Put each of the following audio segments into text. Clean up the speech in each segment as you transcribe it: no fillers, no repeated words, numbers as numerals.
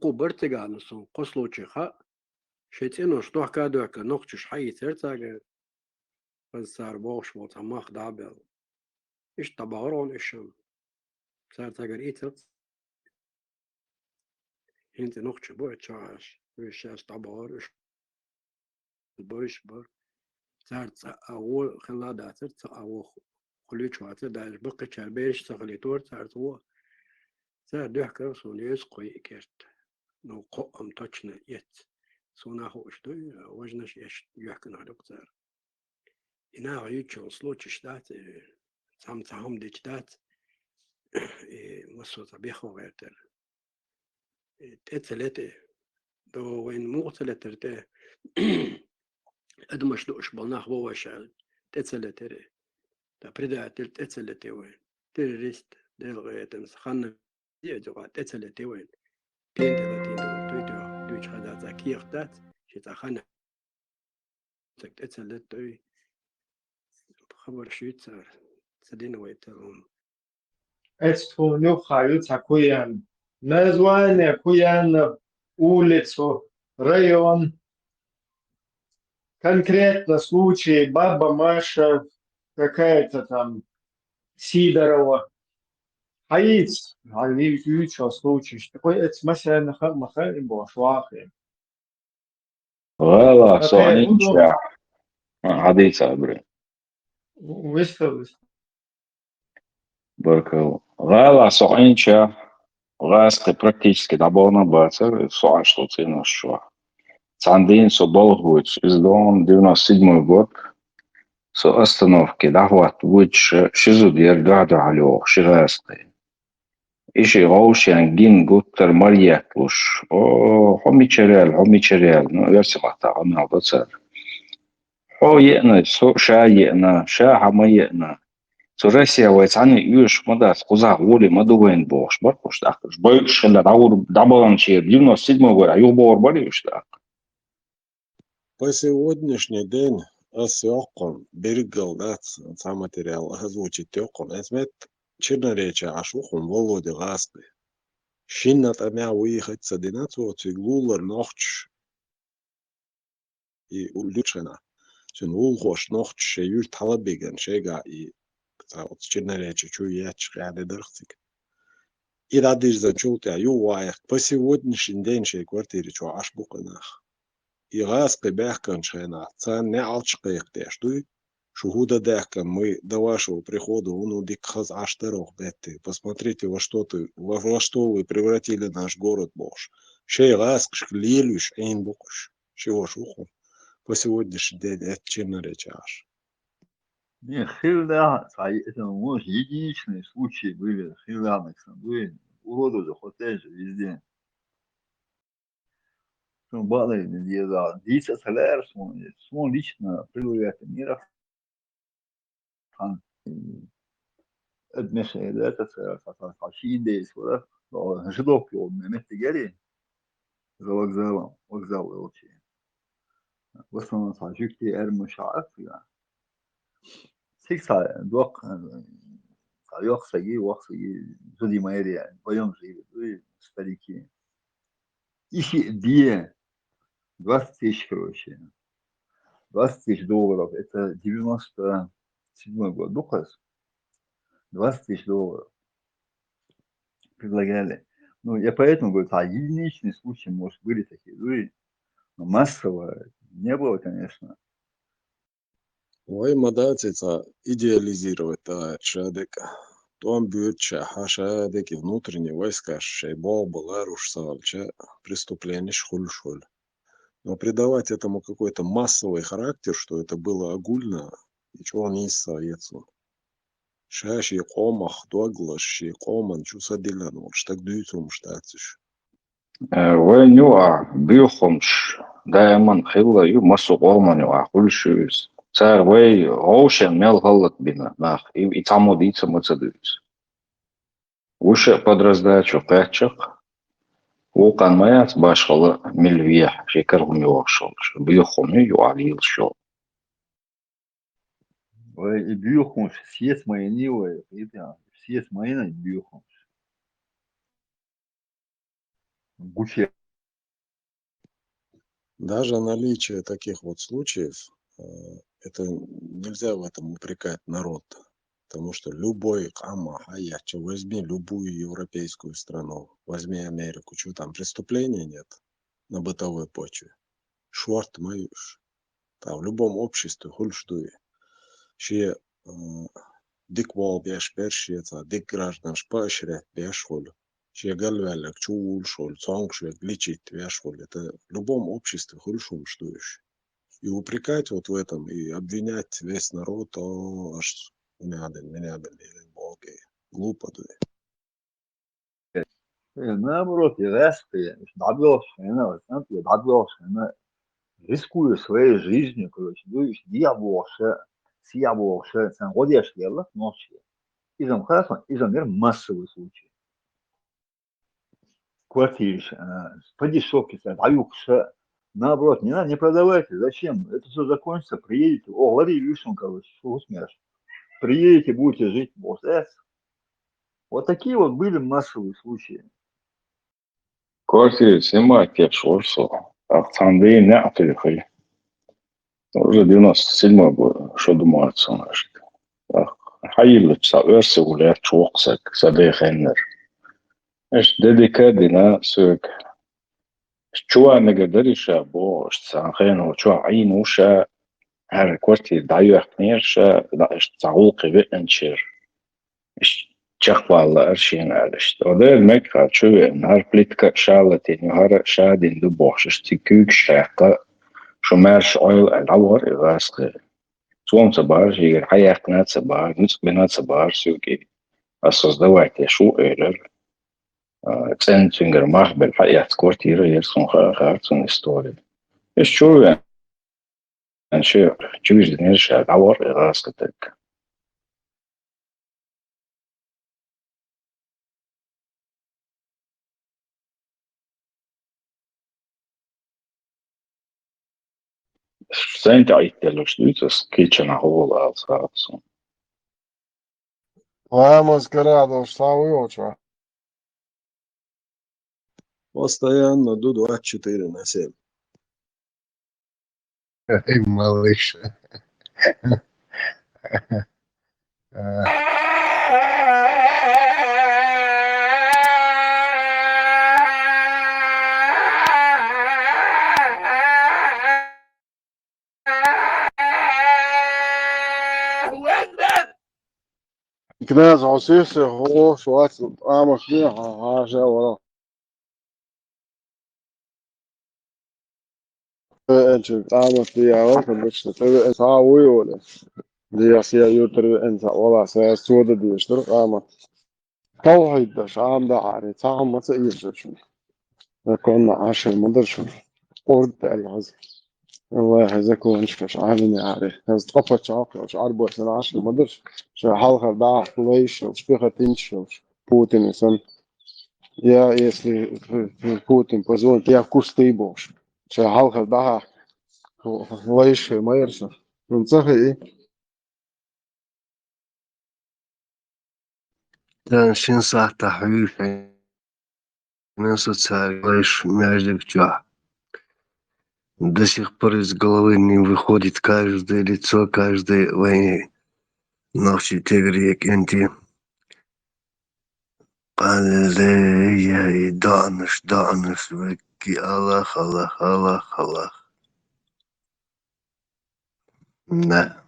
برتقال نصون قصلو تشخا شيتينو شتوح كادوك نوختش حي ترتاق فالسار بوش موتماخ دابل إيش تبغرون إيشم ترتاقر إيتت هنت نوختش بوع تشاش ويشاش تبغر إيش بوش بر ترت أول خلا داتر أول خليش واتر داش بقى شربيش تغليتور ترت هو تر دحكر سونيس قوي كرت نو قوم تشنا يت سونا هوش دوي وجنش يش يحكن على قطار إنا عيوتشو سلوتش دات تهم ديجدات مصر طبيخو غيرتر تتلته دو وين مغتلتر أدمش دوش بلناخ بوشال تتلتر تا بريدا تتلته وين تريست دل غيتن خان يجوا تتلته وين بين تلاتين دو تويتو دوش هذا زكير دات شتا خان تتلته خبر شويتر سدين ويتهم Esto nu хаются куян. Название куян, улицу, район. Конкретно случай баба Маша, какая-то там Сидорова. حيث على فيوتشر случай. Такой это مثلا مخارج بوشواخي. غلا Okay, صعين شاع حديث عبري выставил. بركو غلا صعين شاع غاسقي практически добавно бацер صعين что цена шо عندين со Долгуич издон 97 год со остановки дохват вуч шизудер гаду алё шигасты إشي غوشيان جين جوتر مريكلوش أو حمي تشريال نو يرسم عم بتصير حو يقنا سو شا يقنا شا حما يقنا سو راسيا ويتعني يوش مدات قزاق ولي مدوين بوش بركوش تاكش بيكش خلا دعبان شير 97 год يوبور بريوش так. По сегодняшний день осёкон берегал сам материал озвучить окон эсмет черноречия ашухун Володя Гаспы. Шиннат амя выехать с 11 циглулар нохч и улючена. Сен улхош нохч юль талабеген шега и черноречия чуяч ряды дырхтик. И радиш зачултя юваях по сегодняшний день шей квартире чу ашбуканах. И Гаспы бяхкан шена цан не алчкаях тештуй. Шухуда дехка, мы до вашего прихода он дикхаз аштерох бетты. Посмотрите, во что вы превратили наш город, Бож. Шей раскш лелюш эйн букуш. Чего шуху? По сегодняшний день это черноречаш. Не, хилда, это может единичные случаи были, хилданок, были, уроду же, хотя же, везде. Ну, балы, где, да, 10 лет, свой лично привлекает мира. المشاهدات عشرين دايس ولا هشدوك يوم محتاجالي وكذا وشي بس أنا صاحبتي مش عارف يعني سيكسا دوق يوق سجي وقت سجي زودي ما يري يعني بيوم سجي ستاريكي إشي بيه 20 тысяч, короче, $20 000, это 97 год, Духас, $20 000 предлагали. Ну, я поэтому говорю, единичные случаи, может, были такие, но массово не было, конечно. Ой, мадацица идеализировать шадека. Том бютча хашадеки внутренние войска шейбол баларуш савалча преступление шхуль-шхуль. Но придавать этому какой-то массовый характер, что это было огульно, ничего не советую. Шаши комах доглаши коман чусадилян вот так дюйцум штатиш. وين يوقع بيخمش دائما خلا يو مسو قوما يوقع كل شيء صار وي غوشن ميل غلط بنا ناخ يتعمو ديتsa متصدقش وش подраздачу قاچق وقان مايات باشغلا ملويح شكرهم يوقشلش بيخم يوعليل شو И бьюхмуш, все с моей нивой, все с моей бьюхмуш. Гуче. Даже наличие таких вот случаев, это нельзя в этом упрекать народ. Потому что любой возьми любую европейскую страну, возьми Америку, что там преступлений нет на бытовой почве. Шорт маюш. Там в любом обществе хульштуи. Ще дик вал беш першица, дик граждан шпашрят беш хуль. Ще галвелек чул шуль, цонгшвек лечить беш хуль. Это в любом обществе хульшум штуешь. И упрекать вот в этом, и обвинять весь народ, то аж меня боги. Глупо, да. Наоборот, и резкое. Добьешься, рискуя своей жизнью, короче, съябывался, ходишь дело ночью. Изом хорошо, изом мир массовый случай. Квартиришь, подешевки, даюкша. Наоборот, не надо, не продавайте, зачем? Это все закончится, приедете, говори лишним, короче, что усмеешь. Приедете, будете жить, вот такие вот были массовые случаи. Квартиры снимать я шорсу. А в Цанде не отвлекай. Уже 97-й год, что думается, значит. Хайли псаверсы гулять чоксак, садехеннер. Эш дедикадина сök. Чуа негадариша бо штсанхену, чуа айнуша. Her kwartier dajuchtneersche, dat is tzaulke wittencher. Is tjachwalla ershin erist. Oder mek gaat schön, her plitka schalatin, har schadin de bosch, is die kuukschaka, schomers oil en lauwer raske. Soms bar, hier hayak net bar, niets benat bar, suki. Als давать я шу эйлер. Центрингер мах бel hayat kwartier, hier zo'n gaat zo'n historie. Is schön. En شيء جوز نرجع العور راسكتك. Sen täitte lösdytys kitchen hall alltså. Vamos, Gerardo, слава Отче. Постоянно до 24/7. Эй, малыш. كناز عصيص هو شوات عامل فيها حاجة ولا انت عامل فيها ولا مش تبي تعوي ولا دي أشياء يوتر انت ولا سود دي يشترك عامل توحيد ده عام ده عاري تعم ما تقيش شو كنا عاشر مدرش قرد العز الله يحفظك ونشفش عامل عاري هز طفت شاقة وش عربو سنة عاشر مدرش شو حلقة داع ليش وش بيخا تنش وش Putin يسن я если Путин позволит я кусты бош شو حلقة داع ليش ما يرسل ننصحي ايه Да, сенсах тахвих, на социальных междик чё. До сих пор из головы не выходит каждое лицо, каждой войны. Ночи тигрик энти. Аллея и даныш, веки Аллах, Аллах, Аллах, Аллах. Да.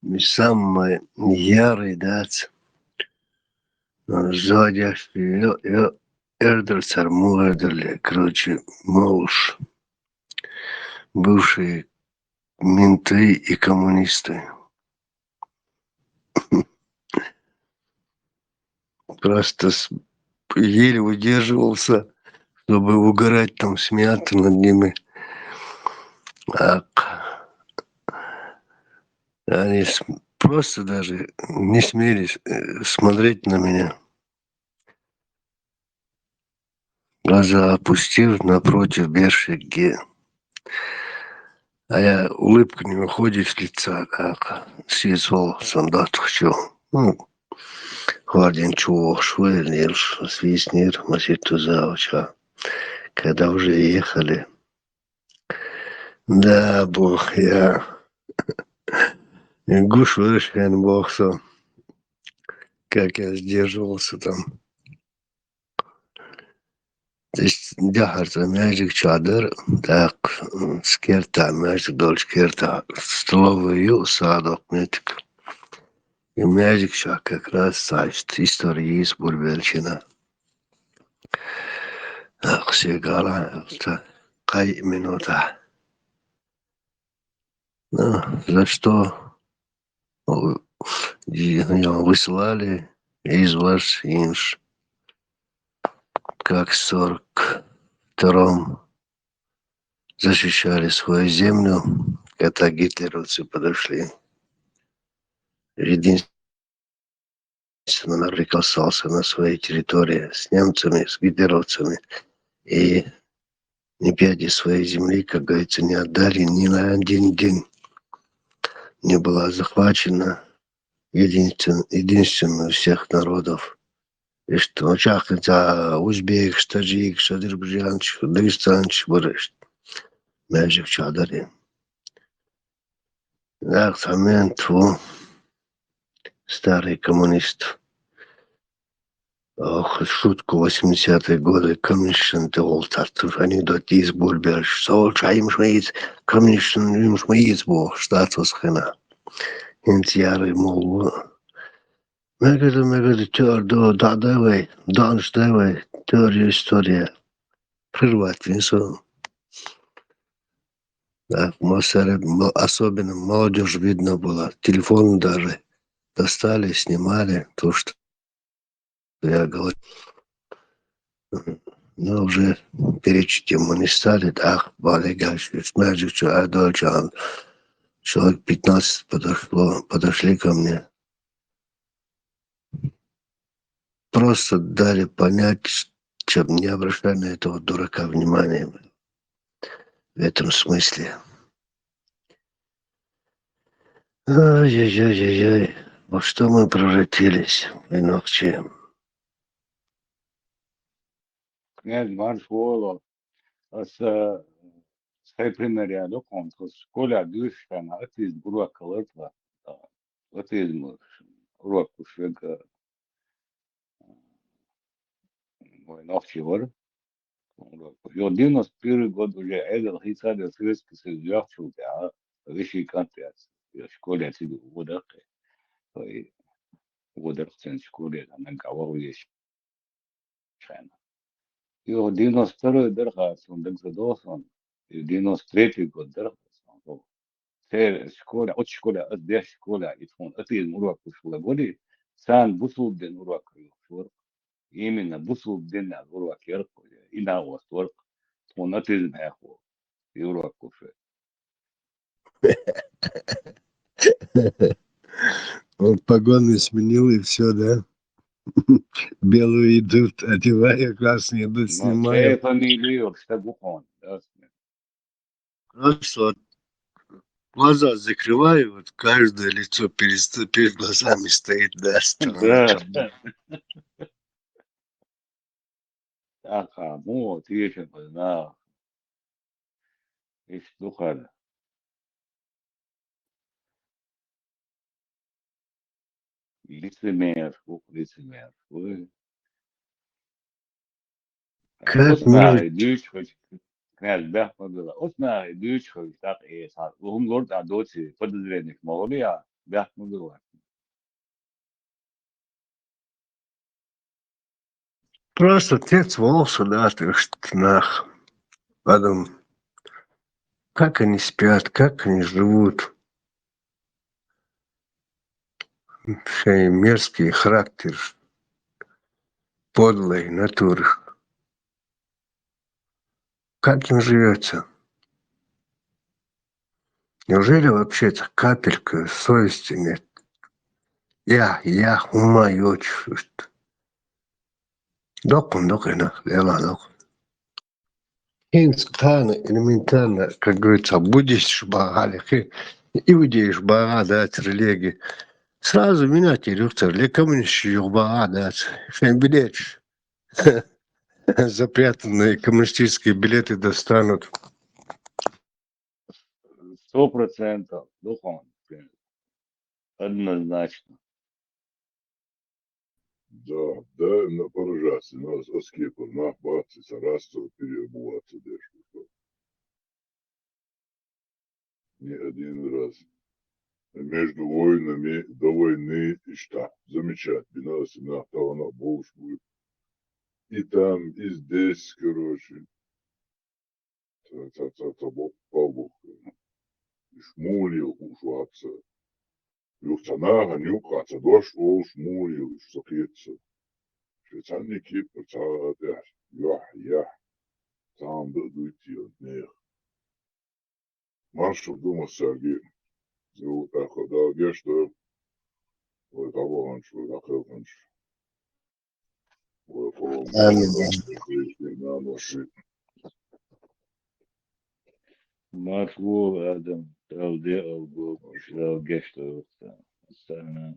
И самый ярый, да, зодящий, Эрдер Царму Эрдерле, короче, муж, бывшие менты и коммунисты. Просто еле выдерживался, чтобы угорать там, смеяться над ними. Они просто даже не смелись смотреть на меня. Глаза опустив напротив бершиги. А я улыбка не выходит с лица, как съездил солдат хочу. Ну, Хвардин чух, швырнил, свистнир, маситу зауча. Когда уже ехали. Да, бог, я... Гуш вырышен, бог, как я сдерживался там. Дяхарта мяжик чадыр, так, скерта, мяжик дольч керта, столовую садок, метик. И мяжик ша как раз сайст, истории из Бурбельчина. Ах, сегала, кай минута. Ну, за что выслали из вас инш, как в 42-м защищали свою землю, когда гитлеровцы подошли. Единственное, прикасался на своей территории с немцами, с гитлеровцами. И ни пяди своей земли, как говорится, не отдали ни на один день. Не была захвачена единственная у всех народов. И что, чахнется узбек, таджик, азербайджанчик, дагестанчик, барышт. Мяжик чадари. Да, момент, старый коммунист. Ох, шутку 80-е годы, коммунистен ты олтартыр, анекдот из Бурбельш. Солча им шмейц, коммунистен им шмейц бо, статус хена. Интьяры, мол, мегаду, тёр, да, давай, данш, давай, теория, история. Прервать винсо. Да, особенно молодежь видно было. Телефон даже достали, снимали, то, что я говорю. Но уже перечить ему не стали, так, балигашки, смяжик, Адольчан. Человек 15 подошли ко мне. Просто дали понять, что не обращай на этого дурака внимания. В этом смысле. Ай-яй-яй-яй-яй. Во что мы превратились, иначе. Kņaz man školu, skai primērjā dokumentus skolā gūšana attīst broka Latvā. Attīst broku švega vai nokči var. Jo 91 год уже Эдел Хицадя Советский Союз явчил, а вещи контакт. Я в школе сидел в водах, и в водах в школе на кого есть. Jo 92 darbs, un 92, 93 год darbs. Te škola, od škola, od deš škola, и он отъезд урок школа были, сан бусул ден урок школа. Именно бусул ден урок ярко, и на вас урок, он отъезд на его, и урок кушает. Он погоны сменил и все, да? Белые идут, одевая, красные идут, Но снимая. чей фамилию, что бухон, да? Просто вот глаза закрываю, вот каждое лицо перед глазами стоит, да, Да. Ага, вот, еще познал. И что лицемер, лицемер. Как Осмай, может... дючка, князь Бяхмадова. Осмай, дючка, так и сад. Он горд адоци, подозренных Монголия, Бяхмадова. Просто отец волосы, да, ты что нах. Потом, как они спят, как они живут. Вообще мерзкий характер, подлый натуры. Как им живется? Неужели вообще-то капелька совести нет? Я, ума и очи. Докун, lela докун. Инстана, элементарно, как говорится, будешь багали, и удеешь бага, да, религии. Сразу менять редактор. Для коммунистов да. Билет. Запрятанные коммунистические билеты достанут. 100% духон. Однозначно. Да, поражаться, нас оскепа, бациться, расцо, перебываться дешево. Не один раз. Между войнами до войны и что? Замечательно, нас и того на болш будет. И там, и здесь, короче. Побух. Шмулил ушваться. Юхтанага, нюхаться, дошел, шмулил, сокрется. Швейцарники, процадер. Я. Там дуйти от них. Маршал думал Сергей. Вот так вот, да, где что? Вот того он, что такой он. Вот того Маршвул Адам. Талде Алгол. Шлял Гешта. Остальное.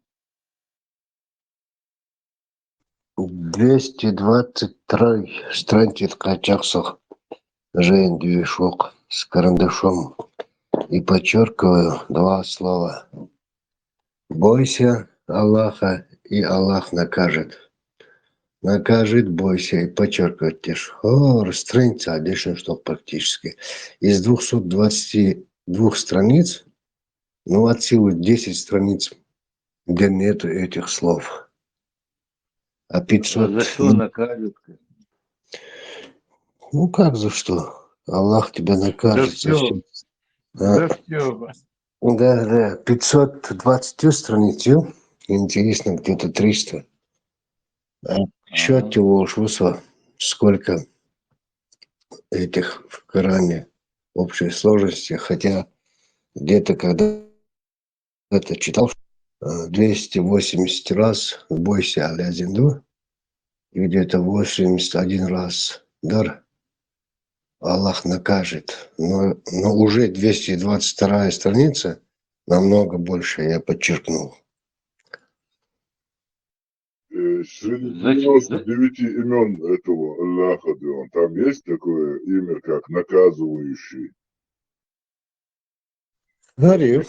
223 странчит качаксах. Жень движок с карандашом. И подчеркиваю два слова. Бойся Аллаха, и Аллах накажет. Накажет, бойся, и подчеркивать тешь. Страница, один штук практически. Из 222 страниц, ну, от силы 10 страниц, где нету этих слов. А 500... За что накажет? Ну, как за что? Аллах тебя накажет. За все. За все. Да, 520 страницу, интересно, где-то 300. Счет его уж высо, сколько этих в Коране общей сложности, хотя где-то когда-то читал 280 раз бойся Аля Зинду, и где-то 81 раз дар Аллах накажет. Но уже 222 страница намного больше, я подчеркнул. Среди 99 имен этого Аллаха, там есть такое имя, как наказывающий? Князь,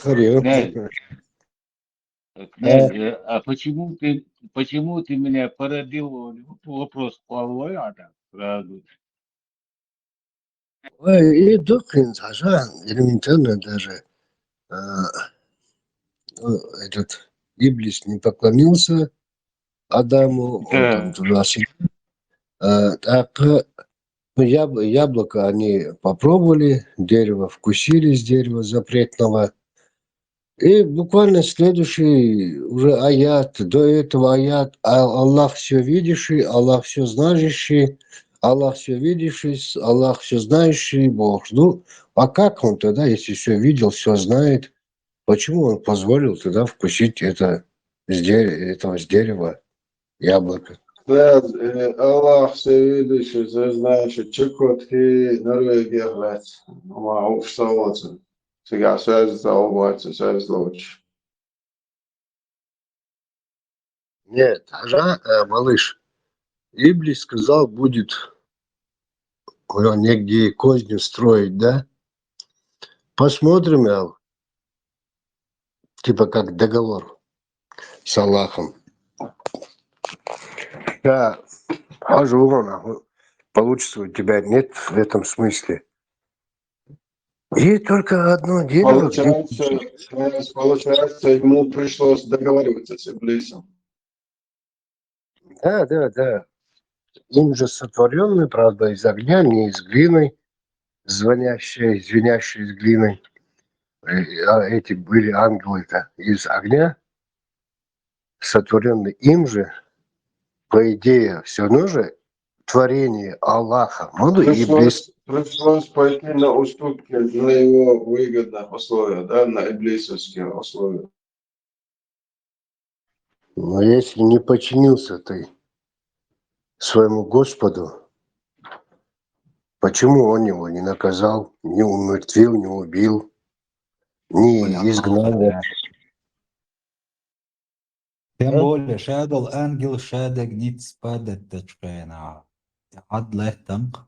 Князь, а почему ты меня породил вопрос половой, сразу? и Докин, элементарно даже этот Иблис не поклонился Адаму, он там туда так яблоко они попробовали, дерево вкусили с дерева запретного. И буквально следующий уже аят, до этого аят, Аллах все видящий, Аллах все знающий, Аллах все видящий, Аллах все знающий, Бог. Ну, а как он тогда, если все видел, все знает, почему он позволил тогда вкусить этого с дерева яблоко? Да, Аллах всевидящий, знающий, Чукотки, Норвегия, блядь. Обществоваться. Сега связь заобывается, связь лучше. Нет, малыш, Иблис сказал, будет негде козню строить, да? Посмотрим, типа как договор с Аллахом. Да, получится у тебя нет в этом смысле. И только одно дерево. Получается, ему пришлось договариваться с Иблисом. Да. Им же сотворенный, правда, из огня, не из глины, звенящей из глиной. А эти были ангелы-то из огня, сотворенные им же, по идее, все равно же творение Аллаха. Пришлось пойти на уступки на его выгодных условиях, да, на иблисовские условия. Но если не подчинился ты своему Господу, почему он его не наказал, не умертвил, не убил, не изгнал? Тем более, шадал ангел шадак нит спадет тачкена. Ад лехтанг.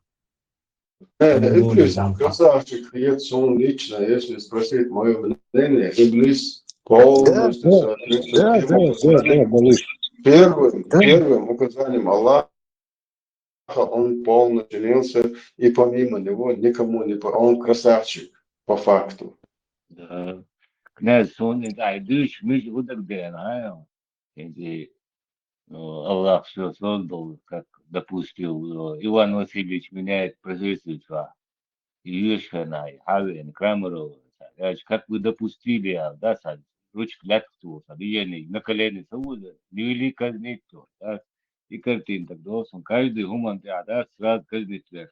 Тем более, Иблис, красавчик, он лично, если спросить мое мнение, Иблис полностью соответствует тем указаниям. малыш. Первым указанием Аллаха он полностью ленился, и помимо него никому не... Он красавчик, по факту. Да. Князь Соня, да, идешь, мы же вот так знаем. Эти, Аллах все создал, как допустил. Иван Васильевич меняет профессию, Ешена, Хавен, Крамеров. Как вы допустили, да, ручка лятку, на колени сауда, невелика нету, да, и картин так должен, каждый гуман, да, сразу каждый твер.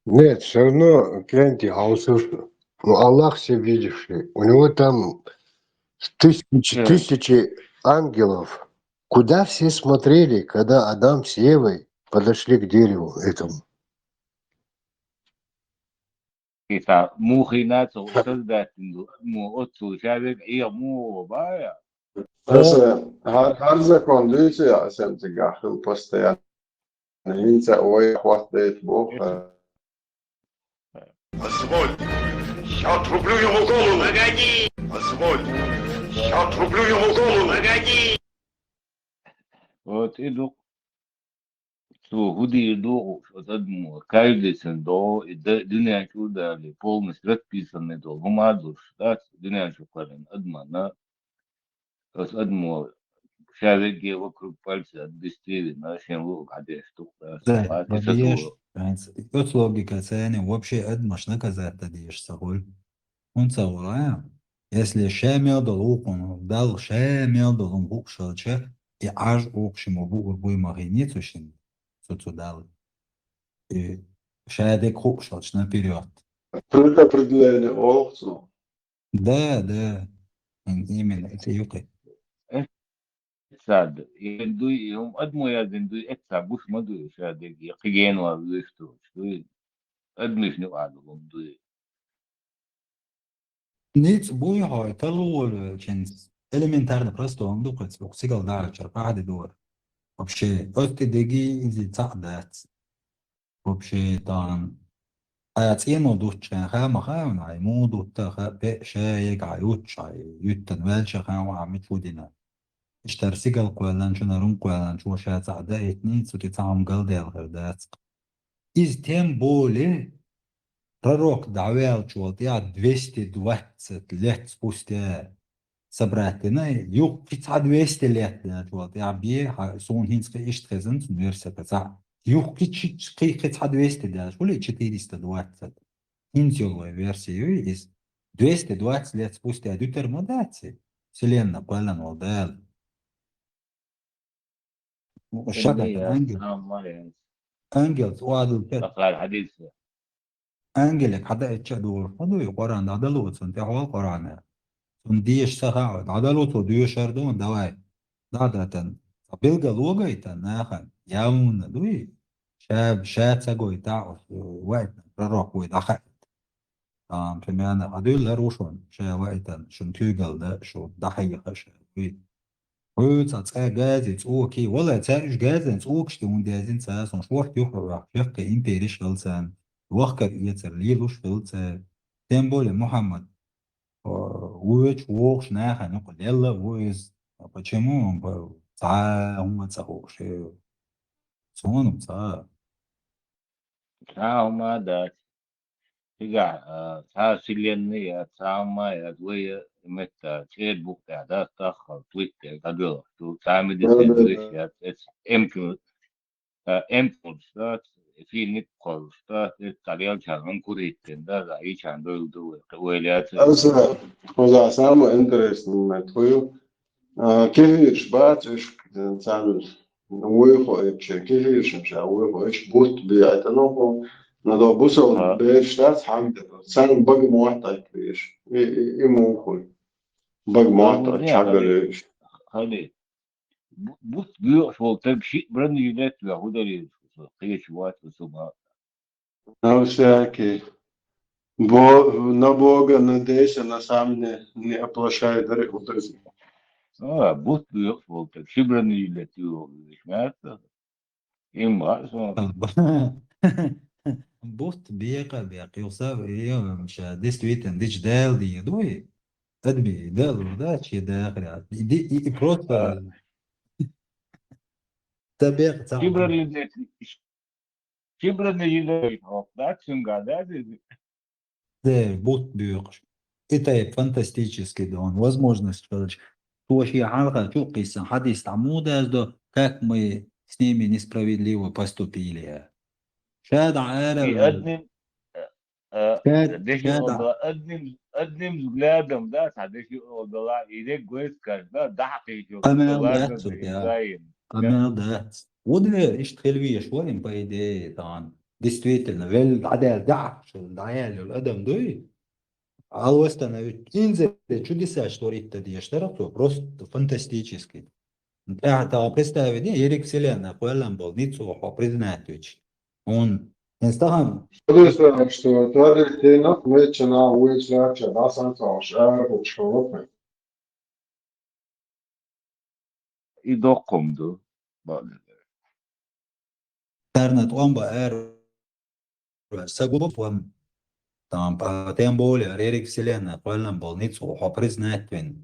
Нет, все равно, гляньте, а он слушай, ну, Аллах всевидящий, у него там тысячи ангелов. Куда все смотрели, когда Адам с Евой подошли к дереву этому? Kita мухина создать, отцу человек, и бая. Tas har zakon lyse, ja, sen til gachel postojanно. Инца ой хватает Бог. Позволь, я отрублю ему голову. Погоди. Позволь, я отрублю ему голову. Погоди. Вот иду, что худи иду, вот одну, каждый сендо, и дыня чуда, полностью расписанный дол, гумадуш, да, дыня чукарин, одна, вот одну, шарики вокруг пальца от бестерии, на 7 лук, а 10 штук, да, да, а ты подъешь, вот логика цены, вообще эдмаш наказать тадиешь сагуль. Он цагурая. Если шемёдал укун, дал шемёдал он букшалче, и аж укшему буй магиницу шин, соцудал. И шадек хукшалч наперед. Предопределение олцу. Да, именно, это юкай. سعد يندو يوم أدمو يا زندو إتسا بوش مدو شادك يقين وابلشتو شوي أدمش نقعدو مدو Ниц буй хай, талуоль, ченс. Элементарно просто он дукать, сигал дальше, пахады дур. Вообще, отты деги изи цадат. Вообще, там, ajatsienu tuhtsen häma häuna ei muuduta pe'seiga jutsai juttan välsä häma mitfudina. Ishtar sigal kualan shuna run kualan shu sha tsada etni suti tsam galdel herdat. Из тем более пророк давал чего-то я 220 лет спустя собратина юг 200 лет чего-то я бе сон хинска иштхезен университета юг кич 200 лет шули 420 интеллой версию из 220 лет спустя детерминации вселенная полная модель шагат ангел ангел وادو أقال حديث ангелек хада ичадур ходу Qur'an адалут сунте хол Qur'an сундиш саха адалут дюшардун давай дадатан билга логайта нахан яун дуи шаб сагой таус вайт пророк вайт аха примерно адул рушон ша вайтан шун тюгал да шо дахай хаша Hoods at skæ gæðins okay, wala tærиш gæðins oksti hun dæðin sæson svort juhra fjökka imperish velsen wakkar yeter lilus velsen Темболе Мухаммад уч вокш наха ну лелла вуз почему он он цахоши соном ца ساوما دات تيجا سا سيلينيا ساوما يا دوية متى تشير بوك دا تاخر تويتر تدور تو سامي دي سيدويش يا امبول امبولس دات في نيكول دات تاريال شان كوريتين دا اي شان دو ويليات Оза само интересно ме твою. Кефирш бачиш, цан уйхо ече, кефирш мша уйхо еч бут биайта но надо бусол бештат хамда. Цан баг моата кефирш. И мухой. Баг моата чагалеш. خلي بوت بيو شو تمشي برن يونات لا هو ده قيش وات وسما Навсякий. Na boga, na desa, na samne, ne aplašaj, da reku trzi. بوت بيخفض شبرني التي سمعت إما Bort bega bega eu sabe eu já destruído diz del de doe admi del da che da akhira e pronto tabiq tá شبرني التي لا تشنغا да бот бег это фантастически да он возможность сказать вообще حلقة شو قصة حديث عمودة ده как мы с ними несправедливо поступили شاد عارف يقدم شاد دشي شاد قدم زلادم ده دشي والله إيديك كويس كان ده حقيقي أنا زلادم ذات يا زين أنا ذات وده يشتغل بيه شوي بايدي طبعا действительно вел عدال دعش العيال والأدم ده алвастана инзеле чудеса что Рита диаштерато просто фантастически это представить Ерик Вселенная Хуэлам был Ницухо признать ведь он инстаграм Подозреваю, что твоя тема вечна уечна чада санцош, учколопе. يدقم ده интернет он баэр сагубов он там по тем более Ерик Вселенная Хуэлам был Ницухо признать ведь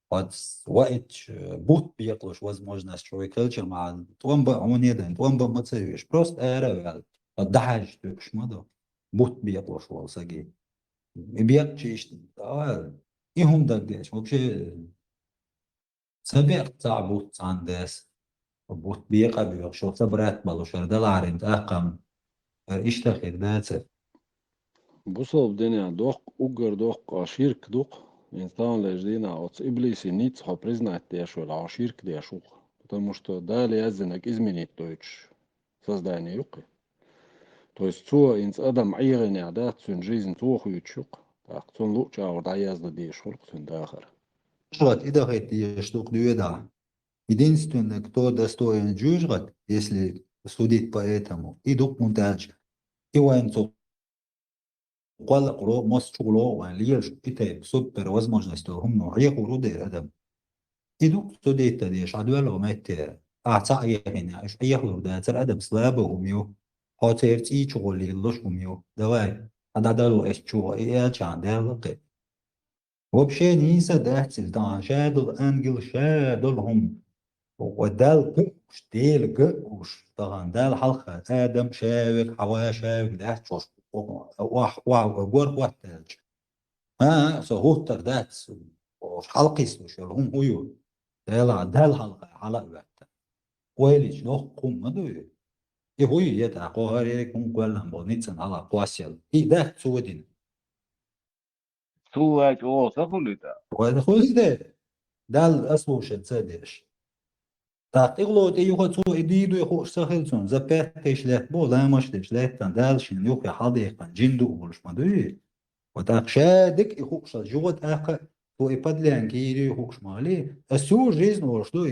вот وقت بوت بيطلش возможность شوي كلتشر مع تومبا он один تومبا ما تسويش просто эра الضحج تكش ماذا بوت بيطلش والساقي بيقشيش يهم دقيش вообще سبيق تاع بوت عندس بوت بيقى بيقشو سبرات بلوشر دلارين تاقم ايش تاخير داتس بصل بدنا دوق أجر دوق عشيرك دوق إنسان لجدينا أص إبليسي نيت ها признать ديشو العشيرك ديشو потому что далее язынок изменить дойч создание юқи то есть цо инс адам айгын عادات سن жизнь цоху ючук так цон луча орда язда дешул сен дахар жгат и дахет и штук дуеда единственное кто достоин жужгат если судить по этому и дук монтаж и военцов قال قرو مصر شغله وليش كتاب سوبر возможность هم يقولوا ده ادم إدو سوديت ديش عدوال ومات أعطى يعني إيش يخلو ده ترى أدم سلابه وميو هاتيرت إيش شغلي اللوش وميو دواي هذا دلو إيش شو إيه كان ده لقي وبشي نيسا ده تلتان شادل أنجل شادلهم ودال قوش ديل قوش طبعا دال حلقة آدم شاوك حوا شاوك ده تشوش واح وغور واتلج سهوتر دات وش حلقي سوشلهم هيو دال دال حلقة وقت ويلج نوح قوم مدوي هو يتعقو هريكم قولهم بونيتسن على قواسيل ده سودين سوى جو سفلتا وهذا خوز ده دال أسوش تسدش تاقيغلو تيوخ سو إديدو يخوش سخلسون زبات تشلات بو لا مش تشلات دالشين يوخي حديقا جندو ولش مدوي وتاقشادك يخوش جوت آخر تو إبادلان كيري يخوش مالي السور جيزن ورشدو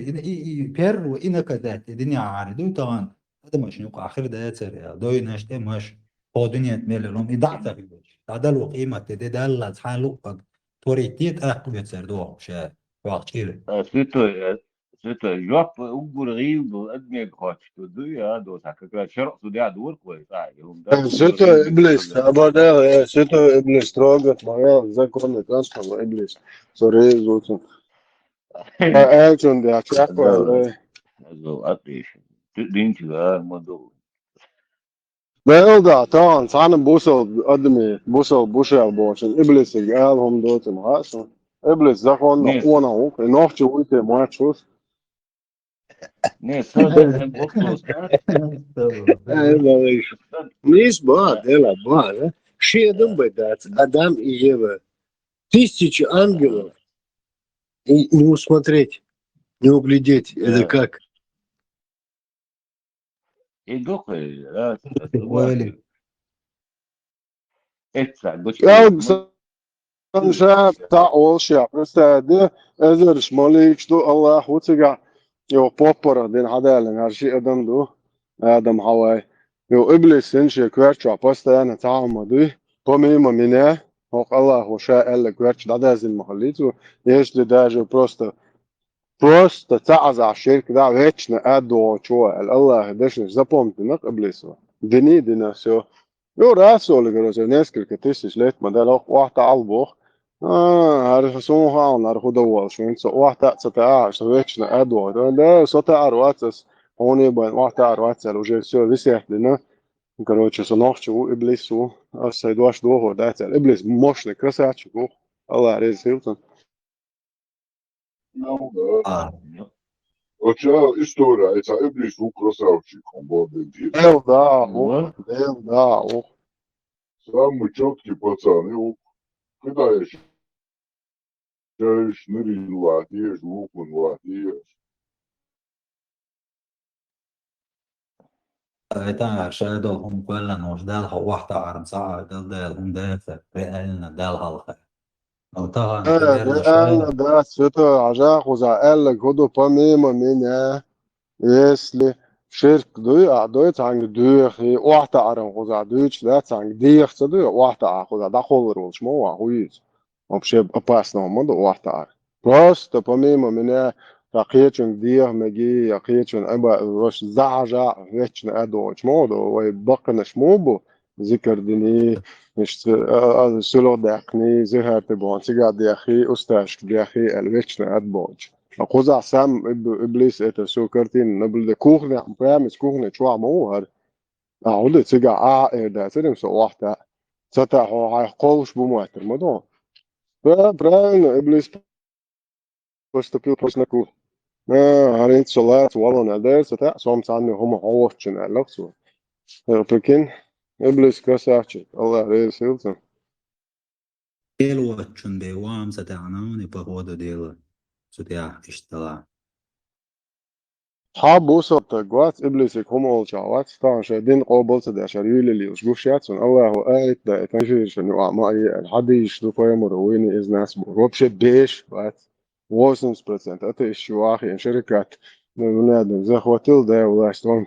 بير وإنا كذات الدنيا عاردو طبعا هذا مش نوق آخر ده يتسر دوي ناشته مش هو دنيا تميل لهم إدعتا في الوجه تعدل وقيمة تدال لازحان لقب توريتيت آخر يتسر دوه شا وقت كيري سيتو جواب أقول غيب أدمي قاتش تدوي هذا ساكا شرق سوداء دور كويس يوم ده سيتو إبليس أبا ده سيتو إبليس تروجت معايا زكون ترانسفور إبليس سوري زوتون أكشن ده أكشن Also أبيش دينك ده مدو ده طبعا ساعنا بوصل قدمي بوصل بوشن إبليس قالهم دوت معاصم إبليس زكون نيس وانا هو نوح شويت ما تشوف نيس هذا بوكسوس Низ дела ба, шедом бы дать, Адам и Ева. Тысячи ангелов. И не усмотреть, не углядеть. Это как? يدوق لا ويلي اتسع دوش Ja, شاب تاع أول شيء بس ده أزر شمالي شتو الله خوتجا يو بوبر دين هذا لين هالشيء آدم دو آدم هواي يو إبليس إنشي كويرتشا بس أنا تعمل ده помимо меня, ох, Аллаху ша'алла кверч дадазин махалицу, если даже просто تعز الشرك ده ويتشنا أدو شو الله دشنا запомни نق إبليسو دني دنا سو يو راسو لجروس الناس كركتيس ليت ما ده لو واحد عالبوخ عارف سو هاون عارف دول شو انت واحد تتاع شو ويتشنا أدو ده سوتا أرواتس هوني بين واحد أرواتس لو جي سو بيسيح لنا короче سنوخشو إبليسو أسيدواش دوه ده إبليس مش نكرساتشو الله رزق هيلتون Não, não. آه. Hoće istorija, sa iblis u krasavčikom vode djece. Evo da, ايوه evo da, Samo čotki pacani, kada je šeš nirin latiješ, lukun latiješ. تا شادو هم كلنا نوش دالها واحدة عرم ساعة دال هم دافع رئالنا دالها الخير لو تها نتدير realno لشاي da sve to عجاق وزعل كودو باميما من يسلي شرك دوي أعدوي تانج دوي خي واحدة عرم وزع دويش لا تانج ديخ تدوي واحدة عقودا دا خول رولش مو واحويز وبشي أباسنا مدو واحدة عرم просто помимо меня رقيتشن ديخ مجي يقيتشن أبا روش زعجع ويتشن أدوش مودو ويبقنش موبو ذكر ديني مش سلو داقني زهر تبون سيجا ديخي أستاش ديخي الويتشن أدبوش أقوزع سام إبليس إتا سو كرتين نبل ده كوخنة برامس كوخنة شوع موهر أعود سيجا دا سيدم سو واحدة ستا هو هاي قولش بمواتر مدون بران إبليس поступил просто на هارين صلاة والله نادر ستا سوم سعني هم عوضشن ألقسو لكن إبليس كساچ الله رئيس هيلتون ديلو تشون دي وام ستعنوني بهودو ديلو ستيا اشتلا حاب وصل تقوات إبليس هم أول شعوات طبعا شاهدين قوبل سدا شريولي اللي وشقوف شاتسون الله هو آيت دا تنشير شنو أعمائي الحد يشتو فايمر ويني إز ناس بوروبش بيش بات ووسنس برسنت أتى الشواخي إن شركات نادم زخواتل دا ولاشتون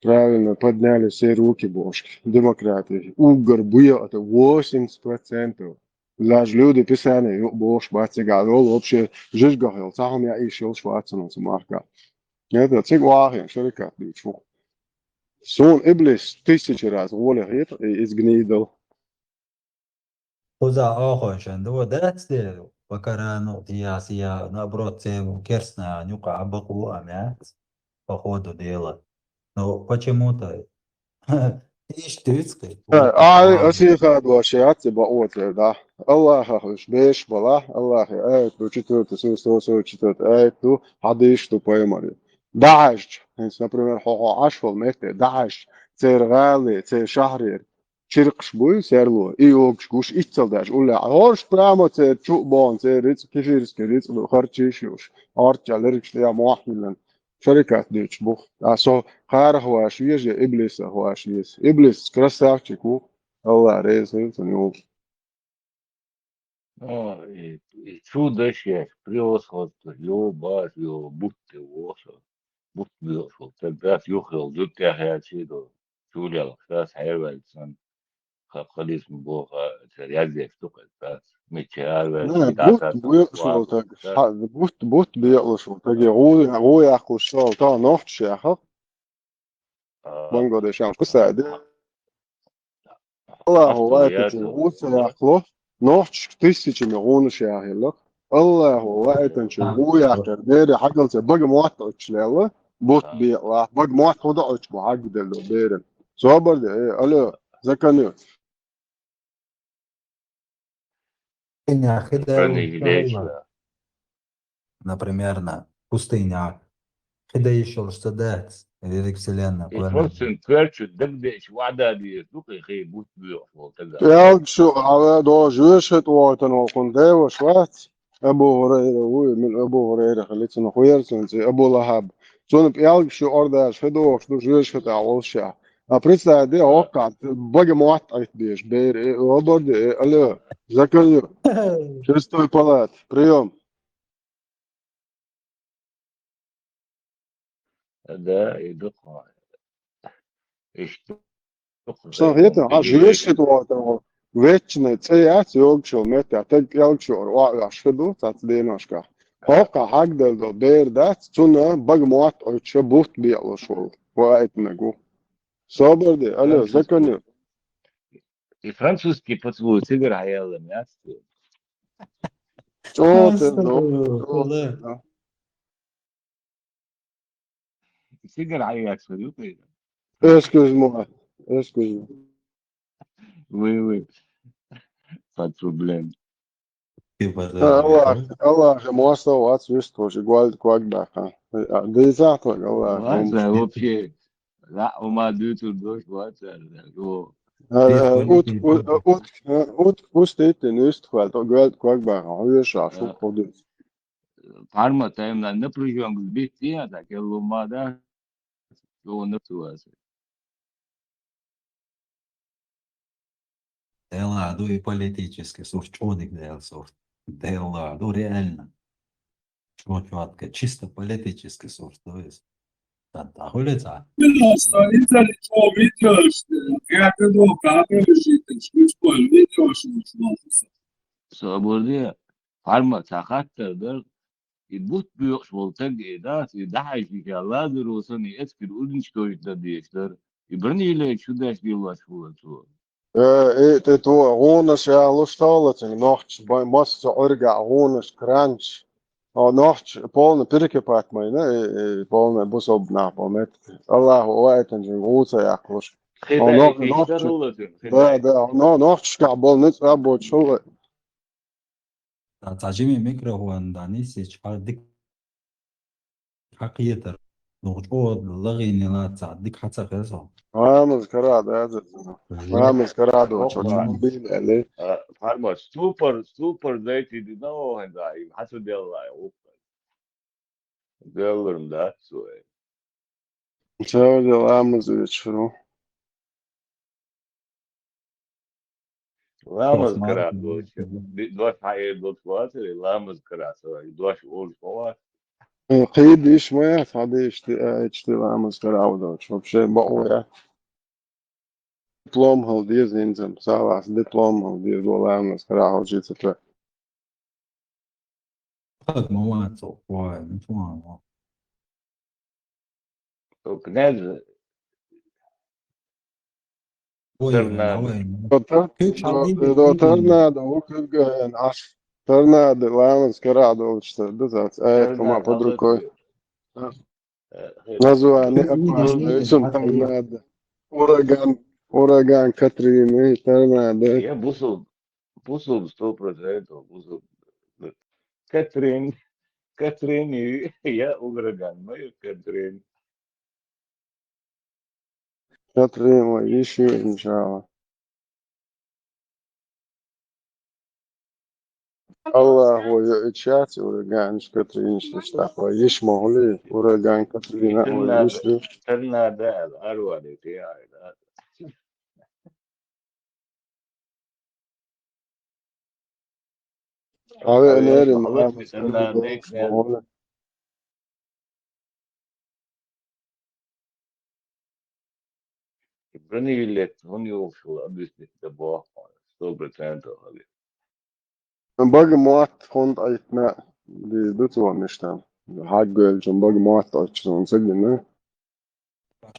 правильно подняли все руки бошки демократии угар буя это 80%. Даже люди писали бош бацигал вообще жиж гахел сахом я ишел шварцен zum marka это циг واحد شركات بيشوف سون إبليس تيسيج راس ولا غير إزجنيدل خذا آخوشن دو داتس ديلو وكرانو تياسيا نبروت سيو كيرسنا نيوكا بقو أمات походу дела. Но почему-то ايش تريسكي آه أسيخ دواشيات بقوت ده الله خش بيش بلا الله آيت لو читают سو читают آيت لو حديش تو بايماري داعش например حقوق عشفل مهتة داعش تير غالي تير شهرير شرقش بوي سيرلو إيوكش كوش إتسل داش ولا هورش برامو تير شو بون تير ريتس كيفيرس كريتس خرچيشيوش أرجع لريكش يا موحلن شركات ديش بوخ سو خار هو شويش إبليس هو شويش إبليس كراساكتشيكو الله رئيس هيلتون يوم اه чудо есть превосходство любовь его будто وصل будто بيوصل تبعت يخل ضد حياتي جوليا خلاص حيوان خليص من بوخا تريازي افتقد بس متشال بس بوت بتاعت بيقشوا تاج بوت بيقشوا تاج غوي يأكل شو تا نوحش يا خب بانجو شام كساد الله هو وقت وصل يأكله نوحش تيسي مغون شاهلا الله هو وقت غوي يأكل ديري حاجة بقى موات لا بوت بيقلا بقى موات خدا أش بعقد اللي بيرن صبر ده ألا زكاني يا أخي فرني ليش например, на пустыня. Когда еще что-то или вселенная. يتوصل كرتش دقدش وعدا دي سوق خي بوت بيوصل تقدر يا شو على دو جوش هتواتن وكنت وشوات أبو هريرة هو من أبو هريرة خليتنا خوير سنسي أبو لهب سون بيالك شو أرداش فدو شو جوش هتعول شا أبريسا دي أوقع بقى موات أيتبيش بير وبرد ألا زكريا شو استوي بلات بريوم ده يدق ايش دق صحيتنا جوش هتواتن Вечne ceļš ilgšo metā, tad ilgšo aškadu, tāds dienoškā. Hokā hagdel do bērdāts, cuna bagmot oiče būt bielošo, vai etnegu. Sobardi, alio, zakonu. И французский поцелуй сыграл, мясо. Čo te do? والله Сыграл, я говорю. Excuse-moi. Oui. Pas de problème. كيف هذا Allah mosto atsevišķi guļ kvakbēkā. Dīzāto, Allah. Ouais, ça, вообще. Là, on m'a dit tout le monde, ça. Uztīti nīstvēl, to guļ kvakbēkā. Viešā šūpodīs. Parma tēmā neprīžām, kas bija tie, tā kā lumā dā, to neptuvās. Да, и политически, чётик да, реально. Чётко, чисто политически, то есть. Да, хулица. Собордия, парма тахаттырдыр, İbut büyük volta geda, daha iyi Allah olsun, eski ürünç koyutlar değişler. İbraniyle şu ders yıllar şu. Te to runas jā lustāleciņi, nohts, masa orgā runas kranč. Nohts, polna pirkepāt mai, ne, polna būs obnā, polmet. Allahu vaitanži ūcajā kluši. Nohts kā bolnic abot šulai. تعجبني ميكروفون دانيسي شحال حقيقة نغجود لغيني لا تصدق حتى غيرهم Vamos, carādu, vamos, carādu, čo bīlē, li. Parma, super zeytidi ne o hendayım, hatı delay opla. Delirim da, soy. Čevļa lēmas viečuru. Lēmas karādu, doš hayır dot vatır, lēmas karādu, doš ol kovar. Qīdi išmajāt, hadi išti lēmas carādu, čo apšē bauja. Diplom diez inzam, savās diplom diez do lēmas carādu žīca pre. Так, мама, цоквай, ничего. Knez, Do tornāda, ukļgājan, tornāda lēmas carādu, šitā dazāts, tumā padrukoju. Nazvā neapmāsnē, visam tornāda. Uragan Katrīna, tornāda. ja busub 100%, busub. Katrīni, ja uragan, maju Katrīni. Katrīna, lai viši inšāla. Allahu içāci uragāns Katrīnas, tā kā išmohli, uragan Katrīna, lai viši. Tornāda, arvadi, tie āida. Ave nerim, İbraniyle onu yoksul, abislikte bu 100% hali. Bagi muat hond aitna, di dutuvanishtan. Haggölcüm bagi muat açsın, segdin,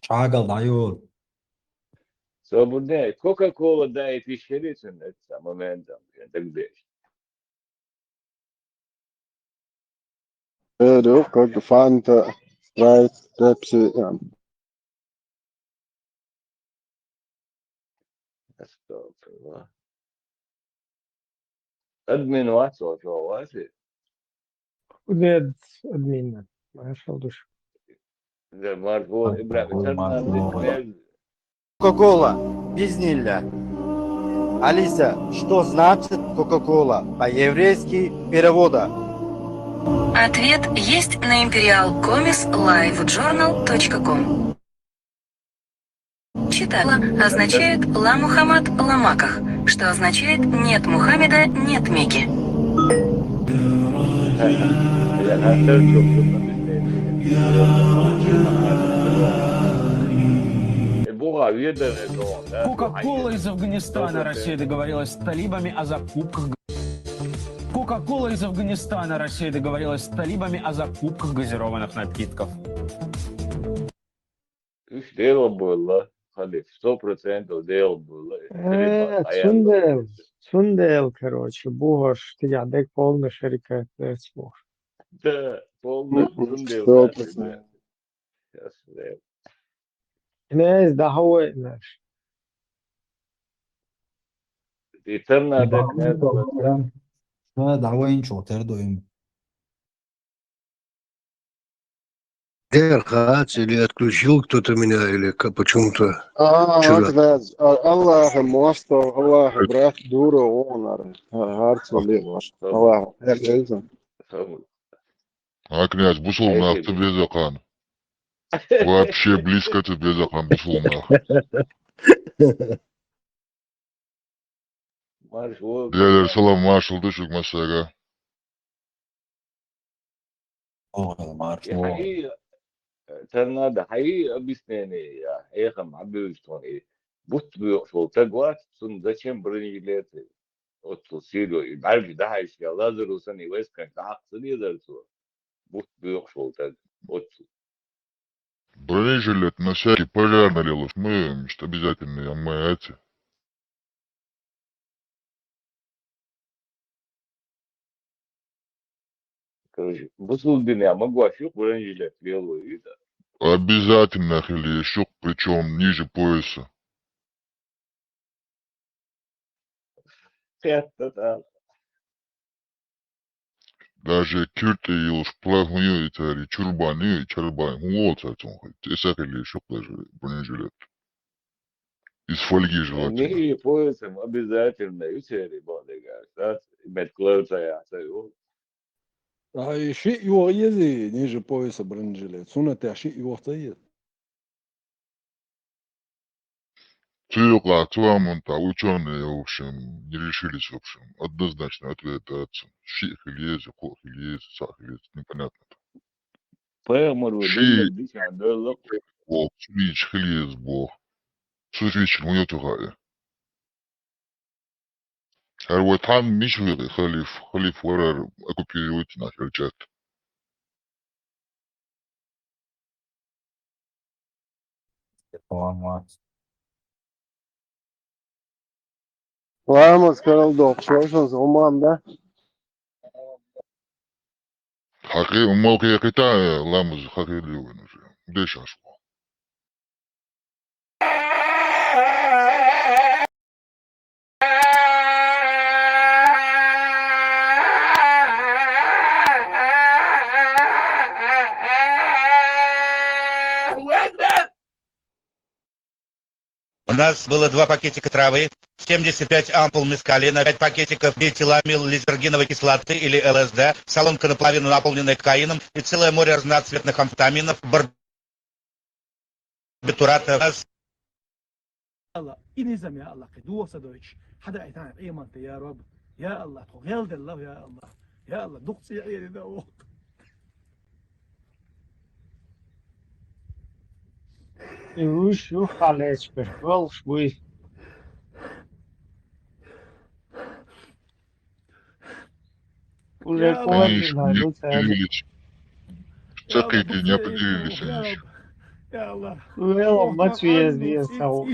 شعاقل عيول So bu ne? Coca-Cola da yetiştirirsin etse momentum. Yani beş. Yok, kak Fanta, Sprite, Pepsi, yani. Estağfurullah. Admin WhatsApp şu WhatsApp. وداد админа, ما шалдуш. ده مرفوع إبراهيم ترنا Кока-кола, бизнилля. Алиса, что значит Кока-кола по-еврейски перевода? Ответ есть на imperialcomislivejournal.com. Читала означает «Ла Мухаммад ла Маках», что означает «нет Мухаммеда, нет Мекки». Кока-кола из Афганистана. Россия договорилась с талибами о закупках. Кока-кола из Афганистана. Россия договорилась с талибами о закупках газированных напитков. Дело было, Халиф, 100% дело было. Сундел, короче, Бугаш, ты дек полная шарика, Бугаш. Да, полностью дело. 100%. Нес, да, هو наш. Eterna deknet. دعوين شو تردو Дерхац или отключил кто-то меня, или почему-то чудо. Akdaz, Allah mosto, Allah brat duro onar. Hartuli var. Allah herkese. А, князь, бусулмах тебе закан. Вообще близко тебе закан бусулмах. Дядя салам машал дышик масага. Eterna da حقيقة объяснение я. Эхо معبي что и будь бы шел тагват, сон зачем бронежилеты? Вот силу и барби да еще лазеру сон и войска так следует. Будь бы шел так. Вот. Бронежилет на всякий пожар налилось. Мы, что обязательно, мы эти. Короче, бусул меня могу ощущать бронежилет белую и да. Обязательно, или еще причем ниже пояса. Даже кюрты и уж плахмую и тари, чурбаны и чарбаны. Вот о чем хоть. И сахали еще даже бронежилет. Из фольги желательно. Не поясом обязательно. И все ребята говорят. Медклауца я саю. А ши югъези ниже пояса бронежилет. Сунната ши югътаед. Цирка, Цуамонта, ученые, в общем, не решились, в общем. Однозначно ответ от Ших или есть, Хох или есть, Сах или есть, непонятно. Ши, Бог, Свич, или есть Бог. Свич, у него тугая. А вот там Мишвили, халиф, ворар, оккупирует наш рычаг. Vamos, сказал док, слышал, Зуман, да? Хаки, умолки, я кита, ламыз, хаки ливен уже. Где сейчас? У нас было 2 пакетика травы, 75 ампул мескалина, 5 пакетиков диэтиламил лизергиновой кислоты или ЛСД, солонка наполовину наполненная кокаином и целое море разноцветных амфетаминов, барбитуратов. الله إنزم يا الله قدوة صدوش حدا عيتان إيمانت يا رب يا الله تغيلد الله يا الله يا الله دقصي عيني داوود Şu халечбер, бол швуй. Уже кончено, ну царь. Цакайте, не определились они еще. يا الله Well, much is so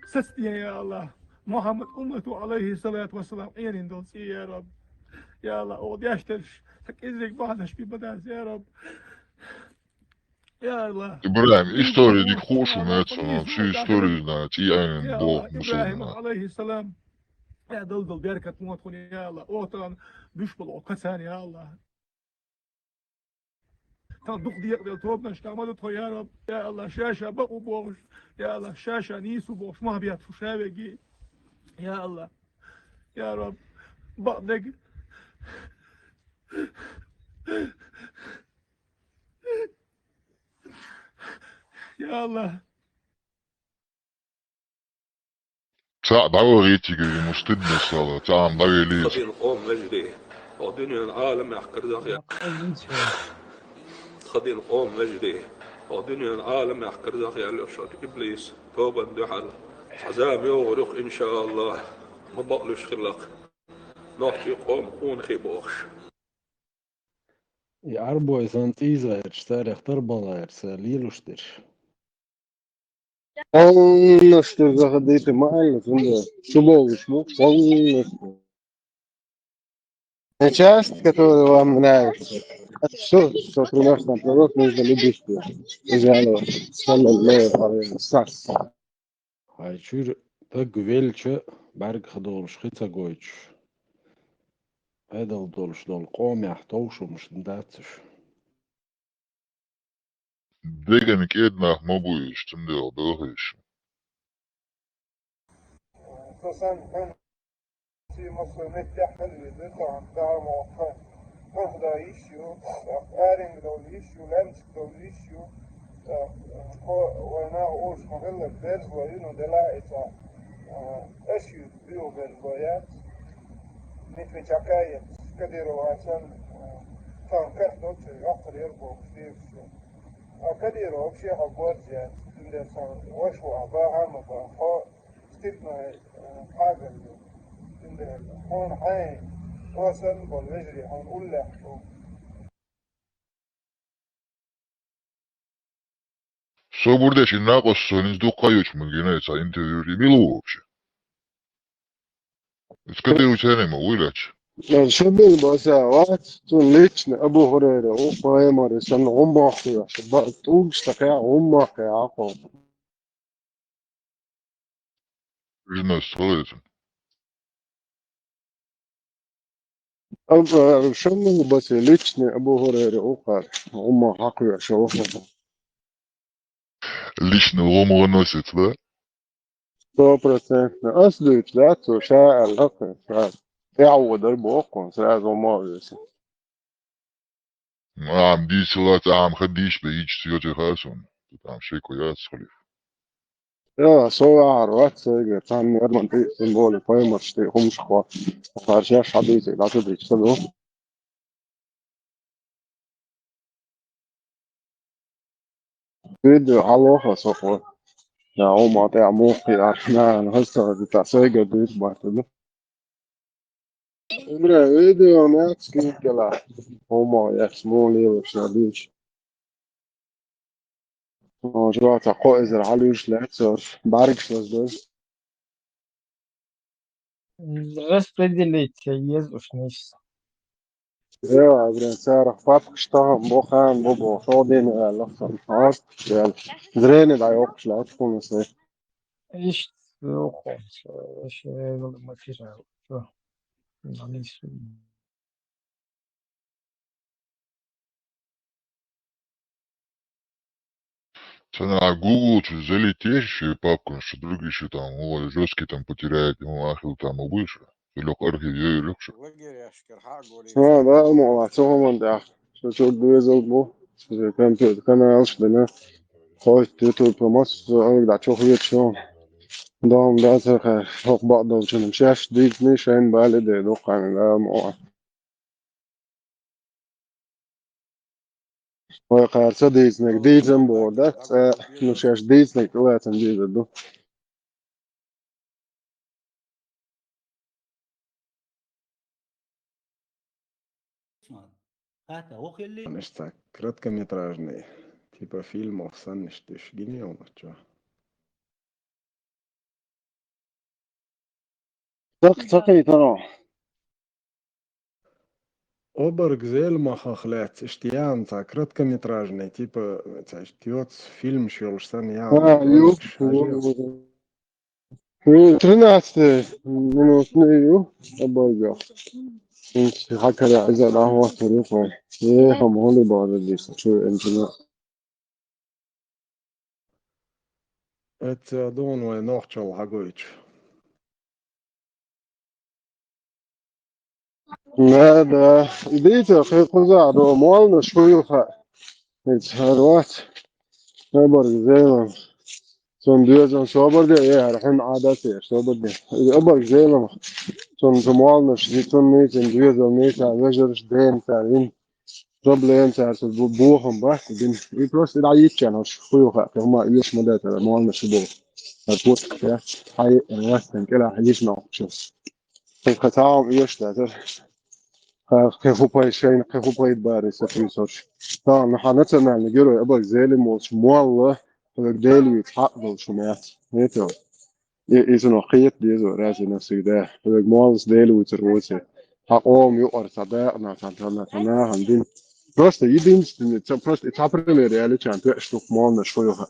ستي يا الله محمد أمته عليه الصلاة والسلام عين دوس يا رب يا الله أود يشترش تك إزرق بعدش ببداس يا رب يا الله Ибрахим, история не хуже, но всю историю знать, и Айнен Бог, إبراهيم мусульман. عليه السلام يا دلدل بيركة موت يا الله أوتان بيشبل أوكسان يا الله تندق ديق توبنا اشتعملت يا رب يا الله شاشة بقوا بوش يا الله شاشة نيسو بوش ما بيات فشابقي يا الله يا رب بقدق يا الله Цаа давай ему стыдно стало, цаам давай лезь. خذي القوم مجدي ودنيا العالم يحقر دقيق خذي القوم مجدي ودنيا العالم يحكر ذا خيال يرشد إبليس توبا دحل حزام يغرق إن شاء الله ما بقلش خلق نحكي قوم ونخي بوخش يعربو إسان تيزا يرشتار يختار بلا يرساليل وشتر Полностью загадайте мало, чубовичну, полностью. Часть, которая вам нравится, это все, что приносит нам пророк, нужно любить его. Идеально. Саллаллаху алейхи вассалям. هايشور تاق ويلشا بارك خدولش خيتا قويتش هذا الدولش دول قوم يحتوش ومش نداتش Degan kednah mobuish, tym deo dohish. في مصر نتحل لديتا عندها موقع نهضة يشيو أرنج دول يشيو لانسك دول يشيو وانا اوش مغلق بيرز وينو دلائتا اشيو بيو بالبويات نتوي چاكايت كديرو عشان تنكر دوتش يقر يربو كتير كديرو بشي حبورجات تندسان وشو عباها مباحو ستيبنا حاجة هون حين وصل بالوجري هنقول له Что будешь и нахуй сонис духаёч мгинается интервью ребилу вообще. Скажи у тебя нема уйляч. شو بالبساوات ليتشنا أبو هريرة وقايمر سن عمق يا شباب توقش تقيا عمق يا عقب Жена строится. شو بالبس ليتشنا أبو هريرة وقال عمق حقيا شو Лично лому носит, да? 100% أصلي ثلاثة شاء الأخر يعود البوق سلاز وما يسي عم دي سلات عم خديش بيجي سيوتي خاسون. عم شي كويس خليف. يا سو عروات سيجي تاني أرمان تي سيمبولي قايمر شتي هم شخوا وخارشاش حبيتي لا تدري تسلو فيديو على وخا سوخوا يا عمر تي عموقي عشنا هسه بتاع سيجي ديت بعتنا Bre, video neatski kela. Homo, jak smolio, šadiš. Žvata, ko je zrališ, lecor, баргшлас, да? Распределить езушнись. Ja, bre, царах фапкшта, бохан, бобо, шодин, лахсан, хаст, зрене да yok шла, шкуна се. İşte oku. Şey makize. На Google залетишь и папку, что другие еще там, вот, жесткий там потеряет, ему ахил там убыше. Лег архиве, легше. Да, мол, цогоман да. Что двезал бо. Что компьютер канал, что да. Хоч YouTube промос, да, чё хочешь. دام ده تخه حق بعض دوشن مشاش ديت نيشان بالد دوق عن الأمور ويقار سديتنك ديتن بودت مشاش ديتنك واتن ديتدو Nešto kratkometražni, tipa filmov, sam nešto genijalno, čo? تقي ترى Оберг зельмаха хлят, штиан, так, короткометражный, типа, тёц, фильм шел, что я. يو 13 минутный يو أبغى إنت هكذا إذا لا هو طريقة إيه هم هولي بعض اللي شو إنتنا Это думаю, ночью Лагович. لا ده ديتا في قزع ده مالنا شوية هروات أبغى زي son diyorsan sober de ya rahin adati sober de abar zelama son zamalna shitun ne sen diyorsan ne sen vejer den tarin Problem är så bohom bara vi просто det gick ju annars sjuka för man just med det mål med så då att bort det hej nästan كده هيجي نوقش القطاع يش ده كيف باي شيء كيف باي باريس في سوش طبعا نحن مع نجرو ابغى زالي مش والله فقدالي يتحقق شو مات نيتو إذا نقيت دي زو رازي نفسي ده فقمالس دالي وتروسي حقوم يقر تبعنا تنا عندين Просто единственный, просто это пример реалити, а то что можно что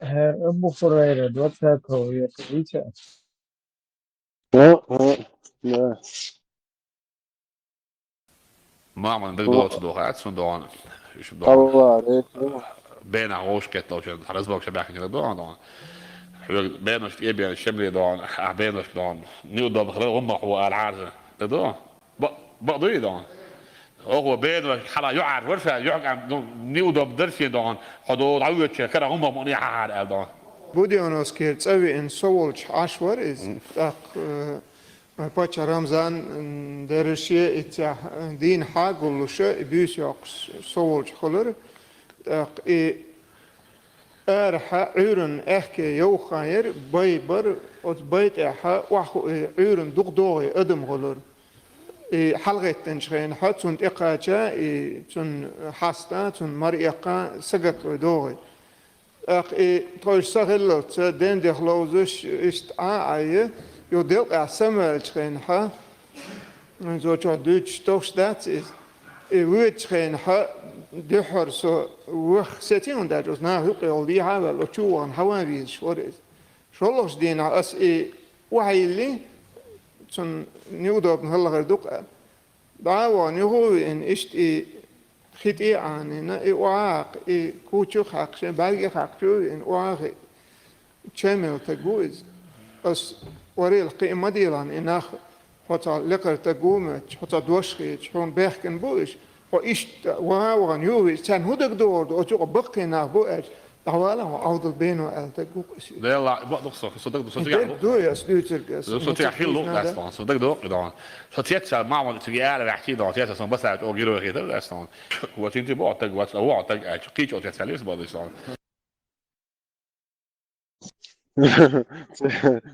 أبو فريرة دوتها كوية كويسة. لا ما man det då så då rätt så då الله عليك بين عوشكت لو كان حرزبك شباك كده då بين في بين الشمل då بين då نيو då بخلال هم هو العارضه ده بقضي ده هو بين الحلا يعر ورفع يعر نيو ده بدرسي ده حدود عوية كده هم منيع عار ده بودي أنا سكير تسوي إن سولش عشور إز باتش رمضان درشي إتيا دين حاج ولا شيء بيس يقص سولش خلر أرحى عيرن أحكي يو خير بايبر أت بايت أحى وحو عيرن دغدوغي أدم خلر حلقة تنشين حد سنت إقاجة سن حاستا سن مريقا سقط دوغي توش سهلت دين دخلوزش استعاية يوديل أسمع تشين حا زوجة دوتش توش دات ويتشين حا دحر سو وخ ستين داروز ناهقي وليها ولا شوان حوابيز شوريز شولوش دينا أس وعيلي سن نيودو بنهلا غردوق دعوة نهو إن إشت خيت عننا واق كوتشو خاقش باقي خاقشو إن واق تشمل تجوز أس وري القيمة ديلان إنخ حتى لقر تجومة حتى دوشخي شون بيحكن بوش وإشت واو نيوي كان هدك دور وتوق بقينا بوش دعوالا وعود البينو التجوق ده لا بقدر صدق دو يا سلوتر صدق حيل لو أصلا صدق دو ده صدق مع ما تجي على بحكي ده تيجي أصلا بس أوجيرو غير أصلا وتنتي بعد تج وات أو تج قيش أو تسليس بعد أصلا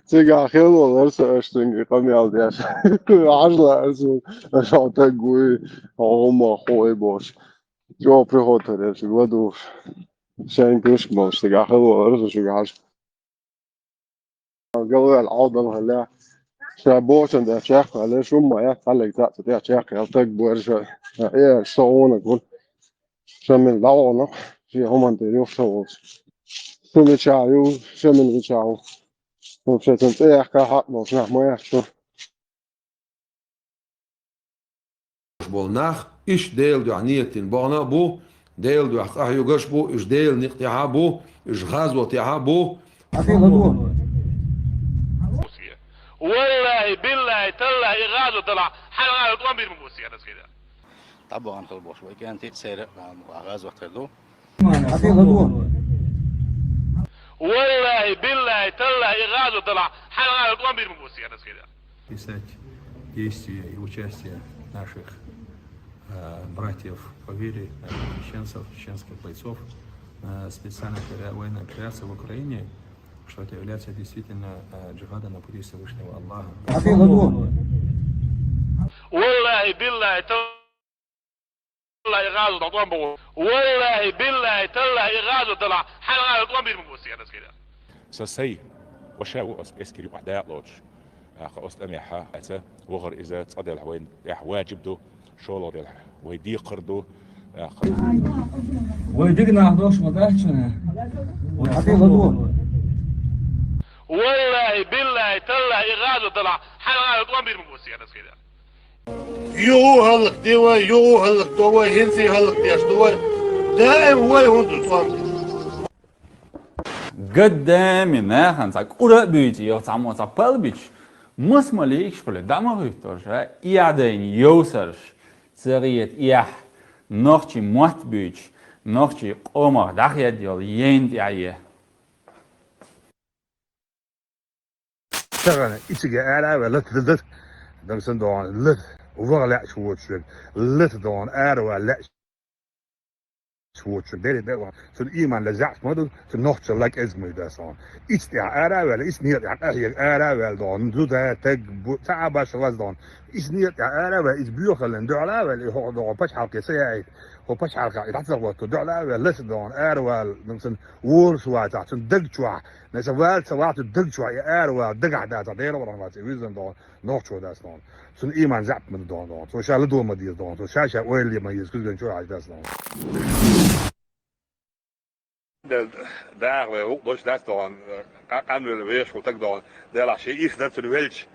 تيجي آخر والله أشتري قمي على دياش عجلة أشوف تجوي هم خوي باش جو بريخوتر يا شو بدو شاين كوش باش تيجي آخر والله شو عاش قالوا العوضة هلا شابوشن ده شيخ على شو ما يحصل تاع تاع شيخ يلتق بورجة إيه صونا كل شمن لعونا في هم أنتيريو صوت شو بيشايو شو من بيشايو وشو تنتهي كحق مش نحمي شو bolnach ish deel du aniet in bona bu deel du ayu gash bu ish deel niqtiha bu ish ghazwat ya bu والله بالله تالله غازو طلع حلقة يطلع بير مبوسي أنا كده طبعا خلبوش وكانت تسير غاز وقت له والله بالله تالله غازو طلع حلقة يطلع بير مبوسي أنا كده писать действия и участие наших братьев по вере, чеченцев, чеченских бойцов на специальной военной операции в Украине, что это является действительно джихадом на пути Всевышнего Аллаха. والله بالله تالله غازو طلع والله بالله تالله غازو طلع حلقة يطلع بير مبوسي أنا كده سسي وشاو اسكري وحدة لوش أست أميحة أتا وغر إذا تصدي الحوين يح واجب دو شولو ديال ويدي قردو ويدقنا عدوش مدرشنا وحقيقة دو والله بالله تالله غازو طلع حلقة يطلع بير مبوسي أنا كده يو هلق ديوا يو هلق دوا هنسي هلق دياش دوا دائم هو يهون تصام قدامي ما خنسك قرأ بيجي يا تعمو تعبال بيج مسماليك شغل دماغ يفترش إعدين يوسرش سريت إح نختي موت بيج نختي قمر دخيا ديال يند عيه شغله إيش قاعد على لا تدد دمسن دوان لد وغا لا شوتشل لت دون اروا لا شوتشل ده سن ايمان لزعت مدو سن نوتش لاك ازمي ده صان استع ارا ولا اسنيت احيا ارا ولا دون زودا تك تعب شواز دون اسنيت ارا ولا اسبيوخلن دعلا ولا هو دون باش حلقه سياي هو باش حلقه يتحصل دعلا ولا لت دون اروا نمسن وورس واتا سن دغچوا نسوال سوات دغچوا اروا دغع دا دير ولا ما تيزن دون نوتش ده صان سن ايمان زعت من دون سو شال دو ما دي دون سو شاشا ويلي ما يسكن شو عايز ده صان Daar we ook dus dat dan kan we weer goed ook dan de la je is dat de welch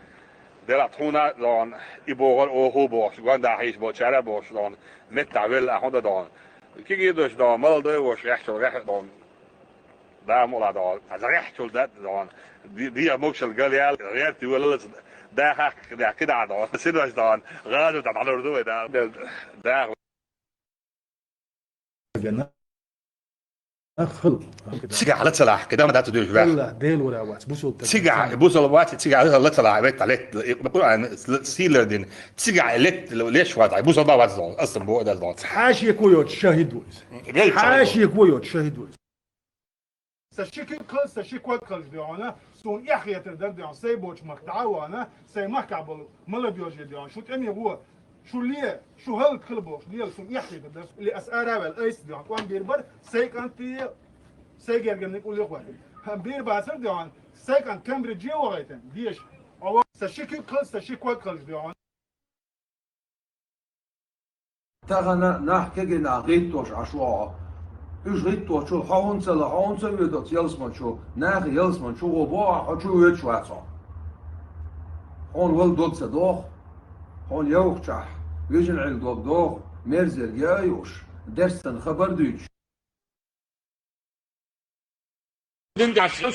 de la tona dan iboor o hobo gewoon daar is wat chara bos dan met daar wel aan dan kijk je dus dan mal de was recht dan daar moet dan als recht dat dan die moksel قال ريت ولا ده كده ده سيدنا dan غادو ده على الردوه ده تسقع على تلاح كده ما تدوش بقى لا ديل ولا وات بوسو تسقع بوسو الوقت تسقع على تلاح بيت عليك بقول عن سيلر دين تسقع ليت ليش وات بوسو بقى وات اصلا بو ده الوقت حاشي كويوت شاهد ويز حاشي كويوت شاهد ويز سشيك كل سشيك وات كل ديانا سون يحيى تقدر ديان سي بوش مقطعوانا سي مكعبل ملا بيوجي ديان شو تاني هو شو ليه شو هل كل بوش ليه سون يحيى تقدر اللي اسارا والايس ديان وان بيربر سي كانتي سي جرجن نقول لك واحد هم بير باسر ديان سي كان كامبريدج وغايتن ديش او سشيك كل سشيك وات كل ديان تغنا نحكي جنا غيتوش عشوا إيش غيتوش شو هونسل ويدوت يلسمان شو ناخ يلسمان شو غبا شو ويتشو عصا هون ولدوت صدوخ هون يوخشح ويجن عيل دوغ مرزر يايوش درسن خبر دوش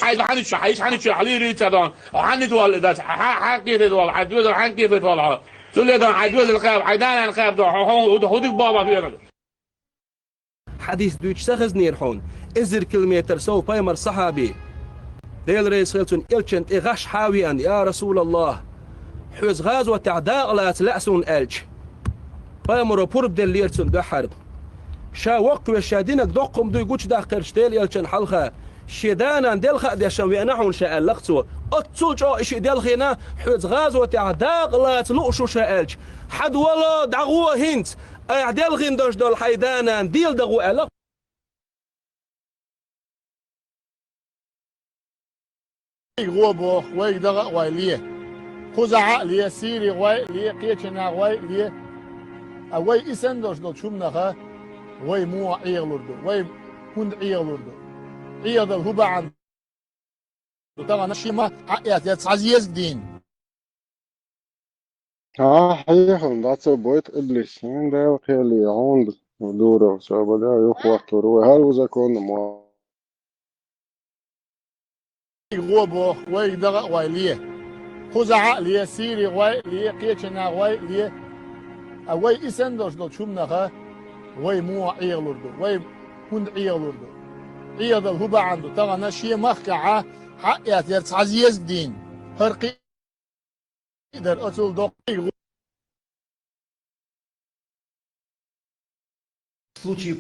عايز حنش عليه ريت دون حنت ولا ده حكي ده ولا حدود حكي ده ولا تقول ده حدود الخاب حيدان الخاب ده هودك بابا فينا حديث دوش سخز نيرحون ازر كيلومتر سو بايمر صحابي ديل ريس خلتون إلشنت إغاش حاويا يا رسول الله حوز غاز وتعداء لا تلأسون ألج بايمر بورب ديل ليرتون دو حرب شا وقوة شادينك دوقم دو يقوش دا قرشتيل يلشن حلقة شيدانا ديل خاد يشان وينحون شاء اللقصو اتسول جو اشي ديل خينا حوز غاز وتعداء لا تلؤشو شاء ألج حد ولا دعوة هنت اعدال غين دوش دول حيدانا ديل دغو ألق غوبو وي دغ وي ليه خزع ليه سيري وي ليه قيتنا وي ليه وي اسندوش دول شمنخه وي مو عيغلردو وي كند عيغلردو عيغ الهبا عند طبعا نشيما عقيات يتعزيز دين حيهم داتو بويت إبليس من ده خيلي عند ودوره سو بدا يخوات روي هل وزكون مو غوبو وي دغ وي ليه خزع ليه سيري وي ليه قيتنا وي ليه وي اسندوش دول شمنخه وي مو عيغلردو وي كند عيغلردو عيغ الهبا عنده طبعا نشيما خكعه حقيات يتعزيز دين هرقي در أصل دقيق В случае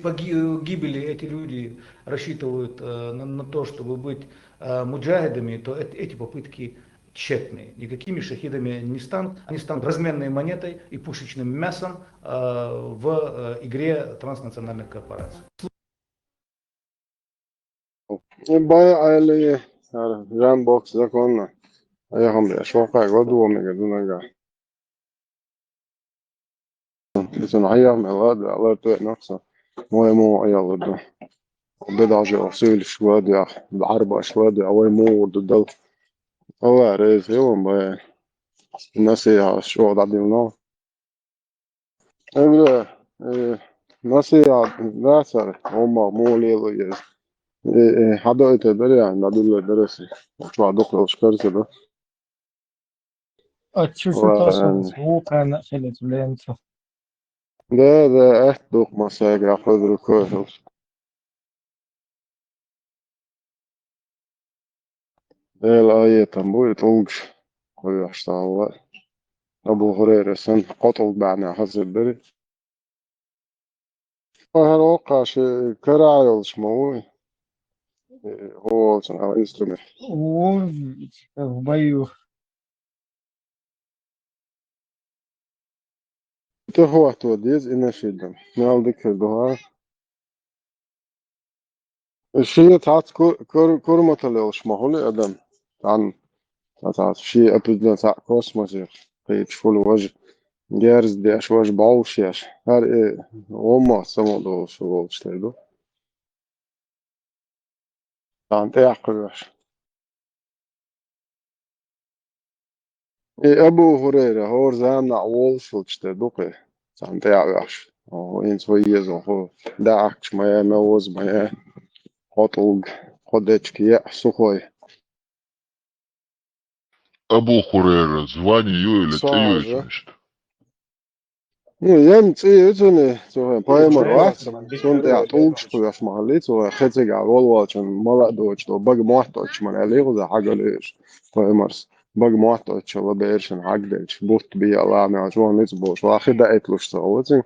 гибели эти люди рассчитывают на то, чтобы быть муджахидами, то эти попытки тщетные. Никакими шахидами не станут. Они станут разменной монетой и пушечным мясом в игре транснациональных корпораций. باي اللي جام بوكس ده كنا أيهم بأشواق غدوة من جدنا جا لكن أيهم الغد على طريق نفسه مو أيهم ده وبضع جو أصيل شواد يا بعربة شواد أوي مو ضد هو رئيس يوم باي الناس يا شو عدي منه إيه الناس يا ناس هم مو ليه حدا يتدري عن بعدين الدراسي وشو عدوك لو شكرت ده تشوفوا تصل هو كان خلت بلين ده دوك مساجر أخذ الكويس ده الآية تنبوي طوج ويحشت الله أبو هريرة سن قتل بعنا حزب بري وهالوقع شيء كرايل شموي هو سن إسلامي وبيو تهوى توديز إنا شدم نال ذكر دها الشيء تعت كرمة اللي شمهولي أدم عن تعت شيء أبدا تاع كوسموس قيت فول وجه جارز دي أشواج بعوشياش هار إيه وما سمو شو تشتغلوا عن تعقلش إيه أبو هريرة هور زان عوال شو تشتغلوا عن تعقلش أو إنس ويزو هو داعش ما نوز ما قطوق قدتش كيا سخوي أبو هريرة زواني يويلة صعب تيويش jem cietini, paimar vārds, un tajā tūkstošajos mahallīts, vai hecīgā volvočan maladoč to bagi mohtoč man eliuza hagalīš, paimars bagi mohtoč labēršan hagdēč, but bija lāmē, žon līdz būs, vāhida etluš savocin.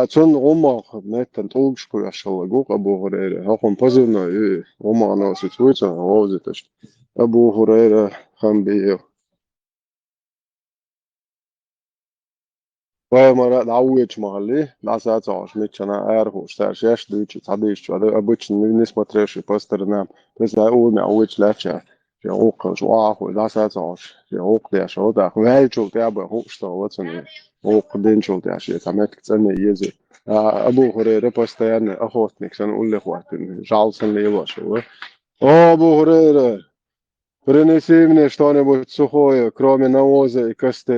Cun umāk netan tūkstošajos šalagu, Abu Hureyre, hakun pazivināja, umā nosit vuicana, lovzitaš. Abu Hureyre, ham bija. وما دعوتش محلي لا ساعة مش أنا أعرف واشتاش ياش دوتش تعديش هذا أبوتش نسمة تريش باستر نام بس لا أقول معوتش لاتشا في عوق شواخ ولا ساعة في عوق ده شو ده وهاي شو تابع هو اشتغلت عوق دين شو ده شيء سمعت كتير يزي أبو هريرة باستر أنا أخوتني كان أقول لك وقت جالسن لي واشوا أبو هريرة برنسي من اشتاني بتسخوي كرامي نوازة كست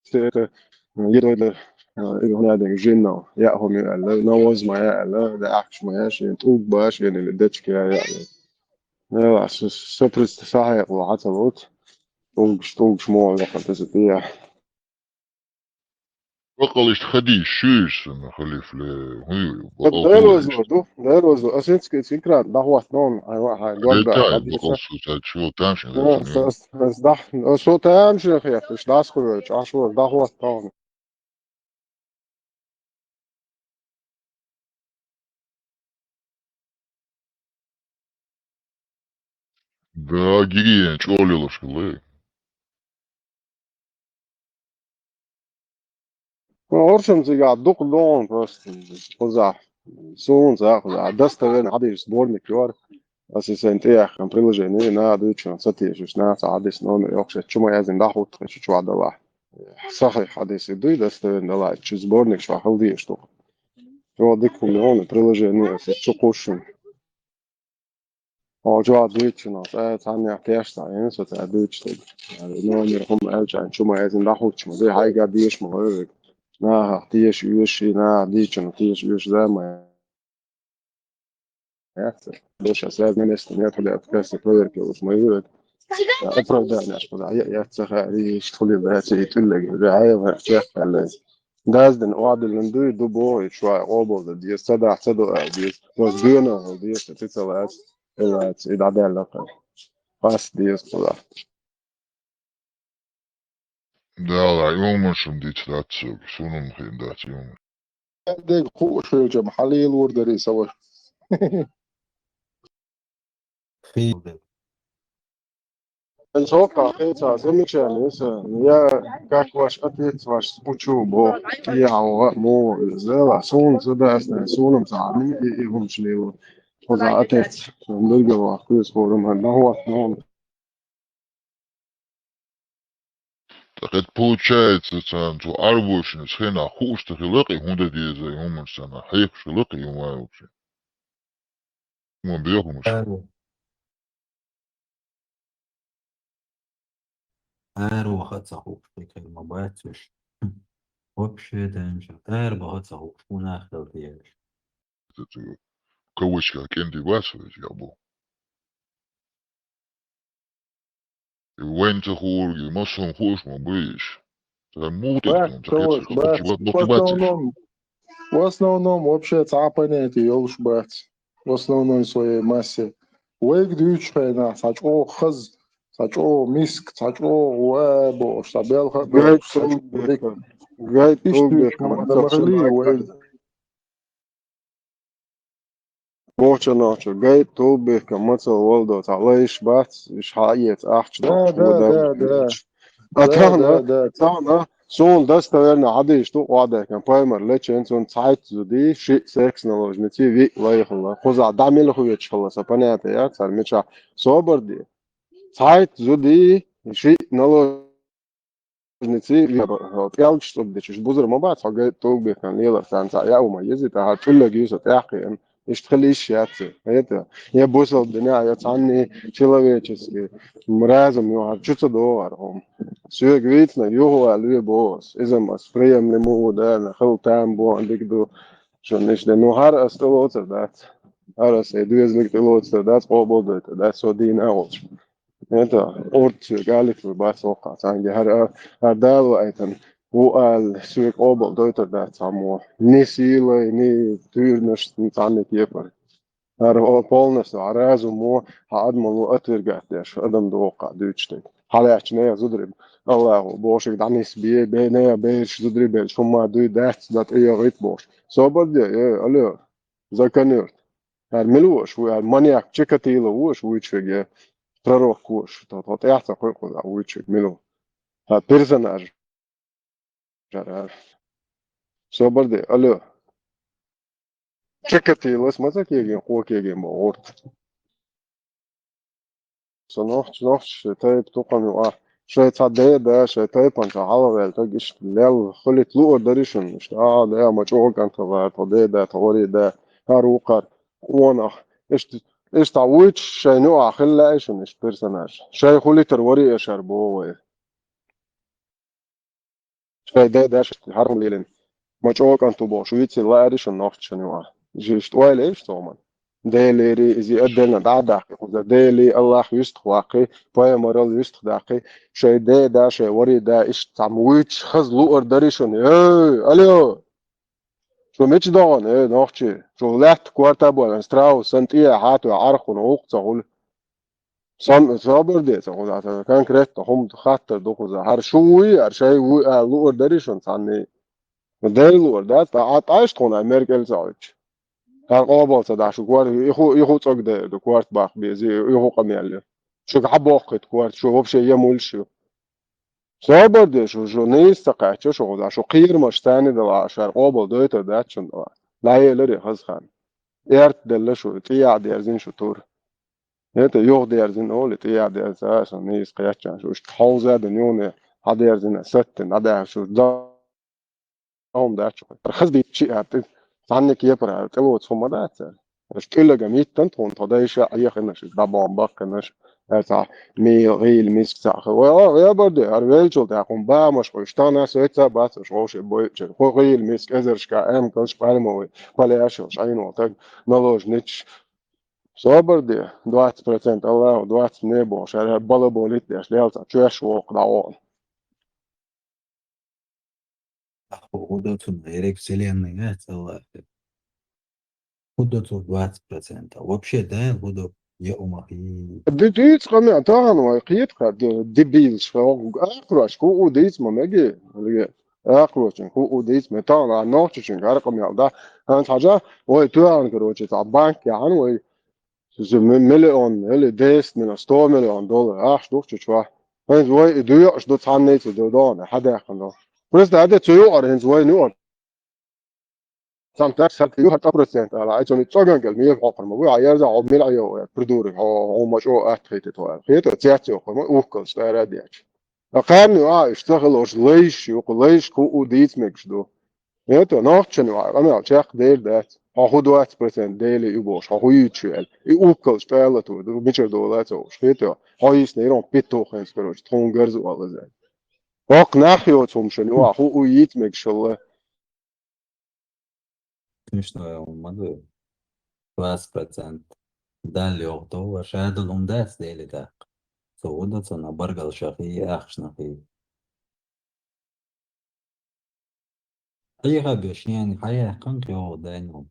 يدور هنا جينا يأهم يعلى نوز ما يعلى ده أحش ما ياش ينطوق باش يعني اللي دتش يا يعلى لا سوبرست صحيح وعطلوت طوق شموع لقد تسبيع بقلش خدي شيش أنا خليف له ده الوزو أسنسك سكرات ده هو اثنون هاي جود بقى ريتاي غادي بقل سوتاي شو تامشي بس ده شو تامشي يا أخي مش ده أسكت عشور ده هو اثنون Да гигиен чолилош кылы أرشم زي دوق لون بس خزع سون زع خزع دست غير عادي سبور مكيور أساسا أنت يا أخي بريلوجيني نا دوتش نساتي شوش نا عادي سنون يوكش شو ما يزن داخل شو عدا واحد صحيح حديث دوي دست غير لا شو سبورنيك شو حلدي شو هو ديك لون بريلوجيني أساس شو قوشن هو جو دوتش ناس تاني احتياج تاني سو دوتش يعني نون يهم أرجع شو ما يزن داخل شو ما زي هاي قاعديش ما نا تيش يوشي نا ديشن تيش يوش زي ما يحصل ليش أساس من استنيات اللي أتكاس تغير كوش ما يقول أفرض ده ناس كذا يتسخى يشتغل بهاتي تلقي رعاية وهاتي على داز دن وعد اللي دو شوي قابل دي استدع صدق دي وزبينا دي تتسوات إلا إذا ده لقى بس دي استدع دا يوم شم دي تلاتسوك سونو مخين دات يوم ديك خوش الجم حليل وردري سوا السوق خيطة زمشان يا كاكواش أتيت واش سبوتشو بو يا مو زلا سون زدا أسنا سون متعامل إيهم شليو خذ أتيت نلقى واخويس فورم هذا هو نون تقد получается تو أربوشن سخينا خوش تخلقي هوندا دي زي هم سنة حيق شلقي يوم وايوكي هم بيهم مش واحد صاحب فكر ما بايتش вообще دنجر واحد صاحب فونا خلطيش كوشكا كندي باسوش يا أبو وين تخورجي مصهم خوش ما بيش موتتهم كوش بطباتش в основном вообще цапанете ёлшбац в основной своей массе ويك دوش خينا ساچ او خز ساچو میسک ساچو و بوش سابيل خا جاي بوش ساچو توق بديك بيكن جاي توق تشتوش بيكن كمان ما ده مخلي تصل وإز بوش ناتشو جاي توق بيكن ما تصل والدو تعليش بات إيش حقيقة أحش ده دوش ده وده ده ده ده أتانا ده تانا سون دست تانا عادي شتو وادا كان بايمر لتشين سون سايت زودي شيء سكس نلوج نتي في لا يخلا خوزا دامي له يتش خلا سبنا تيا صار ميشا صبر دي سايت زودي شيء نلوج نتي يالج شتوب ديش بوزر ما بعد حاجة توق بيكن ليلا سان سا يا وما يزي تها تلا جيسو تاقي إيش تخليش ياتي هيدا يا بوصل الدنيا يا تعني تشيلويتشسكي مرازم يوهر شو تدور سيو جريتنا يوهو عليه بوس إذا ما سبريم لمو ده نخل تام بو عندك دو شو نش لأنه هر أستلوتر دات هر أستلوتر تلوتر دات قابل ده ده سودين أولش أنت أورت قالك في باس وقع تانجي هر دالو أيتن وقال سويك قابل دوتر دات سامو نسيلة ني تيرنش نتعني كيفر هر هو بولنس عرازو مو هادمو أترجع داش أدم دوقع دوتشتك حالاتنا زدرب الله بوشك دانيس بيه بينيا بيش زدرب بيش هما دوي دات دات إيه غيت بوش صوبر دي إيه ألو زكانيرت هر ملوش وهر مانياك تشيكاتيلو وش ويتشك пророк وش تطيعت قوي ويتشك ملو هر بيرسوناج جرار صوبر دي ألو تشيكاتيلو اسمه كيجين قوة كيجين بورت صنوح تايب توقن يوقع شوية صدق ده شوية تايب أنت عربي تجيش ليل خلت لو دريشن مش ده مجوع كان تبع تضي ده توري ده هاروقر وانا إيش تعويض شيء نوع خلا إيش مش بيرسوناج شيء خلي تروري إيش أربوه شيء ده هارم ليلين مجوع كان تبع شو يتصير لا إيش النقط شنو جيش تويل إيش تومن ديلي إذا أدلنا دعداقي وإذا ديلي الله يستخواقي باي مرال يستخداقي شيء ده شيء وري ده إيش تعمويتش خز لو أردريشون إيه أليو شو ميتش دون إيه نوختي شو لحت كوارتا بولا ستراو سنت إيه هاتو عرق ونوق تقول سن صابر دي تقول كان كريت هم خاطر دوكو هر شوي هر شيء لو أردريشون ثاني ديلو أردات عايش تكون أمريكا الزاوية هر قابل تدعش كوارت يخو تقد ده كوارت باخ بيزي يخو قميل شو حبوقت كوارت شو بشي يمول شو صابر ده شو نيستقع شو ده شو قير مش تاني ده عشان قابل ده تدعش شو ده لا يلري خز خان يرت دل شو تيا ديرزين شو تور هيت يوغ ديرزين أول تيا ديرزين عشان نيس قياتش شو حوزة دنيونه هذا ديرزين ستن هذا شو ده هم ده شو خز بيتشي هات عنك يبرع تبغى تصوم ده اشتغل جميل تنت وانت ده شيء أي خناش ده بامبك خناش تاع مي غيل ميسك تاع خو يا برضه أرويل شو تاع قم با مش خوشتانا سويتا بس مش خوش بوي خو غيل ميسك أزرش كأم كلش بالموي ولا أشوش عين وتاج نلوج نتش صبر ده 20% الله 20 نبو شر بالا بوليت ده شلال تاع شوش وق دعوان Удобно, Эрик вселенной, целая. Удобно 20%. Вообще, да, удобно. Я умахи. ديت قمع طبعا وقيت قد دبيل شو أخرج كو ديت ما مجي أخرج كو ديت متاع نوتش شن قال قمع ده أنت حاجة ويتوان كروتش تاع بانك يعني وي مليون اللي ديست من 100 مليون دولار أخ دوش شو هنز وي دوش دو تانيت دو دون حدا يخلو بس ده هذا تيو هنز وي نور sometimes هل يو هات أبرسنت على عشان يتشجع قلمي يفعل ما هو عيارز عم ملعيو بدور هو مشروع أتخيت توه خيط تياتي ما أوكل استعراض ديش أقارن اشتغل وش ليش يقول كو ديت مكش دو يتو ناقشن أنا أشيخ دير ده هاخد 20% ديلي يبوش هاخو يتشيل يوكل استعلا تو دو ميشر دولار توش خيطه هاي سنيرون بيتو خنس كروش تونجرز ولا زي هاق ناحية شنو هاخو يت مكش الله Смешно, могу. 20%. Дали октова, шайду лундас дели так. Соудаться на баргал шахи, ахшнахи. أي غبي يعني حياة قنقي هو دايما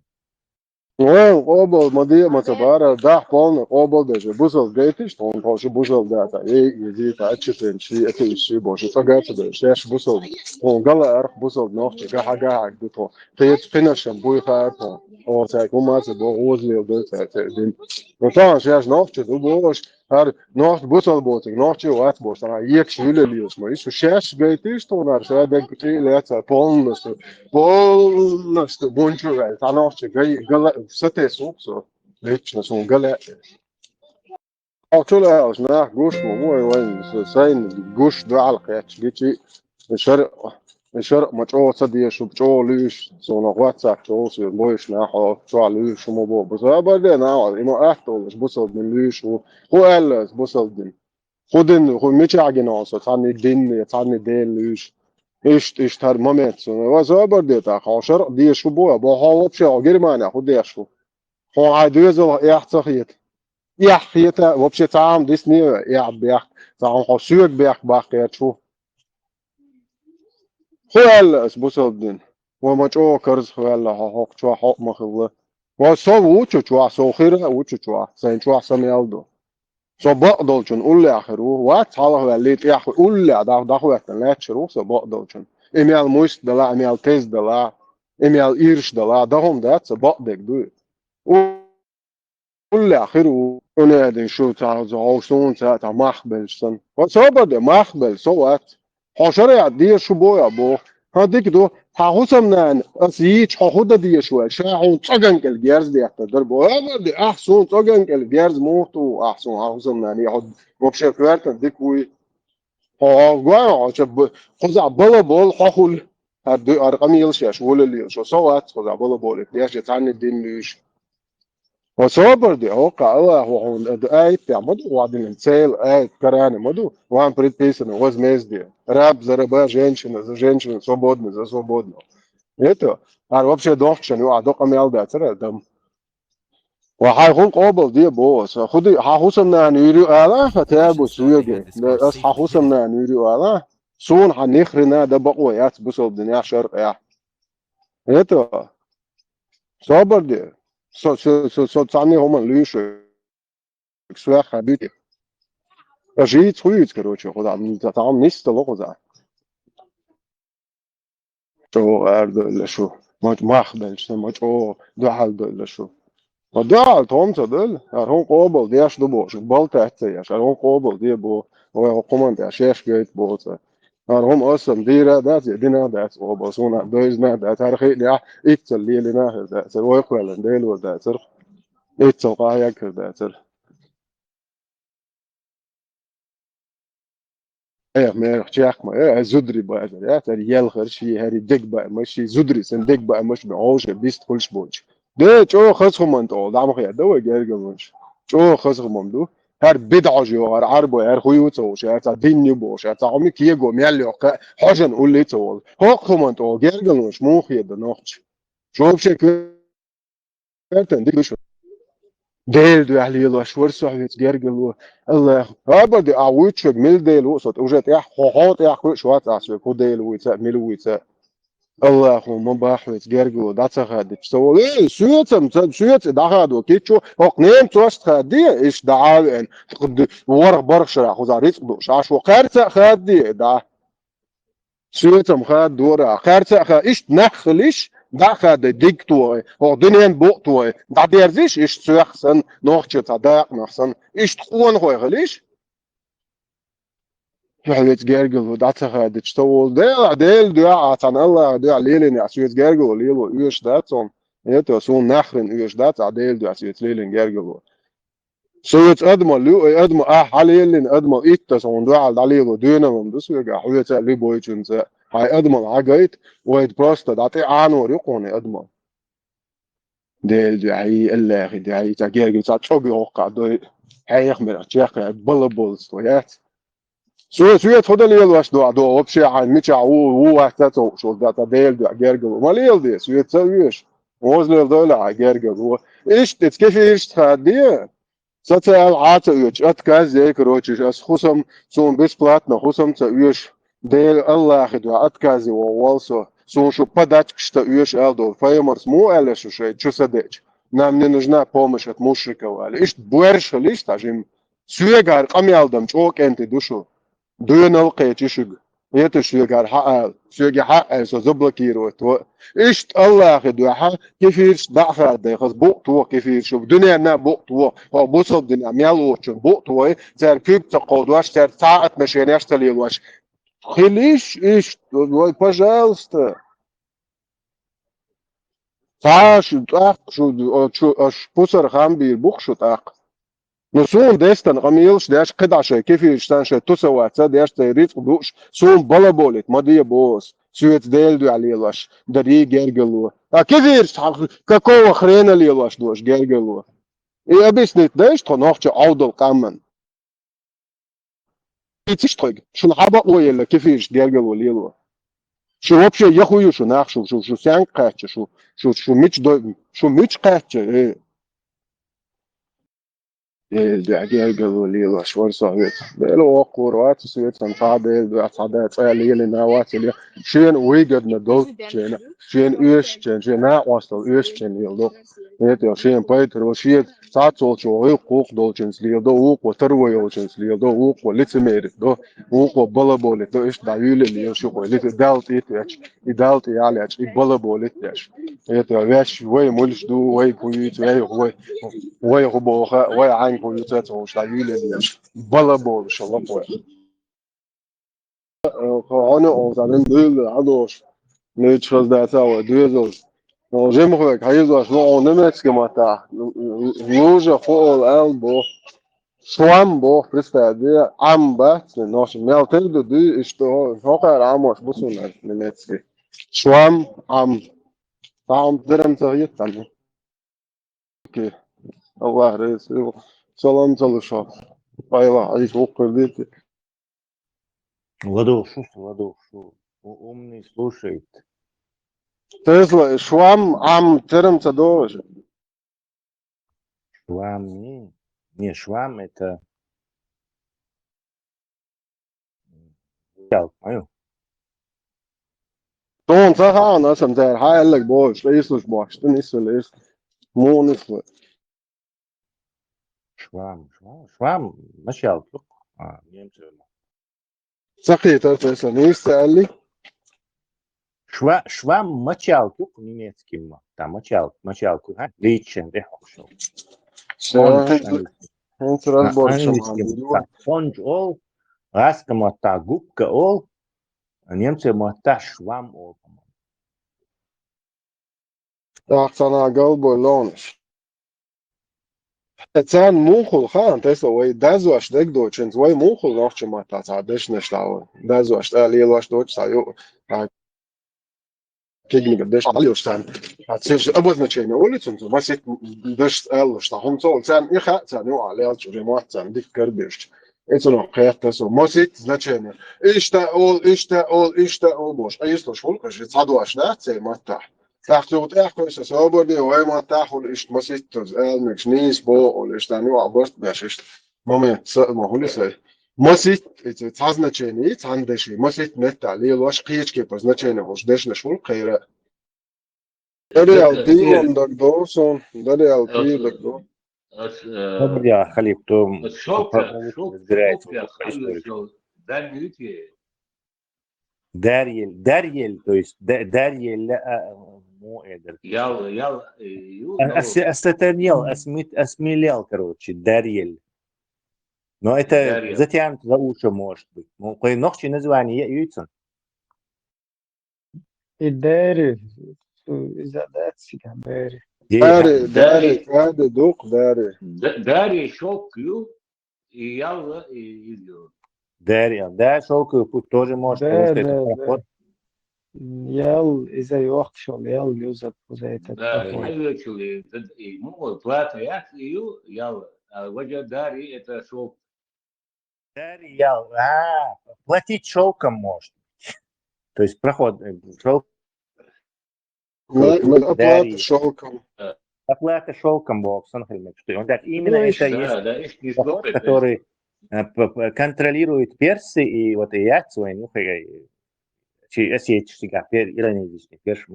وين قبل مدير متبارة ده قلنا قبل ده بوصل جيتش طون قاش بوصل ده تا يجي تعشتين شيء شيء باش تقعد ده شاش بوصل طون قال أرخ بوصل نوخت جاه عقدته تيت فينش بوي خاطر أو تاكو ما تبغوز لي ده تدين وطبعا شاش نوخت ده بوش هر نوخت بوصل بوتك نوخت وات بوش أنا يكش يلليوس ما يسوي شاش جيتش طون أرشاد بكتير لا تبون polnost bunčuvēja, tā nav šķi galē, saties upso, ličnas un galē. Čulēvs nāk guš, vai sain guš dālak, giči, الشرق مجو صدي شو بجو ليش صونا واتساب جو سو ليش ناحو شو ليش مو بو بس بعدين إنه أحتول بوصل من ليش هو قال بوصل دين خودن هو مش عجينا أصلا ثاني دين ثاني دين ليش إيش تار ممت وزابر ديتا خاشر دي شو بوه بحاول بشيء غير مانع خد يشوف هو عادوزه يحتخيت يحيته وبشي تعام ديسني يعبيح تعام حسوق بيح باقي تشوف هو قال بوصل الدين وما جو كرز ولا حق شو حق مخله وصو وچو شو سو خيره وچو شو سين شو سميالدو سو بقدلچن اول اخرو وات حاله وليت يا اخو اول دا وقت لا تشرو سو بقدلچن اميال موست دلا اميال تيز دلا اميال ايرش دلا دهم ده سو بقدك دو اول اخرو انا دين شو تاع زوسون تاع مخبلسن وصوبر ده مخبل سوات حشره يدي شو بو ابو هديك دو حوسم نان اسيچ حوده دي شو شاعون صقن الجيرز دي اقدر بو دي احسن صقن الجيرز موتو احسن حوسم نان يحد وبشي كوارت ديك وي ها غوا شب خذ بلا بول حول هدي ارقام يلشاش ولا اللي شو سوات خذ بلا بول ليش تعني الدين ليش وصوبر دي اوقع الله هو اي تعمد وبعدين نسيل اي كراني مدو وان предписано возмездие раб за раба женщина за женщину свободно за свободно это вообще дохчен وعدوق ميال ده ترى دم وحيكون قابل دي بوس خدي حوسمنا نيرو على فتابو سويجي بس حوسمنا نيرو على سون حنخرنا ده بقويات بوصل الدنيا شرق يا это صبر دي så tعني هما ليش سواء خبيتي جيت خويت короче خدا تعام نيست لغة شو أرد إلا شو ما أخبرش ما شو دحال إلا شو ودحال توم تدل هون قابل دياش دبوش بال تحتياش هون قابل دي بو هو قمان دياش جيت بوت هم أصلا ديرة دات دينا دات وبصونا دوزنا دات هرخي ليه إتل ليه لنا دات ويقبل ديل ودات إتل قايك دات إيه ما يحكيك ما زدري بقى يا ترى يلخر شيء هاري دق بقى ماشي زدري سندق بقى مش بعوش بيست كلش بوج ده شو خصهم أنت دعم خير ده وجرج مش شو خصهم دو هر بدعة جو هر عربو هر خويوت وش هر تعدين يبوش هر تعمي كيجو ميالي حاجة نقول لي تقول حقهم أنت جرج مش مو خير ده نخش شو بشكل تندق شو ديل دو عليه الله شور صحيت جرجل الله هذا دي عويت شو ميل ديل وصلت وجت يا حوحات يا خوي شو تعسوا كو ديل ويتا ميل ويتا الله هو ما باحوت جرجل ده تخد بسول ايه سويت ده هذا كيتشو حقنين توست خدي ايش دعاء ان قد ورق برشا خزاريت دوش عاش وقرت خدي ده سويت مخاد دورا قرت ايش نخليش ده خد ديكتور هو دنيا بوقتور ده درزيش ايش سوخسن نوخش تداق نخسن ايش تقون هو غليش حليت جرجل وده تخد تشتول ديل دعاء عن الله دعاء ليلين عسيت جرجل ليلو ايش داتون يتو سون نخرن ايش دات عديل دعاء عسيت ليلين جرجل سويت ادم لو ادم حليلين ادم ايت سون دعاء دليلو دينا من دس يجا حويت لي بويچن هاي ادم عجيت ويد بروست داتي عنو يقوني ادم ديل دعي الله دعي تاجير تا تشوغي وقع دو هاي يخمر تشيخ بلبلز ويات سويت فضل يلواش دو وبشي عن ميتشا هو احتاتو شو داتا ديل دو جرجل ماليل دي سويت سويش وزل دولة جرجل ايش كيف ايش تخدي ساتال عاطو يوش اتكاز زي كروتش اس خصم سون بسبلاتنا خصم تاويش ديل الله خدوا اتكازي ووالسو سون شو بدات كشتا يوش الدو فايمرس مو على شو شيء شو صدق нам не нужна помощь от мушриков. Ишт буэрша лишь, ажим сюегар камялдам чок энты душу. Дуенал кэчишиг. Это сюегар хаал. Сюеги хаал со заблокирует. Ишт Аллах духа кефирш дафа да хас буту кефирш. Дуня на буту. О бусал дуня мялочун буту. Зер кип тaqodwash зер саат мешенеш талилваш. Хилиш ишт, пожалуйста. Сашу так, шу пусар хамбир бухшу так. Но сум дестан камилш деш кедаше кефирш танше тусаваца деш рит буш сум балаболит мадия бос. Сюет дельду алилаш, дари гергелу. А кефирш какого хрена лилаш душ гергелу? И объяснит, да, что нахче аудал камен. И тиштрыг, шун хаба ойла кефирш гергелу лилу. Шо вообще я хую шо нах шо сян каче шо мич каче. Гергелу лилу шварса вет. Бело قرات سويت عن قاعدة قاعدة عالية لنوات اللي شين ويجدنا دول شين إيش شين ناقصل إيش شين يلدو نيت شين بيتر وشين ساعات شو ويقوق دول جنس ليلدو وق وتروي يو جنس ليلدو وق ولتمير دو وق وبلابول دو إيش دعيل اللي يشوفه لت دالت إيش يدالت يعلى إيش بلابول إيش نيت ويش وي مولش دو وي كويت وي غبوخة وي عين كويتات وش دعيل اللي إيش بلابول إن شاء الله قوي. أنا أوزان دل عدوش نيتشرز داتا ودوزوش. J'aimerais que on ne mette que moi ta. Nous je faut elbo. Swambo, представляю, амбат, наш мелтер дуду, что фокар амош бусунар, немецкий. Swam am. Там дерем цагит там. Окей. Аллах ресил. Салам залышав. Пайла, алис окколдите. Ладошу. Умный слушает. Тесла, швам ам терем цадовыш. Швам не швам это. Понял? Тон саха на самом деле, хайлек бош, лейслуш бош, ты не слышишь, монислы. Швам, начал. Немцы. Сахи, Тесла, не стали. Швам мочалку по-немецки. Там мочалку. Лично, да, хорошо. Он сразу больше. Спонж ол, раска мота, губка ол, немцы мота швам ол. Так, цана голбой лониш. Цан мухул хан, Тесла, ой, дазуаш дегдочен, ой, мухул нахче мота, цадеш нештау. Дазуаш, лилаш доч, саю, Кегника деш алюштан. Отсюда обозначение улицы, у вас есть деш алюштан. Он цол цен и ха цен у алел чужему цен дик карбиш. Это ну кайф со. Мосит значение. Ишта ол бош. А если шулка же цадуаш на цей мата. Тахтут эхко со свободы, ой мата хул ишт мосит тоз эл микснис бо ол ишта ну абост бешишт. Момент могулисай. Мосит это значение, цандеши. Мосит нета лилош киечки по значению уж дешна шулка ира. Дариал ты он догдо сон, дариал ты догдо. Я халип то Дарьель, то есть Дарьель муэдер. Осмелел, короче, Дарьель. Но это затянут за уши, может быть. Ну, кое ногче название яйцо. И Дарья, задаться, Дарья. Дарья, дух, Дарья. Дарья шелкю и ялла и идет. Дарья, да, шелковый путь тоже может. Да. Ял из-за его шел, ял юзат за это. Да, я вычли. Ну, плата я ялла. А вроде Дарья это шелк. Дарья, платить шелком может. То есть проход шелк. Оплата шелком. Оплата шелком боксон, что он так именно это есть проход, который контролирует персы и вот и яйца, ну если я перш,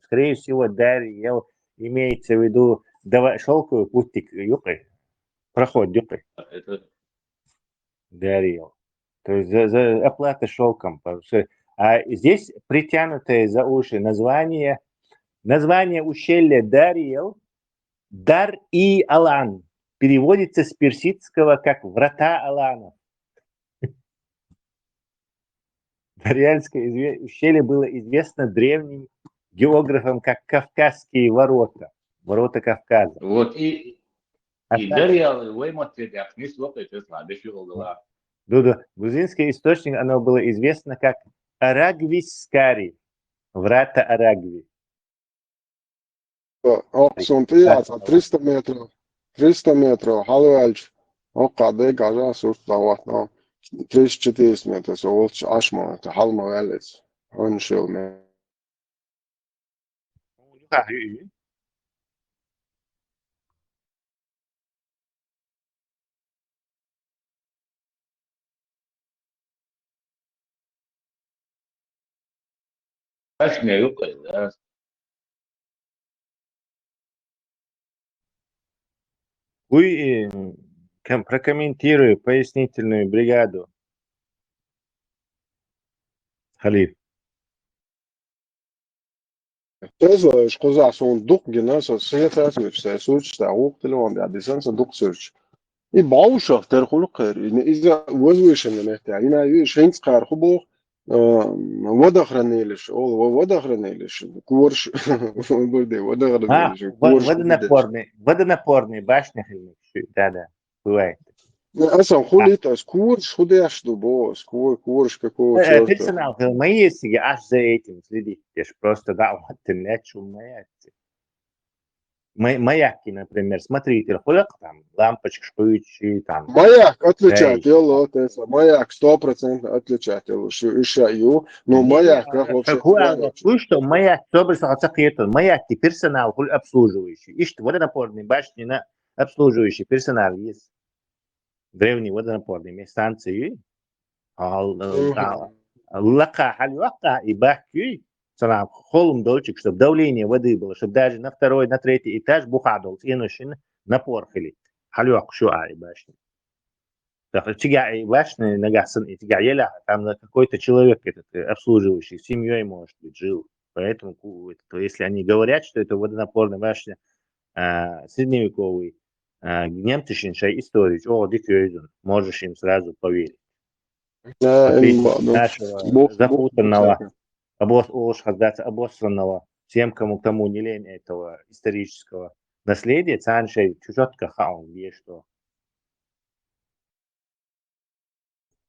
скорее всего, Дарья имеется в виду шелковый путик юкой, проход юкой. Дарил. То есть за оплата шелком. А здесь притянутое за уши название ущелья Дарил, Дар-и-Алан. Переводится с персидского как «врата Алана». Дарьяльское ущелье было известно древним географам как Кавказские ворота. Ворота Кавказа. Вот и Дарьял, грузинский источник, оно было известно как Арагвискари. Врата Арагви. Sun pieca 300 metrov. 300 metrov. Halvēļš. Kā degāžās uzstāvot no 3-4 metrus. Ulč ašmo, tā halma vēlēs. Un šilmē. Башня юкой, да. Вы прокомментируй пояснительную бригаду. Халиф. Tezlējuši, kozās un dukgi nesot sietās, vipstē surč, tā uktili, ja disensa duk surč. I bauša, ter hulukir, iza vazvišana nehtā, ina šinks kār hubu, водохранилище, водохранилище, курш, водохранилище, Водонапорные башни, да, бывает. Esam хулитас, курш, худяшду, босс, курш, какого черта. Персонал, мои если аж за этим следить, я ж просто да, вот ты мячу маяки. Маяки, например, смотрите, там лампочка, шпычи, там. Маяк отличатель, маяк 100% отличатель, еще, но маяк как вообще. Вы что, маяк 100% маяки персонал обслуживающий, и что водонапорные башни на обслуживающий персонал есть. Древние водонапорные станции, лака, хальвака и бахки. Холм дольчик, чтобы давление воды было, чтобы даже на второй, на третий этаж бухадол, иношин напор хилит. Халюк шуай башни. Так, тига башни нагасан, и тига еля, там какой-то человек этот обслуживающий, с семьей, может быть, жил. Поэтому, то, если они говорят, что это водонапорная башня средневековый, немцы шиншай историю, можешь им сразу поверить. Нашего запутанного, обосранного, тем, кому не лень этого исторического наследия, цаншей чужотка хаун, есть что.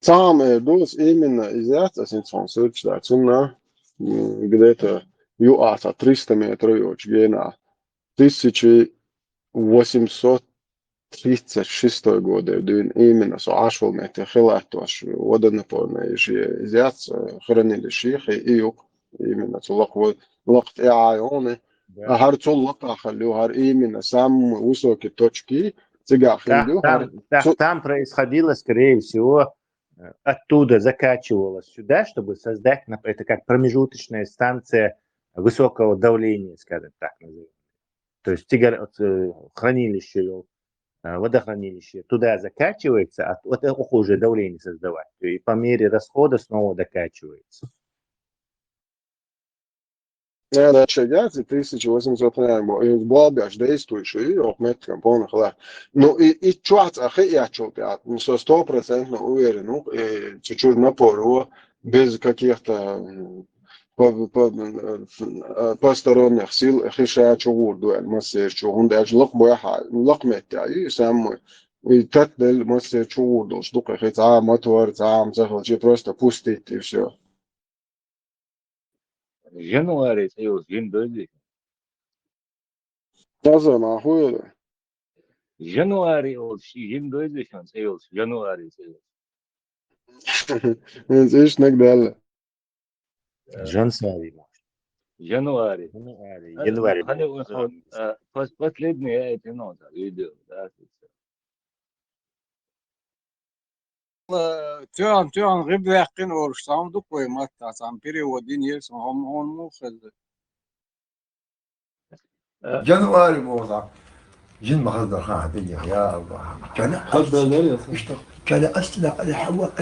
Самое дос именно из этого сенсорчика, цена где-то юата 300 метров, гена 1836 год, именно со ашвалмете хилатош, водонапорные изяц, хранилище и юг, именно со лакт иайоны, а харцол лака халю, хар именно самые высокие точки, там происходило, скорее всего, оттуда закачивалось сюда, чтобы создать, это как промежуточная станция высокого давления, скажем так называемая. То есть хранилище, водохранилище туда закачивается, а вот это уже давление создавать. И по мере расхода снова докачивается. Да, чегацы 1800 и балбяш действующий, и меткам полных ла. Ну и чуац я чулпят, ну 100% уверен, ну и чуть-чуть напору без каких-то посторонних сил хиша чугур дуэль массер чугун даже лак бояха лак меттай сам и таттел массер чугур дол штука хица мотор цам захочи просто пустить и все. Январь, союз, январь. Таза нахуй. Январь, январь, союз, январь, союз. Здесь нагдал. Жансари. Январь. Январь. Последнее эти ноты видео, да. Тюан рыбяхкин орштам дукой матта сам переводин есть он мухаз. جنواري موضع جن ما خذ خاطر يا الله كان أصلا كان أصلا الحواء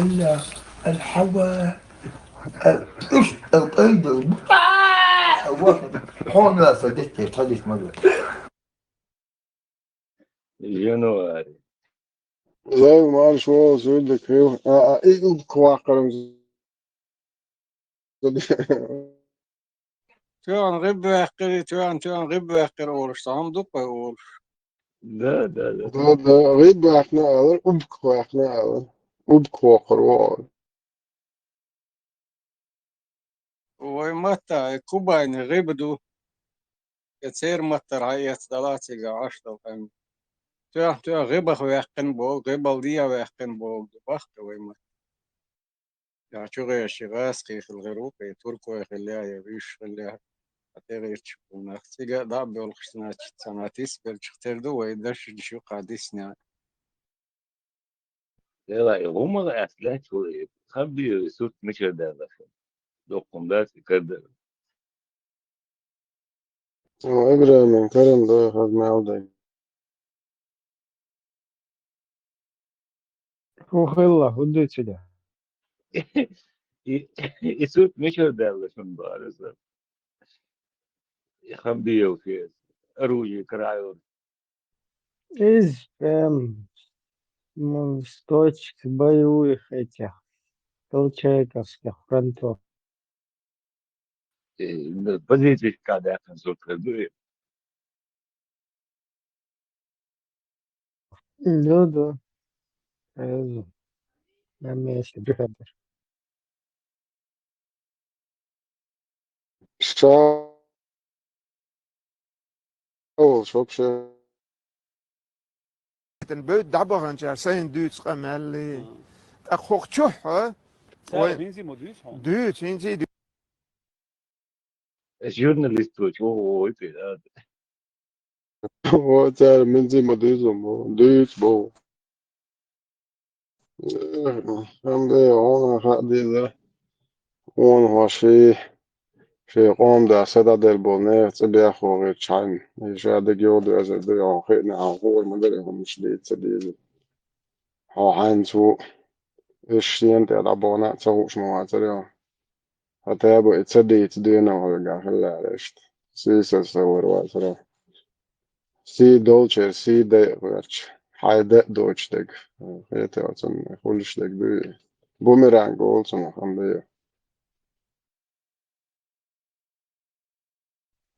الحواء إيش القلب هون لا صدقت تحدث مرة جنواري زي ما عارف شو زودك هيو إيه كواقرم Työn ribbeähkeri, työn ribbeähkeri uudestaan duppe uudus. لا ده غيب احنا على أبكوا احنا على أبكوا قروال Voi matta, kubaini ribdu, et seer mattar haiet dalatsiga astalkan. Työn ribah vähken boog, ribal dia vähken boog, vahka voi matta. Ja tjure shigaski khilgeruke, turko khilya ja vish khilya. Aterich unachtiga da belkhsnach sanatis belchterdu way dash shu qadisna. لا هم أسلاك خبي صوت مش ده دوقهم ده كده وإبرة من كرم ده خد معودة وخلا هدوء سده صوت مش ده شن بارز خبي وفي أروجي كرايور из точек боевых этих толчайковских фронтов. позиции когда консульт кады Да. На месте бедер. شاول شو بشي Den bød dabberen til sen dyt skræmmellig. Akhoq tjuh, dyt, inzi جورناليست هو يبي هو تعرف من زي ما ديزم ديت بو هم ده هون خدي ده هون هو شيء قام ده سدا del bonner تبي أخوه تشاين إيش هذا جود إذا ده أخينا هو ما ده هم مش ديت تدي هو عنده إيش ينتهي على بونا تسويش ما ترى حتى يبغى تدي تدينا ولا خلا عرفت سيسا صور واسرة سي دولتشر سي دي غيرش حيدا دوتش دك هيتي أصلا كلش دك بي بوميرانج أولسون خمبيه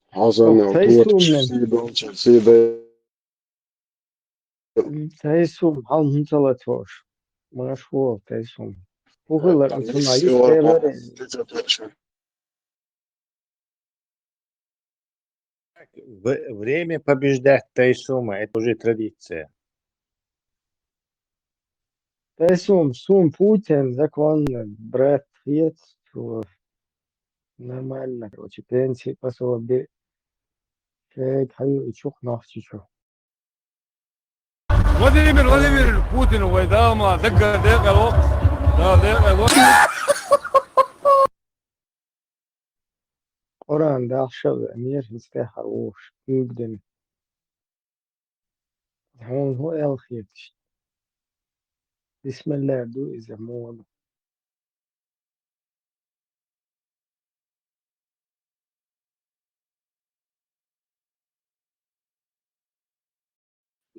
حسن وطورش سي دولتشر سي دي Тайсум алхунсалатвош. Машвол тайсум. Пухылар ансуна истевер. Время побеждать Тайсума, это уже традиция. Тайсум, сум Путин, закон, брат, нет, нормально, короче, пенсии пособие. Человек, хаю, чух, нахчи, чух. Владимир Путин ويداما دقة الوقت دقة الوقت قرآن ده شو أمير مستحر وش يقدم هون هو الخير بسم الله دو إذا مو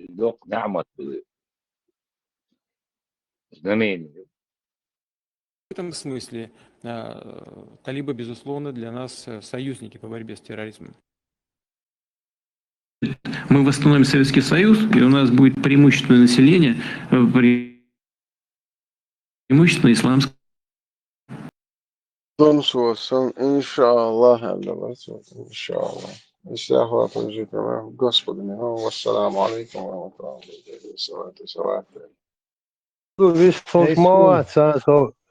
دوق نعمت знамение. В этом смысле талибы, безусловно, для нас союзники по борьбе с терроризмом. Мы восстановим Советский Союз, и у нас будет преимущественное население, преимущественно исламское. إن شاء الله إن شاء الله استغفر الله Господи والسلام عليكم ورحمة الله وبركاته. Весь молодца,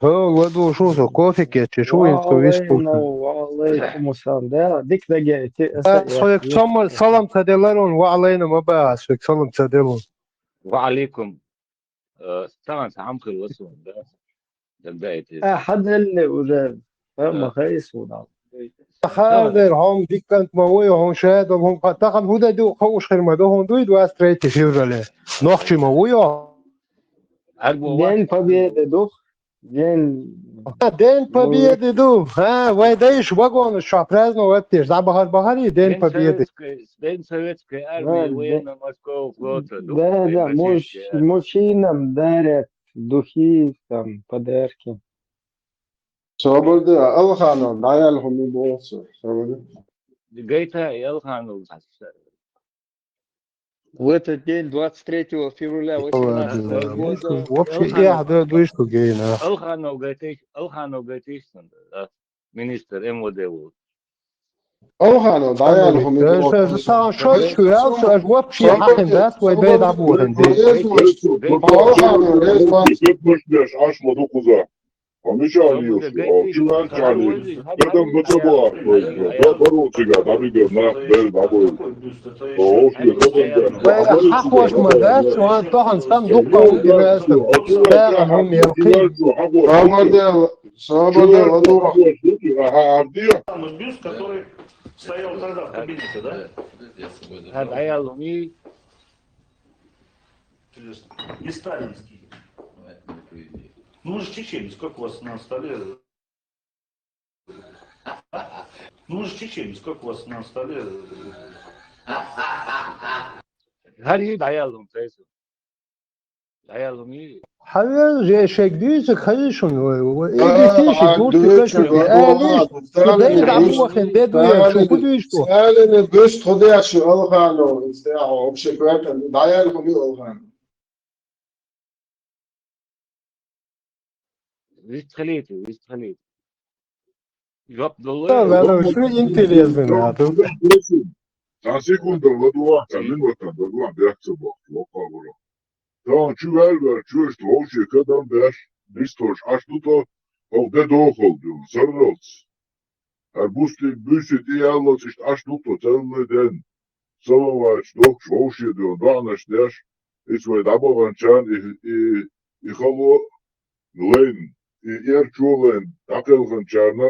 воду шусу, кофе кетчи, шуинку весь وعليكم السلام ده ديك دقيقتي سويك سلام تدلون وعلينا ما بقى سويك سلام تدلون وعليكم طبعا عمق الوصول ده بداية حد اللي وزاد ما خيس ولا خاذر هم ديكنت موي هم شاد هم قطعن هدا دو خوش خير ما دو هم دويد واستريت فيورله نوخشي موي День Победы, дух. День Победы, ду. Вай даешь вагон шапразно ваттеш. За bahar День Победы. День советской армии, военно морского флота. Да, мужчинам дарят духи, там, подарки. صابر الخانو دعيالهم يبوسوا صابر Гайта и Алхану. В этот день, 23 февраля 18 года, Вообще я дуешь гейна. Алхану Гайтиш, министр МВД. الخانو دعيالهم يبوسوا Sağ şok kuyal söz вообще hakim das ve bey da bu hende. الخانو ليش عشرة دقيقة ومش عليوش شو أنت علي قدم بتبوع بروتيجا داريجا ناخ بيل بابو هو شو قدم حقوش مدات وان طحن سام دقة ودماس باغن هم يلقي صابر ده عبدية который стоял тогда в кабинете, да? هذا عيالهم И сталинский. Ну вы же чеченец, как у вас на столе? Ну вы же чеченец, как у вас на столе? هل عيالهم تيسو عيالهم حاول زي شكديز خيشون وإيديتيش دورتي كشكي آليش تدايد عمو خندد ويا شو كدو يشتو سالن بس خدي شو الخانو استاعو بشكل دعيالهم الخانو ويستخليته جاب والله شو انتريز من هذا Та секунда ладуаца, минута ладуа бяцебо, локавора. Та чувелвер чуешь лоши кадам бяш, бистош, аш туто, ол де дохолду, сарлоц. Арбусти büsit и аллоц ist аш туто, целле ден. Саловач, дох, лоши ден, данаш дяш, ис вай дабаванчан, и хало лен, и ерчулен, такелханчана,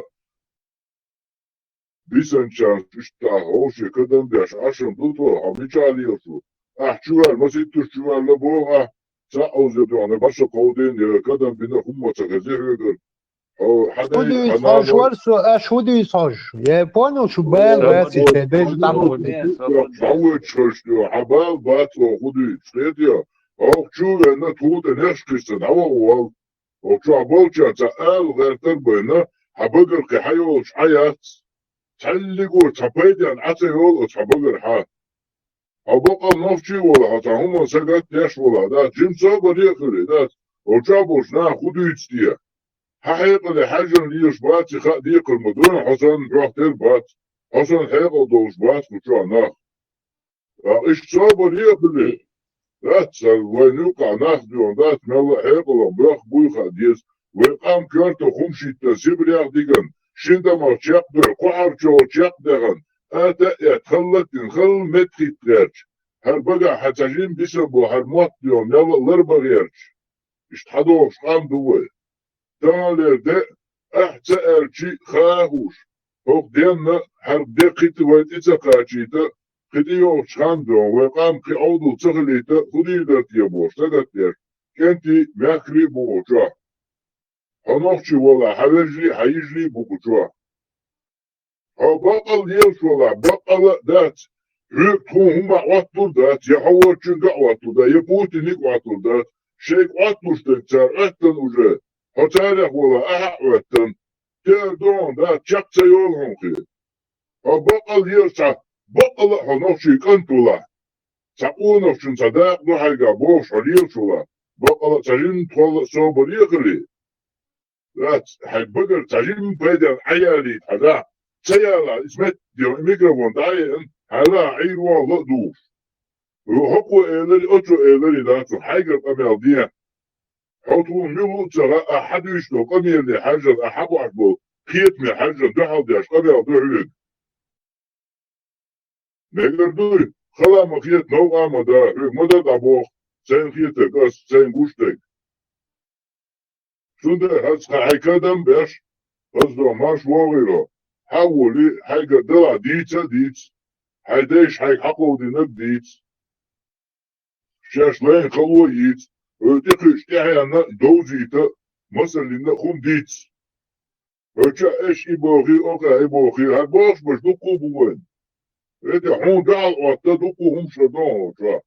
بيسنشان تشتا هوشي كدن داش عشان دوتو عميش عليوشو احشوال ما سيتوش شوال لبوغا ساقو زيتو انا باشا قودين كدن بنا هم تغزير يقر او حدا شو يصاج ورسو شو يصاج يا بونو شو بال بس يتدج تعمل عوض شاشتو عبال باتو خدي شتيتيا او شو انا تود نشكستن او شو عبالشا تقال غير تربينا حبقر كحيوش حيات تلقوا تبيدان عتيول تبقر حال أبقى نفسي ولا حتى هم سجت يش ولا ده جيم صابر يخلي ده وجابوش نا خدو يتستيه حقيقة لحاجة ليش بات يخاء ديك المدن حسن روح تربات حسن حقيقة دوش بات وشو ناخ إيش صابر يخلي ده تسال وينوقع ناخ ديون ده تملا حقيقة لبراخ بويخا ديس ويقام كارتو خمشي تسيبر يخديقن شندما تشقدر قحر شو تشقدرن أتا يتخلت نخل متخي تغيرش هر بقى حتجين بيسبو هر موت يوم يلا لربا غيرش اشتحدوش قام دوه تالر ده احتا ارشي خاهوش هوك دينا هر ده قيت ويت اتقاشيتا قديوش خاندو ويقام قي عودو تغليتا خدي درت يبوش تدتير كنتي ماكري بوشا هنوخشي ولا حيجري بوشا بقل يلش ولا بقل دات يكون هم عطل دات يحول شنق عطل دا يبوتي نيك عطل دات شيك عطل شتكتر اتن وجه هتاريخ ولا احق واتن تردون دات شق سيولهم خير بقل يلش بقل هنوخشي كنتولا ساقونا شن صداق دو حاجة بوش عليلش ولا بقل تجين طول صوبر يغلي دات حيبقر تجين بيدر حيالي حدا سيارة اسمت ديو ميكروفون داين على عير والله دوش وحقو ايلري اتو ايلري داتو حاجة قميل ديان حطو ميلو تغا احد يشتو قميل دي حاجة احبو عقبو خيط من حاجة دوحل دياش قميل دوحلين نقدر دوي خلا مخيط نوغا مدا مدد ابوخ سين خيطك اس سين قوشتك شونده هز حيكادم باش هز دو ماش وغيرو حولي حاجة دلع ديتس حيداش حاجة حقو دي نبديتس شاش لين خلو يتس وديقش تحيا دوزيتا مثلا لنخون ديتس وشا ايش إباغي أوكا إباغي هالباش باش دقو بوين إدي حون دعال قاتا دقو هم شدان شا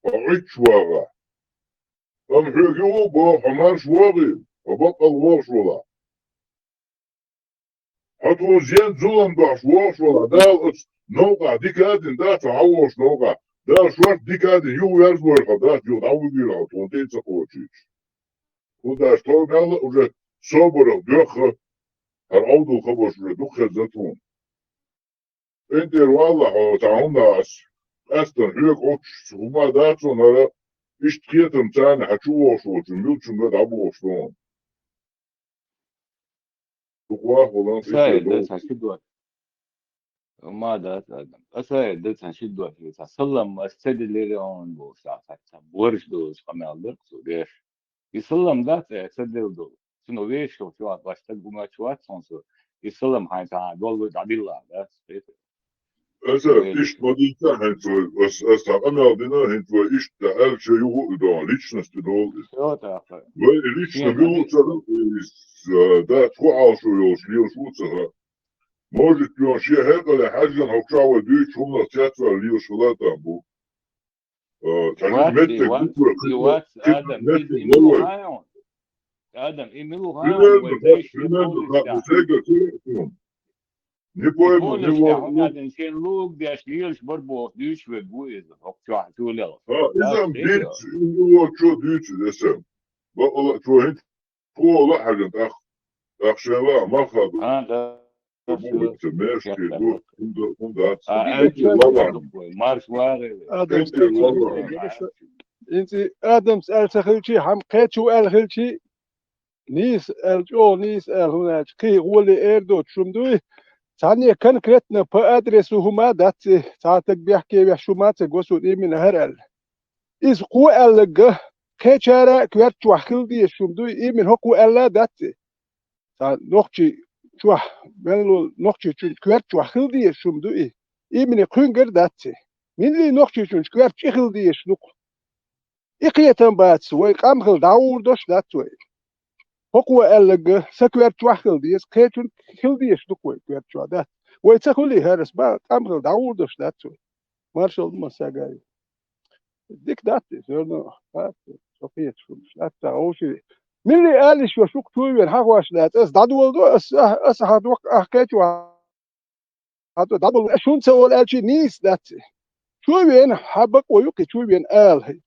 وعيد شواغا أم حيقو با حمار شواغي وبقى الواش ولا حتو زين ظلم باش واش ولا دال نوقع دي كادن دا تعوش نوقع دا شوش دي كادن يو يرزور خدات يو دعوي بيلا تونتين سقوتشيش ودا اشتغل قال وجه صبر دوخ العود الخبش وجه دوخ الزيتون انت والله تعاوننا اصلا هيك اوتش وما داتون هذا ايش تخيتم تاني حتشوش وجميلتشم قد عبوش لون أسايا دلت هشدوه ما دات آدم أسايا دلت هشدوه في تسلم استدلي لون بو ساعة ورش دوش قمال دركسو ليش يسلم دات استدل دو شنو ليش شو شوات باشتق بما شوات صنصو يسلم هاي تعال دول تعديل الله دات أسا إيش مدينة هنتو أسا أنا دينا هنتو إيش تعال شيء يقول ليش نستدول شو تأخر ليش نقول ترى ده تقع شو يوصل شو ترى может يوم شيء هيك ولا حاجة هوكشوا وديش هم نتياتوا اللي يوصلات أبو وات وات آدم إيميلو هايون آدم إيميلو هايون وديش يقول هذا إنسان لوك داش ليش بربو ديش وجويز هوكشوا حتولي إذا بديت هو شو ديش الاسم بقى شو هنت هو لا حاجة أخ شلا ما خاب هذا تماشي دو كم مارش واغي انت ادم سال سخلشي حم قيتشو ال خلشي نيس الجو نيس ال هناك كي ولي ايردو تشمدوي ثانية كان كرتنا با ادرسو هما دات ساعتك بيحكي بيحشو مات غوسو دي من هرال إذ قو ألقى كيشارة كويت وحكل دي شمدوي إيه من هكو ألا دات نوختي شو ملو نوختي كويت وحكل دي شمدوي إيه من كونجر دات من اللي نوختي كويت شخل دي شنوك إقيتن بات ويقام خل داور دوش دات وي هكو ألقى سكويت وحكل دي كيتون خل دي شنوك وي كويت شو دات ويتسكولي هرس با قام خل داور دوش دات وي مارشال مساجاي ديك داتي زرنا صفيت شو لا اوشي من اللي قال شو شو توي حقواش لا اس دادو اس هادوك حكيت هادو دادو شو نسوي الشي نيس داتي شو وين حبك ويوكي شو وين قال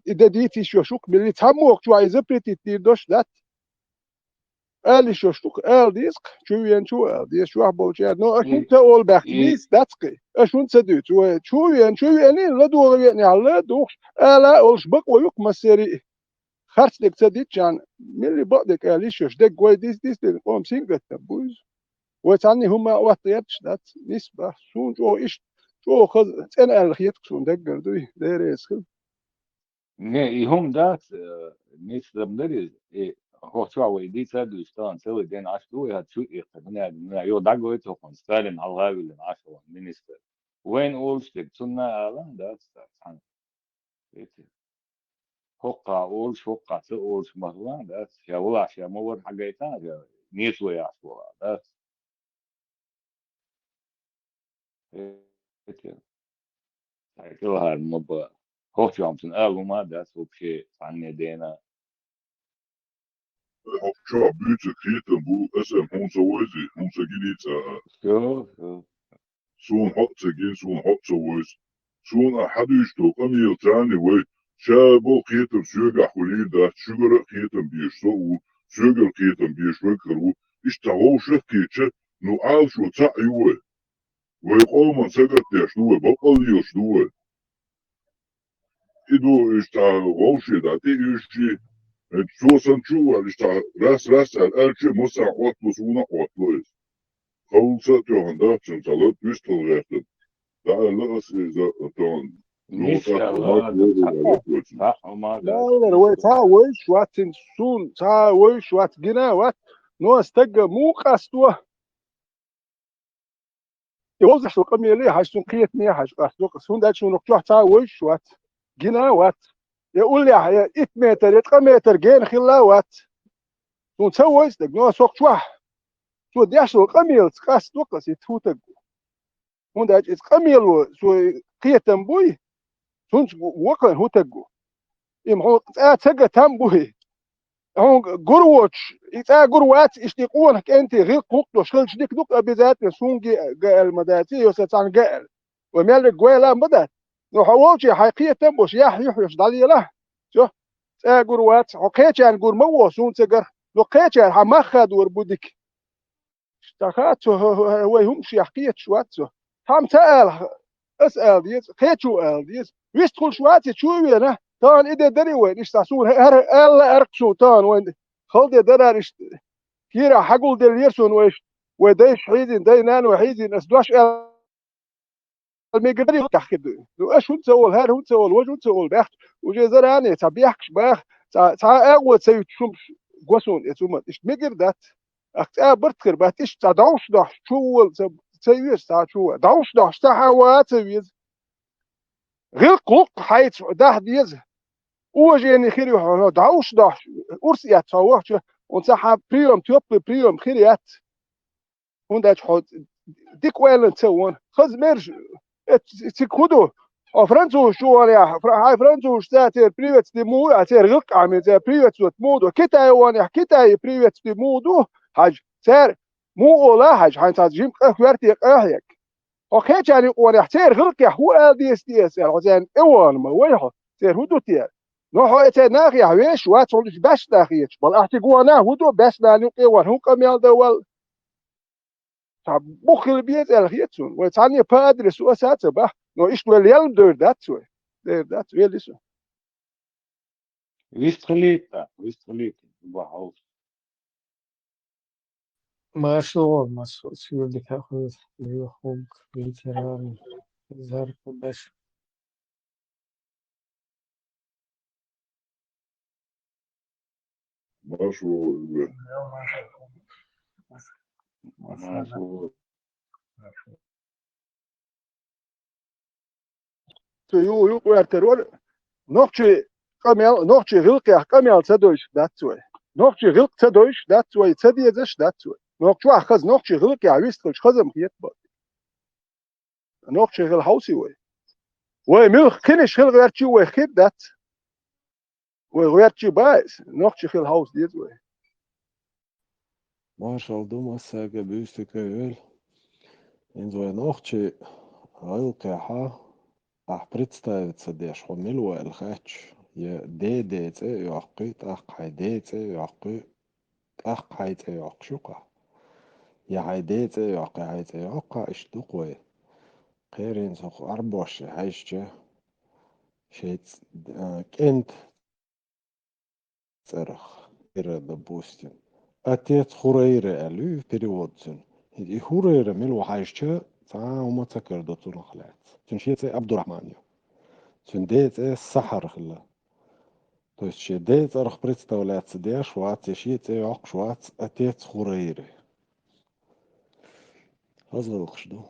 اذا ديتي شو شوك من اللي تموك شو عايز بريتي تيردوش دات قال شو شوك قال ديسك شو وين شو قال ديس شو حبوش نو شو تقول باك نيس داتقي شو نسدوت شو وين لا دور يعني على دوش لا أولش بق ويوك مسيري خرج لك تديت كان من اللي بعدك قال شو دق كوي ديس قوم سينجت بوز وتعني هما وطيتش دات نسبة شو جو إيش شو خذ أنا الخيط شو دقر دوي دايريس كل ني هم دات نيس دمدري هو شو ويدي سادو يشتغل سوي دين عشتو هتشو يقدنا يو دقوي تكون ستالين على الغاوي اللي عشوا مينستر وين أولشتك تنا ألان دات عن حقا أولش حقا تأولش مثلا دات يا ولا شيء مور حاجتنا يا نيسوي يعشوا دات كلها المبا هو شو عم تنقالوا ما دات هو بشيء عني دينا شو بيتك كيتن بو اسم هون سويزي هون سجينيتا شو سون حق سجين سون حق سويز سون أحدش تو قمي تاني وي شابو كيتن سيوغا حولين دا شجرة كيتن بيشتو سيوغا كيتن بيشوكرو اشتغلوا شكيتش نو عالشو تعيوه ويقوم سجت يشتوه بقل يشتوه إدو اشتغلوا شي دا تيجي شو سنشوه اشتغل راس الألشي مسا قوتلو سونا قوتلو خلصت يوهندات سنتالات بيشتغل لا لا إذا طبعا لا وي تا ويش واتن سون تا ويش وات جنا وات نو استجا مو قستوه يوزع سوق ميلي حاج سون قيت مية حاج سوق سون داش سون ركوع تا وش وات جنا وات يقول لي يا 100 متر يتقى متر جين خلا وات سون تسوي دقنوا سوق شوح سو داش سوق ميل تقاس توقس يتفوتك سون داش يتقى ميل سو قيت تنبوي سون وقن هو تقو يمحو تقى تنبوي هون جروتش إذا جروات يشتيقون أنت غير قوق وشغل شديك دوك أبيزات سون جال مداتي يوسعان جال ومال جويلا مدات نحوالش حقيقة تنبوش يحيح دالي له شو إذا جروات حقيقة عن جور مو سون تجر لقيت عن حماخد وربودك اشتخات هو يمشي حقيقة شوات هم سأل أسأل ديس خيتشو أل ديس ويستقول شوات شو وينه تان إذا دري وين إستاسون ألا أرقصو تان وين خلد درا إست كيرا حقول دليرسون ويش ودايش حيدين داينان وحيدين أسدواش الميقدري تحكي لو إيش هو تسول هاد هو تسول وجه تسول بيحت وجه زراني تبيحكش باخ تا أول سيد شمش قوسون يتوما إيش ميقدرت أكتا برتكر باتيش تدعوش داش شو سيويس تا شو دعوش داش تحوات سيويس غير قوق حيث ده ديز وجيني خيري وحنا دعوش داش أرسيات صوّحش ونصحى بريوم توب بريوم خيريات هنداش حد ديك وين تسوون خذ مرج تكودو فرنسو شو أنا هاي فرنسو شتاتير بريوت تمود أتير غلق عمل زي بريوت تمودو كتاي وانا كتاي بريوت تمودو حاج سير مو ولا حاج هاي تجيم قهوتي قهيك أوكي يعني وانا تير غلق يا هو ديس يعني زين إيوان ما ويحه تير هدو تير نوحو اتناغ يا ويش واتولش باش داخيش بل احتقوانا هدو باش نانيق إيوان هو كميال دوال بخل بيت الخيتون وتعني بادر سو اساسا بح نو ايش وليال دور داتسوي دير داتسوي لسو ويستخليتا بحوث ما شغل ما شغل شو بدك أخذ ليخوك ليتران زهر باش ماشو يو وارترول نوختي كميال نوختي غلق يا كميال تدوش داتسوي نوختي غلق تدوش داتسوي تديزش داتسوي نوختي أخذ نوختي غلق يا ويستخلش خزم خيط بات نوختي غل حوسي وي ملخ كنش غل غيرتي وي خيط دات وغيرتي بايس نوختي غل حوس ديت وي Marshall Dumassaga Büstököl. In so ein Ochtje Alkeha представиться деш хомилу الخاتش يا ديت يعقي تاق ديت يعقي تاق حيت يعقشقه يا عيديت يعقي عيت يعقى اشتقوي قيرين سوق أربعش عايشة شيت كنت صرخ إيرا دبوستين أتيت خوريرة ألو بريودسن هي خوريرة ملو عايشة تا وما تكر دكتور خلات تنشيت عبد الرحمن تنديت السحر خلا то есть شديت أرخ представлять себе шват يشيت يعق شوات أتيت خوريرة هذا شدو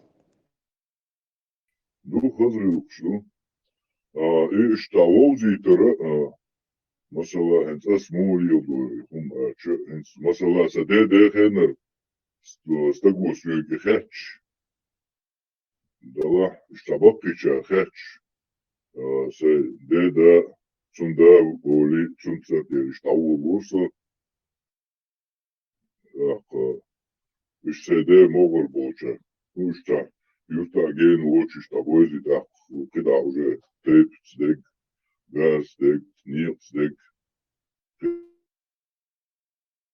دو خزر شو إيش تعوزي ترى مثلا هنس اسمه يودو يكون هنس مثلا سداد خنر استقوس يخش دوا اشتبقي خش سداد سندا ولي سندا يشتاو بورصة إيش سداد موغر بوجه وشتا يوتا جين ووتش تابوزي دا وكده уже تيب ستيك غاز ستيك نيل ستيك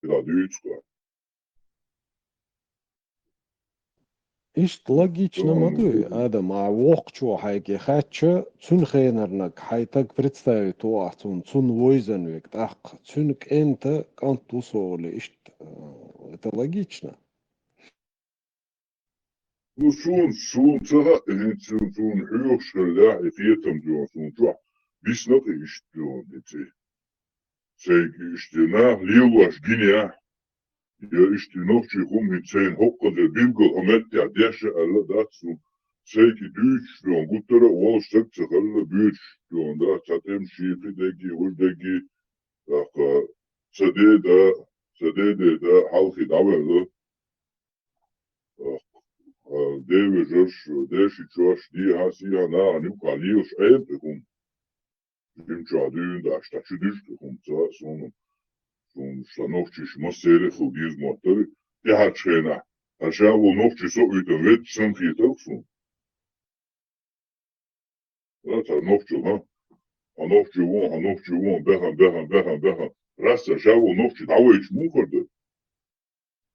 كده ديتسكا إيش логично мадуй Адам а вокчу хайки хатча цун хейнернак хайтак представить туахтун цун войзенвек так цунк энта кантусоли إيش это логично Ну, шун цара, шун хёш хля, и фиетам дюан шун чуа. Биснак иш дюан, эти. Сей иш дюна, лилуаш гиния. Ja, ich die noch die rum mit 10 Hocker der Bibel und mit der Desche alle dazu. Zeiki Deutsch und gutere Wall steckt sich alle Deutsch und da hat dem Schiefe degi Uldegi ach CD da halki davelo Deve Josh Deshi Josh die hasi na nu Kalios rum im Jardin da statt rum so Становчиш масере худиз мотори я хачена а шаву новчи со уйта вет сам хитоксу ата новчу ха а новчу вон бехан раста шаву новчи давайч мухорды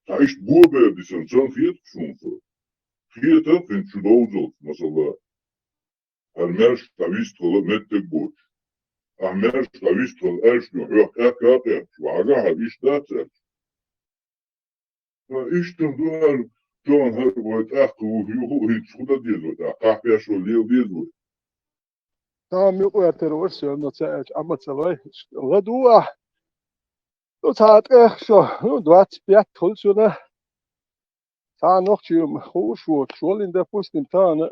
таиш бубе дисан сам хитоксу хита фин чудоузол масала армерш тавист холо меттек боч Ahmer Stavistol Erschno, Hörker, Schwager, habe ich das jetzt. Ich dann du John Herbert, ach, du hit Schuda Diesel, da kann ja schon Leo Diesel. Da mir Terrorist, no Zeit, aber zwei. Radua. Du hat schon, du hast Bert Holzune. Da noch zum Hochschul, Schul in der Post in Tane.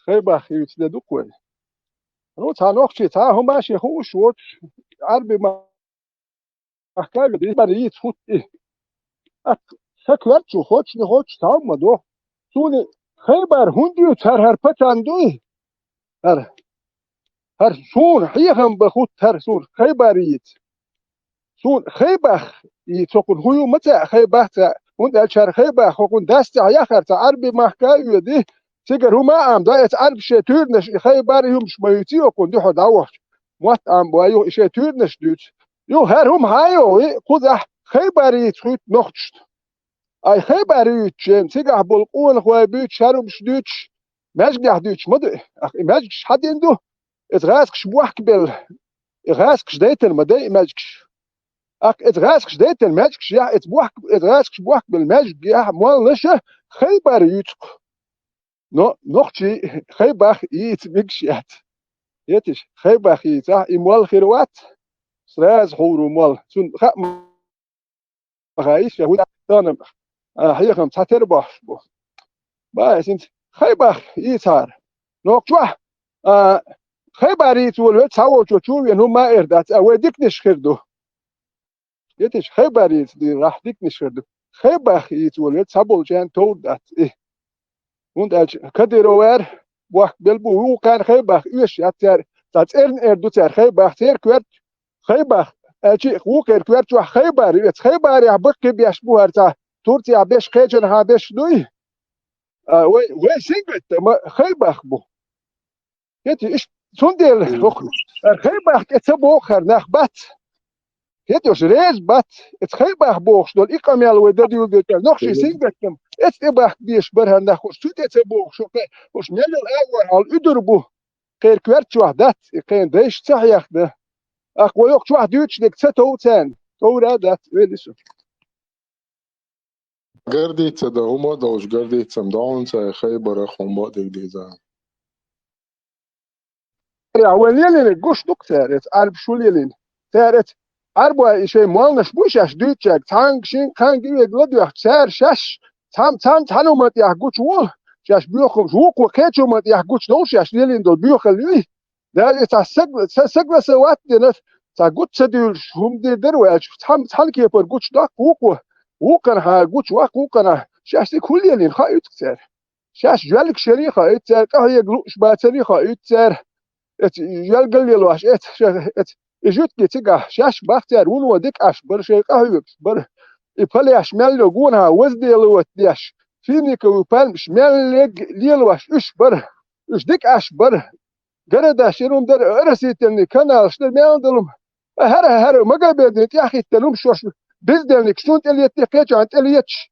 Gebach jetzt der Dukwel. Nu ta noch ta هم ماشي هو شوت عربي ما حكايه دي بريت فوت سكرت شو خوش نخوش تا ما دو سوني خيبر هندي تر هر پتاندوي هر سون حيهم بخوت هر سون خيبريت سون خيبخ يتقول هو متى خيبخ und der Chercheba hokun dast ya kharta arbi mahkayu di sigar huma am da et arb shetürnes khaybar yum shmayuti okun di hodawa wat am boyu shetürnes düt yo her hum hayo khuda khaybari tut nocht ay khaybari chen sigah bol qul khwabi sharum shdüt majgah düt mod majg hadindu et rask shbuh kbel rask shdeten maday majg het raasks deed en magic ja het raasks boek bel magic ja mal nashe khaybar yut no nochtje khaybar iets mixet het is khaybar iets imwal khirwat sraz huru mal sun غايش يهود تانم حيخم تاتربح با سنت خيبر يثار نوكوا خيبر يتول تساو تشو ينو ما اردات اوديك نشخردو يتش خيبر دي راح ديك نشخردو خيبر يتول تسابول جان تول دات und als kaderower wach belbu kan khaybar üsh yater dat erdut ter khaybar ter kwert khaybar Elçi huker kwert wa khaybar et khaybar ya bak biash bu harta Turkiya 5 khejen ha 5 duy we singet khaybar bu yeti ish sondel khaybar et sabo khar nakhbat yeti os rez bat et khaybar bu shdol iqam yal we dadi ul noch shi singet et ibah biash barhan nakhus tut et sabo shoke os nel awar al udur bu kher kwert wa dat iqen desh tsahyak da أقوى يوك شو واحد يوتشلك ستو تان تورا دات ويلسو Gardit da uma dos gardit sam dawn sa khaybar khum ba dik dizan يا وليلين قش دكتور عرب شو ليلين تارت أربعة شيء مالنش بوشش دوتشك تانك شين كان جيب غدو سعر شش تام تانو مت يحكوش وول شش بيوخم جوك وكيتشو مت يحكوش نوش شش ليلين دول بيوخلوي ده سجل سوات دينت تقول تدل هم دروج تام كي بر قوش داك وكان ها قوش وكان شاش كل يلين خايت كثير شاش جالك شري خايت كثير كهي قلوش باتري خايت كثير جال قال لي الواش اجوت كي تيجا شاش باختير ونو ديك اش بر شي قهوي بر يبلي اشمال لغونها وزدي لو ديش فيني كو بالم شمال ليلواش اش بر اش ديك اش بر قردا شيرون در ارسيتني كانال شنو مياندلم هر ما قبلت يا اخي تلوم شوش بزدلك شنو اللي يتقيت عن اليتش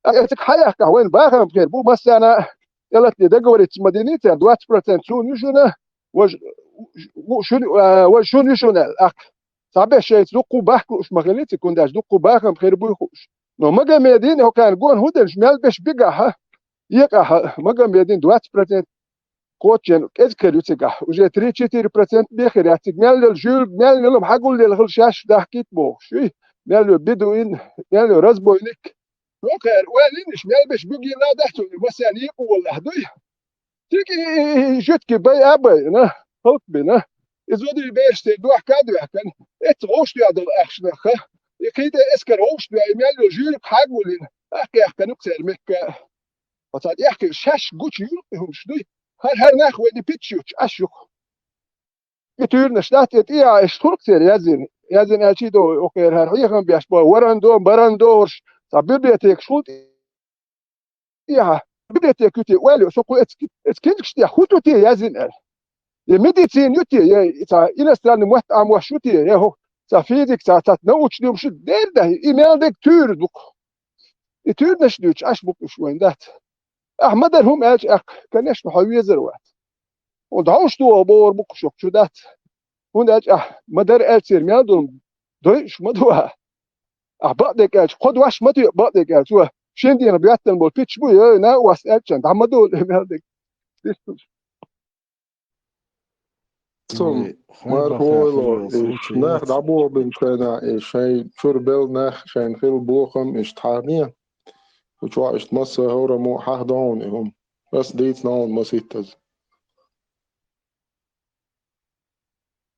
اتك حياك وين باغم غير بو مثلا يلا تدغورت مدينه 20% شو نشنا وشو نشنا الاك صعب شيء دقوا باكو مغليتي كونداش دقوا باغم غير بو يخش نو ما مدينه هو كان جون هودل شمال باش بقى يقع ما مدينه 20% كوتشن كذكرتك وجا 3-4% بخير يعطيك مال الجول مال لهم حقول لي الغلشاش ده حكيت بو شوي مالو بدوين مالو رزبوينك وكر وينش مالبش بقي لا دحتو بس يعني والله دوي تيجي جتك بي ابي نه خلق بنا إذا بيرست دوح كادو كان اتغوش يا دل اخشنخ يكيد اسكر غوش يا مالو جيرك حاجولين احكي احكي نكسر مك وتاد يحكي شاش قوش يلقيهم شدوي هر ناخ ودي بيتشوش اشوخ يتيرنا شلات يتيا ايش تركسر يازن اشيدو اوكي هر يخم بيشبو ورندو برندورش طبيبيتك شوت يا بديتك يتي والو سوكو اتكينكش تي خوتوتي يازن الميديسين يتي يا تا إنستان موت ام وشوتي يا هو تا فيزيك تا تنوش ديم شو دير ده ايميل دك تور دوك يتور نشدوش اش بوك شوين دات احمد هم اج اق كانش نحوي زروات ودعوش تو بور بوك شوك شو دات هون اج مدر السير ميادون دوش مدوها بعدك اج خد واش مدو بعدك اج هو شندي انا بياتن بول بيتش بو نا واس الشن عمدو ميادك Som Marholo is nach Dabo bin China is Shane Churbel nach Shane Hill Bochum is Tania, which was Massa Horamo Hahdon him. That's dates now Masitas.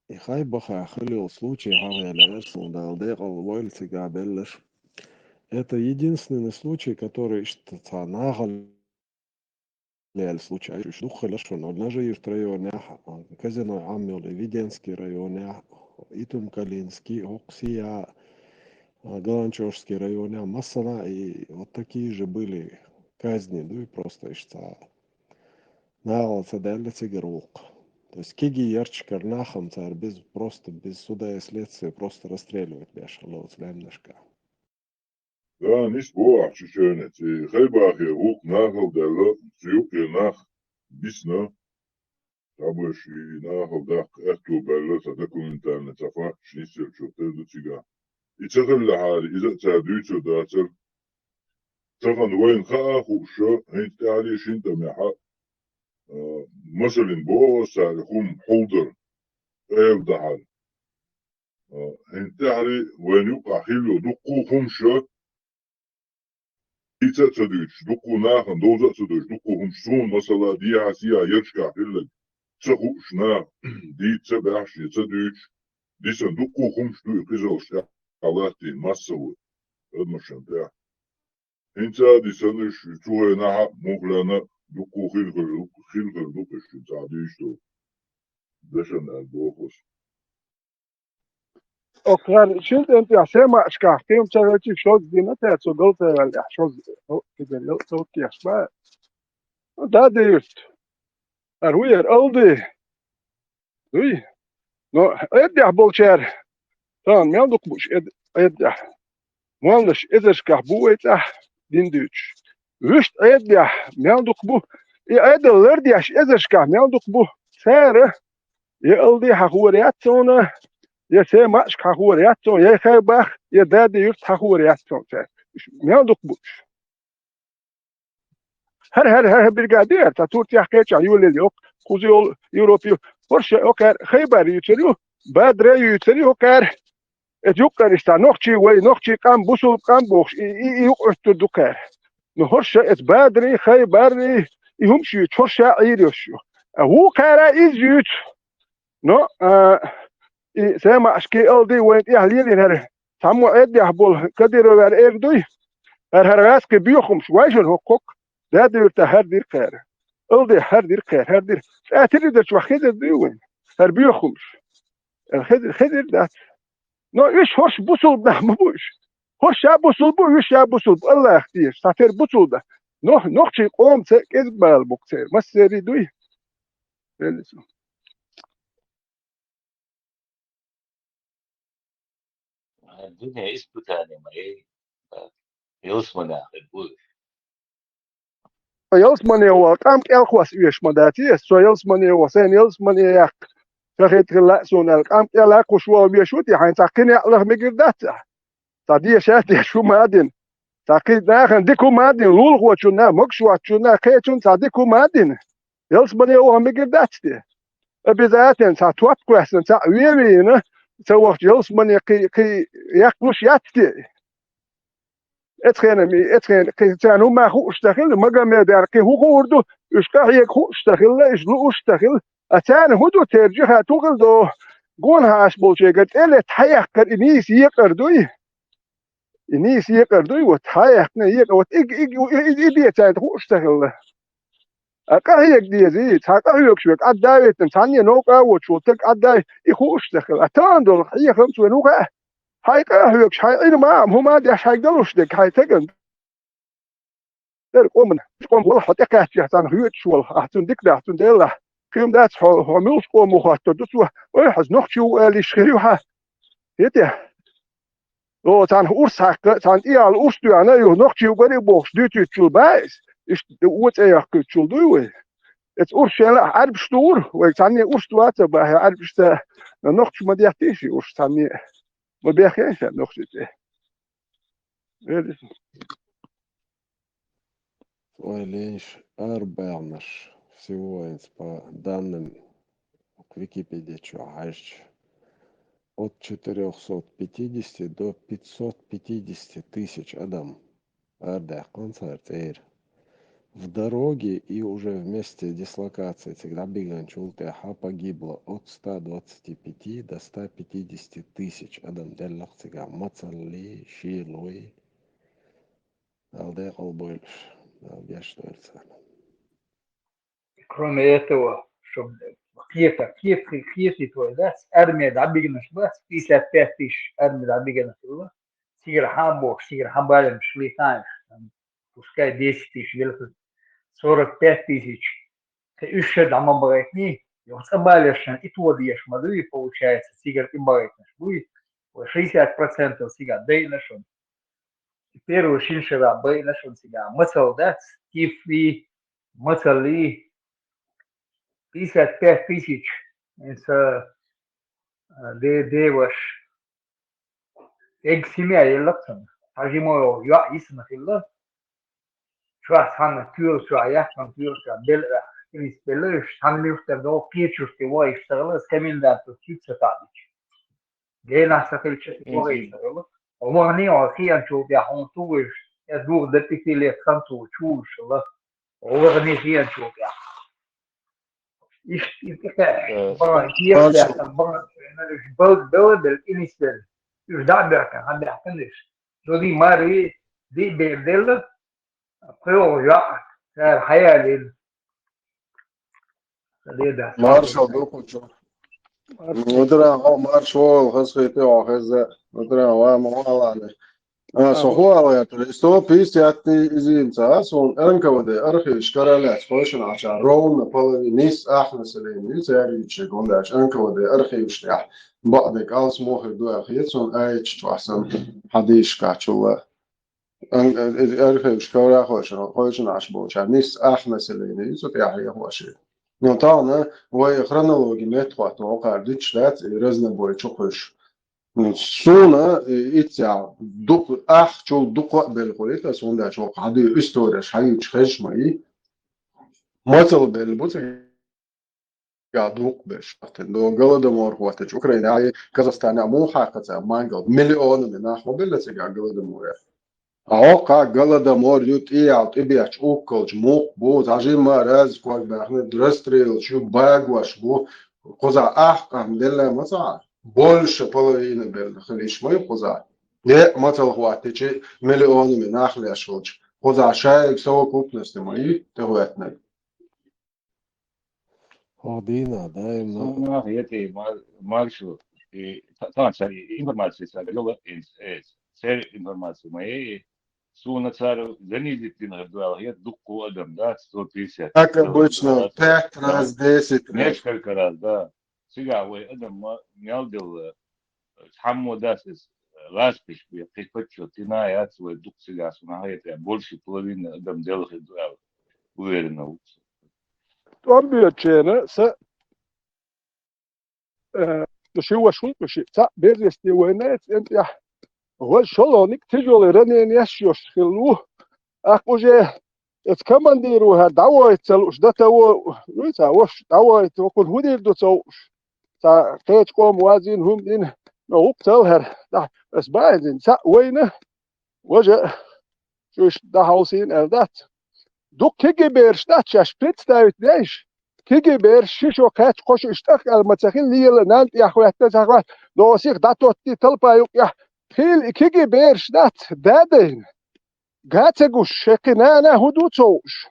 يخاي بخا خلي случай Хавеля Эрсунда Алдеqal Вольцы Габеллеш. Это единственный случай, который что-то нагал случай, что خلشون ولا جاي في ريونها كذا عامل Виденский район, и Тумкалинский, Оксия, Галанчевский район, Массана, и вот такие же были казни, ну и просто что нагал цедали цигерук. То есть киги ярчикар нахам царь без просто без суда и следствия просто расстреливать бешало немножко. Да, nicht boah, schön. Sie Helbach hier hoch nachher der Zug nach bis ne. Aber ich nachher da echt über das Dokumentar nicht einfach schnitzel schon der Ziga. Ich sage le hali, إذا تعديت ده صار طبعا وين خاخ وشو انت علي شنت مع مثلا بو سالكم حوضر ايل دحال انت علي وين يقع حلو دقو خمشة إذا تدوش دقو ناخن دوزة تدوش دقو خمشون مثلا دي عسيا يرشكع حلق تخوش نا دي تبعش تدوش دي سندقو خمش دو قزلش علاتي مسوي المشان ده انت دي سنش توه ناها مغلنا دقو خلقر دقش تعديش دو دشن البوخس اوكي شنت انت عسامة اشكاحتين تشغلتي شوز دي متى تشغلت الحشوز كده لو صوتي اسمع ده ديرت اروير الدي وي نو ادي بولشير طبعا ما عندك مش ادي مالش اذا شكحبوت دين دوتش وشت ادي ما عندك بو ادي لردي اش اذا شكح ما عندك بو ساره يالدي حقورياتونه يا سامع حقورياتون يا خيبخ يا دادي يرت حقورياتون ما عندك بوش هر بريغادير تاتورتي حكيت على يولي اليوم خوزيول يوروبيو ورش اوكر خيبر يتريو بدر يتريو اوكر اتيوكر استا نوختي وي نوختي قام بوسو قام بوخ يوقت دوكر نهرش ات بدري خيبر يهمشي تشرشا ايريوشو هو كارا ازيوت نو سامع اشكي الدي وين يحليلين هر سامو ادي حبول كدير ور ايردوي هر كي بيخم شواجن حقوق ده دير هردير قير الدي هردير قير هردير اتري ده شو خيد ديوين هر بيخمش الخدر ده نو ايش هوش بوصل ده مبوش هوش بوصل بو ايش بوصل الله اختير سافر بوصل ده نوختي قوم تكز بالبوكسير ما سيري دوي الدنيا اسكت يعني ما ايه يوصمنا البوش يلسمني هو قام كالخواس ايش مداتي سو يلسمني هو سين يلسمني ياك فخيت لا سون قام كالاك وشو بيشوتي حين تاقيني الله مقردات تادي شاتي شو مادن تاقي داخل ديكو مادن لول هو شنا مكشوا شنا كيتون تاديكو مادن يلسمني هو مقردات دي بذاتن تاتوات كويسن تا ويرينا سوى جلس من كي يقلش ياتي اتخين كي كانوا ما هو اشتغل ما قام يدار كي هو وردو اشكاه يك هو اشتغل اجلو اشتغل اتان هدو ترجع توغل دو قون هاش بولشي قد إلا تحيق قد إنيس يقردوي إنيس يقردوي وتحيق نيق وتإيدي تان هو اشتغل أكاهيك دي زي تاكاهيك شوك أداوي تنسانيا نوكا وشوتك أداوي إخو اشتغل أتان دول حيق خمس ونوكا هاي كاهيك هاي إنا ما هما دي هاي قلوش ديك هاي تقن در قومن والله حتى كاتي حتى هيك شو أحسن ديك ده أحسن ديلا كيم دات هو ميلش قوم وخاطر دسوا ويحز نخشو اللي شخيوها هيته لو تان أورساك تان إيال أورستو أنا يو نخشو قريب بوش ديتو تشول بايس إيش وات إيه كتشول دوي إت أورشلا عرب شتور ويتاني أورستو أتبع عرب شتا نخشو ما ديحتيشي أورستاني ما بيخيش نخشو Лишь Арбернаш всего по данным Википедии чуаешь от 450 до 550 тысяч адам. Арда концерт в дороге и уже в месте дислокации всегда беган чултеха погибло от 125 до 150 тысяч адам. Делах сега мацали шилой. Алде колбойш. Кроме этого, чтобы Киев твой, да, армия добегнешь, да, 55 тысяч армия добегнешь, да, Сигар Хамбург, Сигар Хамбалем, Шлитаев, пускай 10 тысяч, 45 тысяч, ты еще дома братни, и вот собалишь, и то даешь моду, и получается, Сигар и братнешь, будет 60% Сигар дейнешь, первый шиншера дейнешь, Сигар, мысл, да, Киев, мысли, 55 тысяч, это деваш, семья еллаксан, ажимой я истина филла, швас хан тюр швая, хан тюр бел, из белыш, хан мюфтер до печушки вой штагла, скаминда то чипса табич. Гена сахельче вой штагла. Омарни ахиян чу я хон туиш, я дур депикиле ханту чуш ла. Омарни хиян чу я. بالإنسان يجدع بركة عند حكمش دودي ماري دي بيردل قيو جاء الحياة لين ده مارشال دوكوتشو ندرا مارشال خسيتي وخزة ندرا واموالا سخوة يا ترى استوى بيستياتي إزين تاسون أنكودة أرخيش كرالات فوشن عشان روم نبالي نيس أحنا سليم نيس ياريتش قنداش أنكودة أرخيش تاع بعدك ألس موخ دو أخيتون أيش توحسن حديش كاتشولا أرخيش كرا خوشن عشبو عشان نيس أحنا سليم نيس تاعي هو شيء نطعنا وهي خرونولوجي متوقع توقع ديتش لات رزنا بوي تشوفش سونا إتيا دوق شو دوق بالقوليتا سونا شو قاعد إستورش هاي تخش معي مثل بالبوت قاعد دوق بش لو قلده مور هو أوكرانيا هاي كازاخستان مو حقيقة مانجل مليون من أخو بلش قاعد قلده مور أوقع قلده مور يوت إيات إبيش أوكلج موق بوز عجيب ما راز كوك بأخنا درستريل شو باغواش بو قزا أحكام دلله مسا больше половины был хлиш мой поза не мотал хватит миллионами нахляшилч поза шайк совокупности мои тегуэтны Одина, дай Ну, эти маршу и там информация сагала царь информации моей суна царю занизить на дуал я дукку адам да 150 как обычно 5 раз 10 несколько раз да сега вы адам мялдил хаммо дасис ласпиш прикочу тина я свой дук сега суна это больше половины адам делает дуал уверенно Tom biyotjeene se شو شيء تا بيرستي وينات انت يا هو شلونك تجول رنين يشوش خلوه اخوجه كمان ديروها دعوه تلوش ده تو وش دعوه وكل هدير دو توش تا تيت قوم وازين هم دين وقتها ده اسبايدن سا وينه وجه شوش ده هاوسين الدات دوك كيجي بيرشتات شاش بيتستايت ديش كيجي بيرش شو كات خوش اشتاق المتسخين لي نانت يا اخويا تزاغ لو سيخ داتو تي تلبا يا كيل كيجي بيرشتات دادين غاتسغوش شكنانا هدوتوش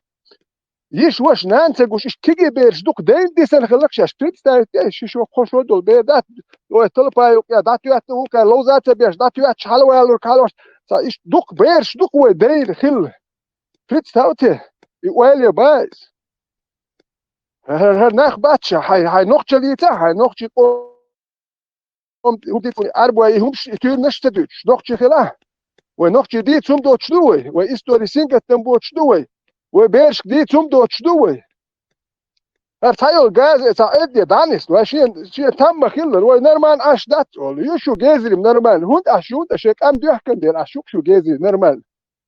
يش واش نانتسغوش كيجي بيرش دوك دين دي سن خلق شاش بيتستايت ديش شو خوش ودول بيدات لو تلبا يا داتو ياتو كا لو زات بيش داتو يات حلوه يا كالوش ايش دوك بيرش دوك ودين خل بيتستاوتي يقول يا بايز ناخ باتشا هاي نقطة ليتا هاي نقطة قوم وديتني أربعة يهمش تير نشتدوش نقطة خلا ونقطة دي تم دوتش دوي وإستوري سينجا تم دوتش دوي وبيرش دي تم دوتش دوي هرتايل جاز تعيد دانيس واشين شيء تم خلل ونرمان أش دات ولا يشو جازري نرمان هون أشون أشيك أم ديحكن دير أشوك شو جازري نرمان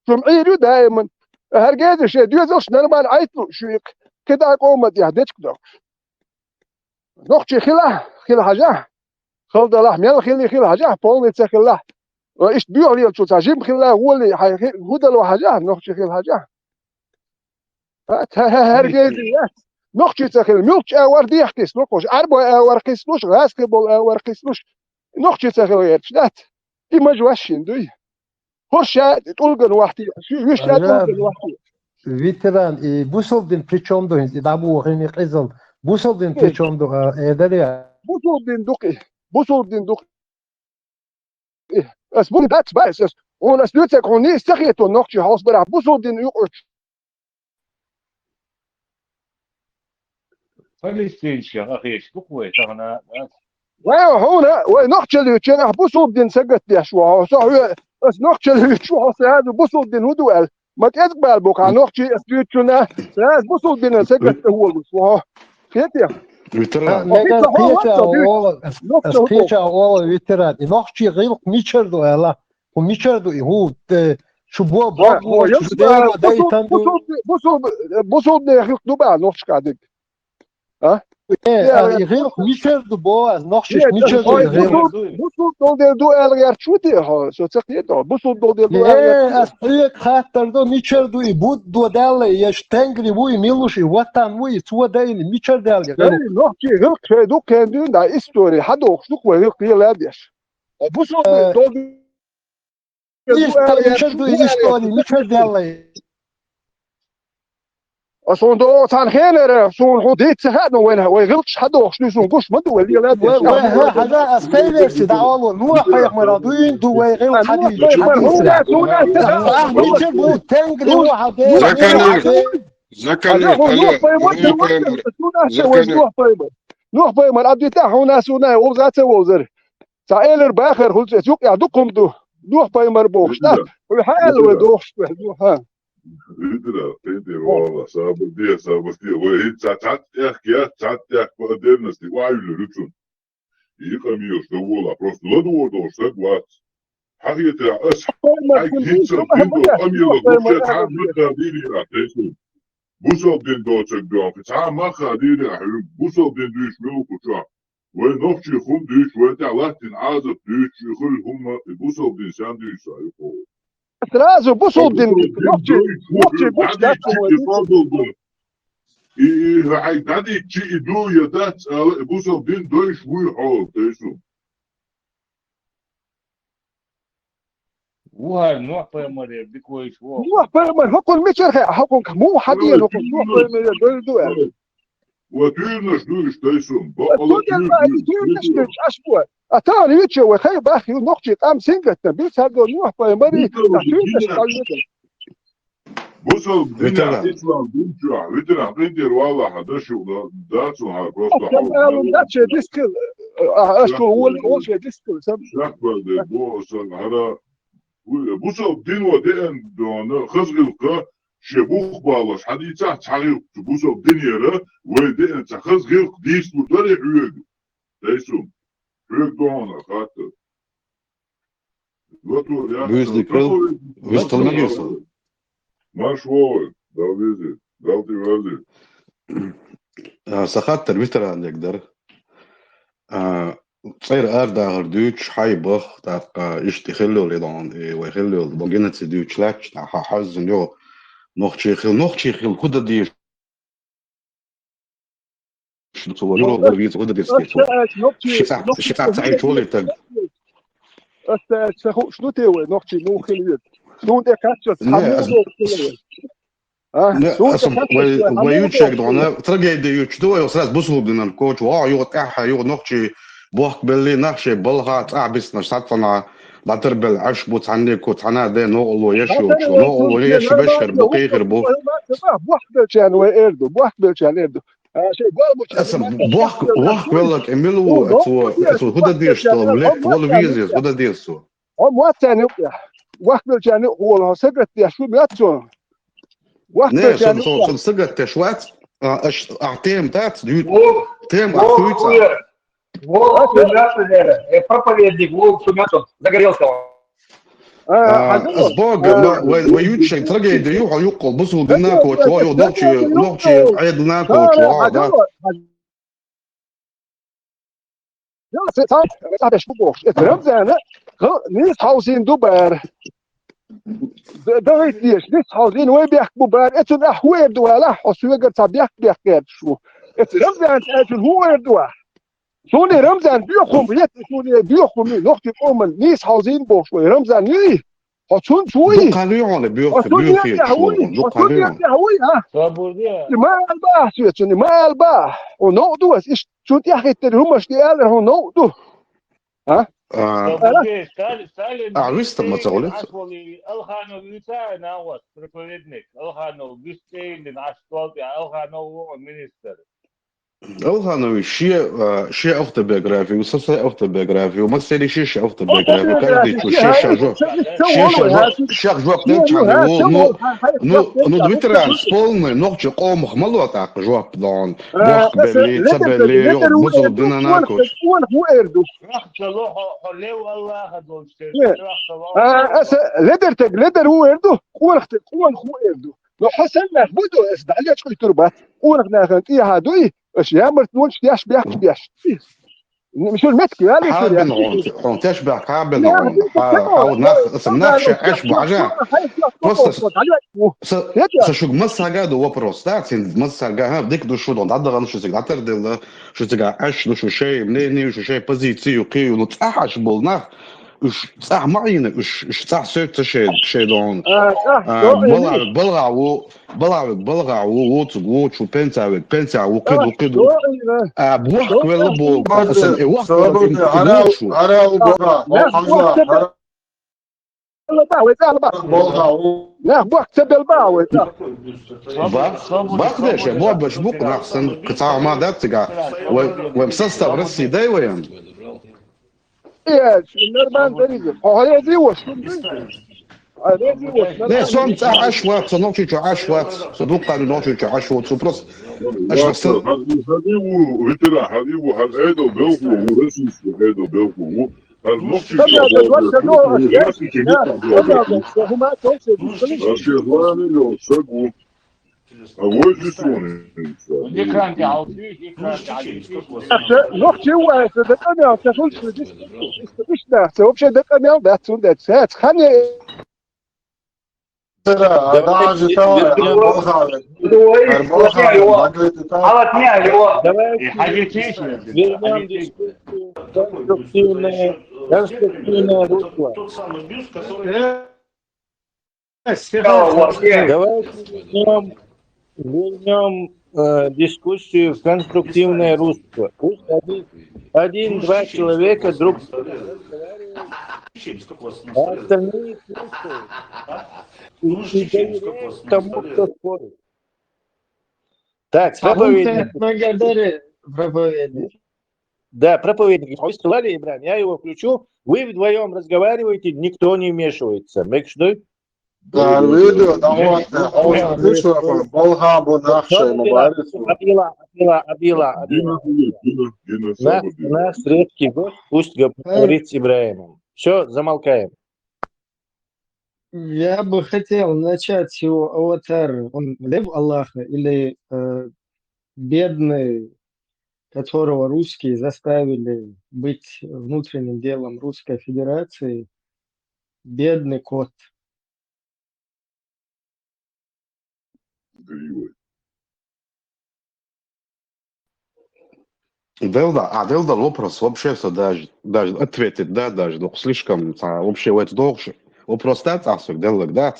سمعيرو دائما هرجازر شيء ديوزلش نرمان عيطلو شويك كده قومت يهديك دوك نقطة خلا حاجة خلد الله ميال خلا حاجة بول نتسخ الله وإيش بيوع لي الشو تعجب خلا هو اللي هو ده لو حاجة نقطة خلا حاجة هرجازيات نقطة تخل ملك أور دي يحكيس نقطة أربعة أور قيسلوش غاز قبل أور قيسلوش نقطة تخل غيرشلات دي مجواشين دوي هرشة تلقن وحدي شو لا تلقن وحدي Veteran Busoldin pričomdo da bu hani qizil Busoldin pričomdo edeli Busoldin duqi es bun dat bas es on as lutte kon nie stiget on nog je haus bara Busoldin فلسطين شغال شكوى تغنى وهنا ونقش اللي كان Busoldin سجت يا شو صح es نقش اللي شو هذا Busoldin هدوء ما تقبل بك عن نقش اسبيتنا بس Busoldin سجت هو وصوها كده Pieća ovo veteran i noći grilk mičerdo ela po mičerdo i hud شبوه بابو شدير دايتان Busoldin يخلق دبا نقش قاعد ها يغير mičerdo boa noći mičerdo Busoldin دو الغير شو دي ها شو تقيد Busoldin دو اسبريك خاطر دو mičerdo i bud do dele je štengri vui miluši vatan vui sua dele mičerdo نقش غلق دو كان دون دا استوري حد وخشوك وغلق يلاديش Busoldin دو mičerdo i istoriji mičerdo أصلاً ده كان خير صون حديد سهاد وينها ويغلقش حدا وخشني صون قش ما دو اللي لا وها حدا استيلرس دعوة نوح يا مرادين دو ويغلق حديد ميشر تنجري واحد نوح بايمر أبدي تاعه ناس وناي وزات وزر سائلر باخر خلص يوك يعدكم دو نوح بايمر بوخش ده وحال ودوخش ها Peter والله صابر وهي تعت يا قدرنستي وعيل رتون يقام يشتغل просто لا دو اشتغلت حقيقة أس حقيقة أمي وقفت عن مقاديري راتيسون Busoldin doçak في تعال ما خاديري أحلم Busoldin دوش ملوك ونقشي خم دوش وتعلاتين عازب دوش يخل هم Busoldin سان دوش سايقو Сразу Busoldin ногти буш дат и хайдади чи иду я дат Busoldin доиш вуй хол тесу وها نوع بيمر بكويس نوع بيمر هكون ميشر هكون مو حدين هكون نوع بيمر دو وتيرنش دوش تسو تيرنش أشبوه أتاني يتشي وخي باخي نقطة قام سنجت بيس هذا نوح بايمري Busoldin إسلام دمشع وتنا قدر والله هذا شو داتو ها بروستا قالوا داتش ديسكل أشكو هو شيء ديسكل شكبر دي بوصل هذا Busoldin ودين دون خزغلقة شبوخ بالش حديثة تحقيق Busoldin يرى ودين تخزغلق ديس مدري حيوغ تيسوم Придона, хата. Вижди кръл, вижте на гиса. Маш вове, да визи, да ти вази. سخطت المتر عندك در تصير أردا غردوش حي بخ تبقى إيش تخلو لدان ويخلو بجنة سدوش لاتش تاع حزن يو نوخ شيخ كده دي شو يورو بالفيز كده دي ستيتو الشتاء تعيش شغل تج شنو تيوي نوختي نو خليت شنو ده كاتشت لا حمودو لا أصلا ويوتشك دعنا ترجع دي يوتشدو يوصل بوسو بدنا الكوتش يوت أحا يوت نوختي بوك باللي نخشي بلغة تعبس نشاط فنا لا تربل عش بوت عنك وتعنا ده نوغلو يشو شو نوغلو يشي بشر بقيخر بو بوك بلشان ويردو بوك بلشان يردو شيء قالوا أصلا بوك بالك إميلو أتو هدا ديش طلب لك ولا فيزيز هدا ديسو هم واتسان بوك بلشان هو سكرت يا شو بياتشو بوك نه بلشان صل سجت تشوات أعتيم تات ديوت تيم Волк أخويت хуя. Волк хуя. Проповедник, волк суметом. Загорелся он. أسبوع ما ويوتشك ترجع دي يوحى يقل بوسو دنا كوتش يو نوختي عيدنا كوتش ده Ja, dat is goed. Het Ramzan, niet housing dubar. ده ليش عاوزين وين بيحكوا بان اتن احوير دوالا حسويقر صبيح بيحكي شو رمزان اتن هو يردوا سوني رمزان بيخم يت سوني بيخم نختي قوم نيس عاوزين بوش رمزان ني حسون شوي قالوا بيوخي قالوا ما الباه سويتني ما الباه ونقدو ايش شو تيحكي هم اشتيال هو نقدو ها عرفت ما تقولت Elgano Luta en Awas, проповедник. Elgano Gustin en Ashtwal, ja, Elgano minister. Elgano شيء أوتوبيوغرافي وسلسلة أوتوبيوغرافي وما تسالي شيء أوتوبيوغرافي كان دي شيء جواب تنتج على نو دويتر سبولن نوتش قوم خملوا تاع جواب دون بوخ باللي تبلي يغبطوا بدنا ناكل هو اردو حلو الله هذول لدر هو اردو هو اردو لو حسن بدو اسدع لي تقول تربات ونخنا خنتي هادوي اش يامر تقولش بياش مش المتكي هذه حابن عون تشبع حابن عون حاول ناخش عش بعجا شو مسا قادو وبروس تاعتين مسا قاها بديك دو شو دون عدغ شو زي عتر دل شو زي عش شو شيء منين شو شيء بوزيسيو قي ونتاحش بولنا اش صح معينه اش صح سوت شيء دون بلغع ووت شو بنتا وقد بوحك ولا بو اصلا وقت لا بوك تبع الباوي باخدش باش بوق احسن قطاع ما داتك ومسستر رسي داي وين يا نرمان دريجه هو دي وش لا صمت عشوات صنوتي عشوات صدوق قالوا نوتي عشوات سوبرس اش هذه وترى هذه هذا بلغو ورسم هذا بلغو المخشي Вернем дискуссию в конструктивное русло. Пусть один-два человека друг а остальные слушают и доверяют тому, кто спорит. Так, проповедник. Да, проповедник. Вы сказали, Ибран, я его включу. Вы вдвоем разговариваете, никто не вмешивается. Мекшдой? Да, видео, Наш редкий гость, пусть говорит с Ибраимом. Все, замолкаем. Я бы хотел начать его аватар. Он лев Аллаха или бедный которого русские заставили быть внутренним делом Русской Федерации, бедный кот. Гривой. Делда вопрос вообще даже ответить, да, даже слишком вообще в это дольше. Вопрос так, делать, да.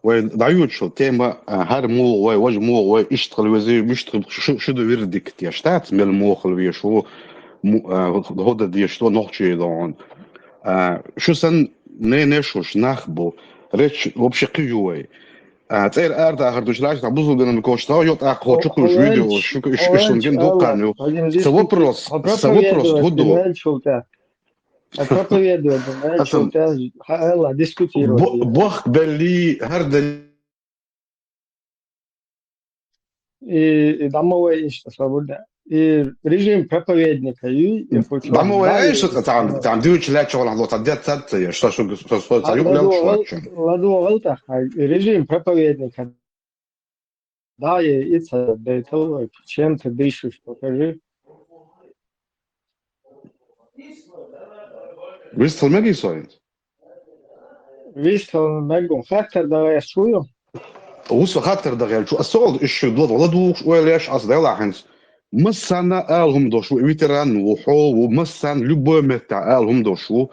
ودعيوت شو تيما هر مو وج مو اشتغل وزي مشتغل شو دو ويردك تيشتات مل موخل وي شو هذا دي شو نوخشي دون شو سن نشوش نخبو ريتش وبشي قيوي تير ارد اخر دوش لاش تبوزو بين الكوشتا يوت اخو شو فيديو شو شو نجن دوقانو سوبروس هدو А проповедовать, знаешь, что у тебя дискутировать. Бог бели هرد И домовое что свобода. И режим проповедника. домовое что там дюч لا شغل على تعديات ثلاثة что ладу غلطة. Режим проповедника. Да, и это чем ты дышишь, покажи. Вистал меги соинт. Вистал мегон хаттер да я шую. وصل خاطر دغيل شو الصعود إيش دوض ولا دوش ولا إيش أصل يلا حنس مسنا قالهم دوشو ويتران وحو ومسنا لبوا متع قالهم دوشو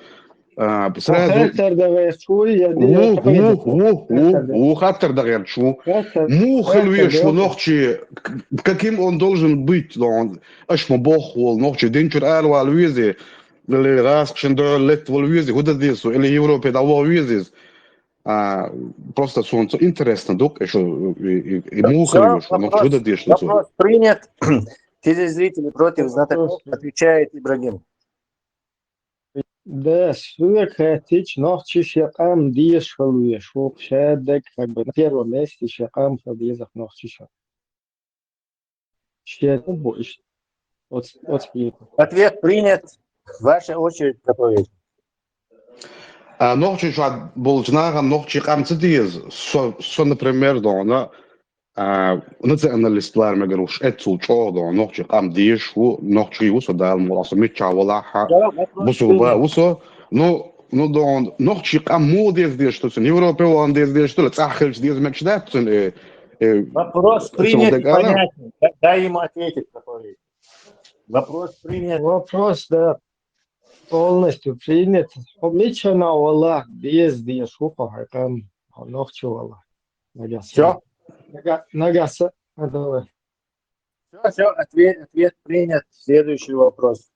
بس خاطر دغيل شو هو خاطر دغيل شو مو خلوي شو نوختي каким он должен быть он اش مبوخ والنوختي دينشر قال والويزي اللي راس شندر لت والويزي هو ده ديسو اللي يوروبي دا والويزيز просто солнце интересно, док, еще и муха, но что ты что? Вопрос принят. Телезрители против знатоков, отвечает Ибрагим. Да, свек хатич, но чишакам диеш халуеш, шедек, как бы на первом месте шакам фабизах но чиша. Ответ принят. Ваша очередь проповедь. Nog iets wat bolsnaga nog iets aan te doen zo например dan net een analist waar me geroes het zo dan nog iets aan die zo nog iets zo daar moet als met chawala bosuba zo no dan nog iets aan mode die что in Европе он die что тахиль die met dat вопрос принят понятно. Дай ему ответить проповедь. Вопрос принят. Вопрос да. Полностью принят. Помечено Аллах без диешуха хакам нохчувала. Все. Нагаса. Давай. Все. Ответ принят. Следующий вопрос.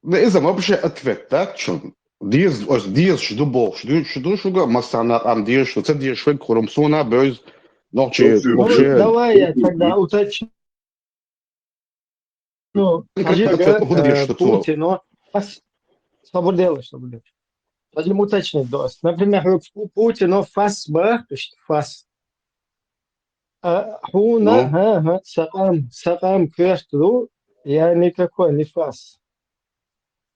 Да из-за вообще ответ так что диес что бог что масана ам диес что это диес что корумсона без ночи вообще. Давай я тогда уточню. Ну, Путин, свободно, чтобы возьмем уточнить дост. Например, Путин фас бахтушт фас. Хуна, сакам кверсту, я никакой не фас.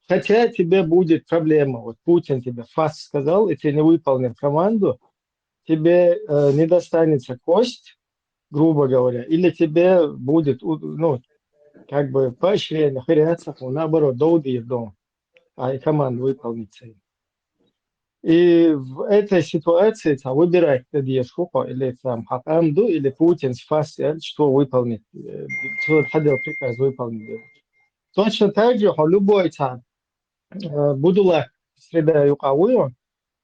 Хотя тебе будет проблема. Вот Путин тебе фас сказал, и ты не выполнил команду, тебе не достанется кость, грубо говоря, или тебе будет, ну, как бы поощрение, хряцах, наоборот, долгий дом, а команда выполнится. И в этой ситуации выбирать Дешуха или там Хакамду или Путин с фас, что выполнить, что хотел приказ выполнить. Точно так же любой там будула среда юкавую,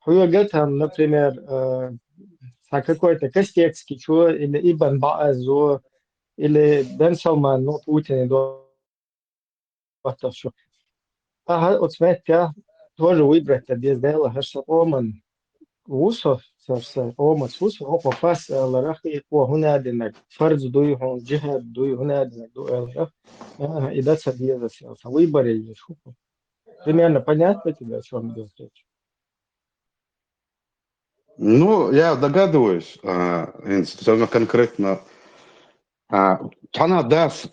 хуя там, например, какой-то Костецкий, или Ибн Баазу, или Бен Салман, ну, Путин и Дуатов, что. А вот смотрите, тоже выбрать без дела, что Оман Усов, Оман Усов, опа, фас, Ларахи, о, гунадинок, фарз дуйхон, джихад дуй, гунадинок, дуэлрах, и даться без выборе или шупу. Примерно понятно тебе, о чем идет речь? Ну, я догадываюсь, конкретно. Тана дас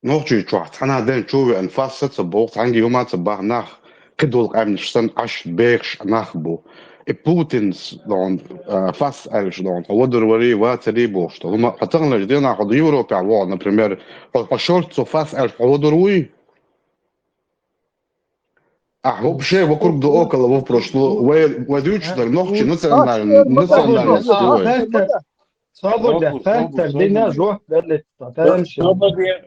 ночи чуат, тана ден чуви анфасет сабок, танги юмат сабах нах, кидул амнишсан аш бекш нахбу. Путин's dan fast älš dan hodor vari vateri bošto. Uma hatangla jdena hod Европе ава, например, пошорт со fast älš hodor уи. А вообще вокруг да около во прошло, вадючтар нохчи национальный строй. Свобода, фактор, дина, жо,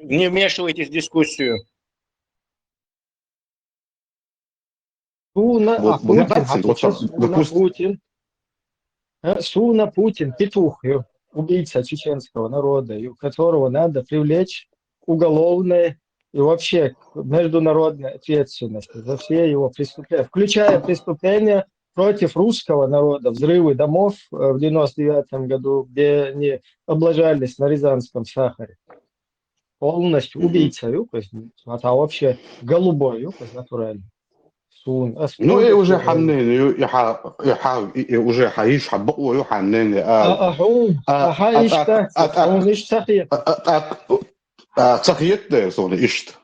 Не вмешивайтесь в дискуссию. Суна Путин, петух, убийца чеченского народа, которого надо привлечь уголовной и вообще международной ответственности за все его преступления, включая преступления против русского народа, взрывы домов в 99 году, где они облажались на Рязанском сахаре. Полностью убийца, а вообще голубой, натурально. Ну и уже حنين уже حيش حبقوا يحنين تخيط صون إشت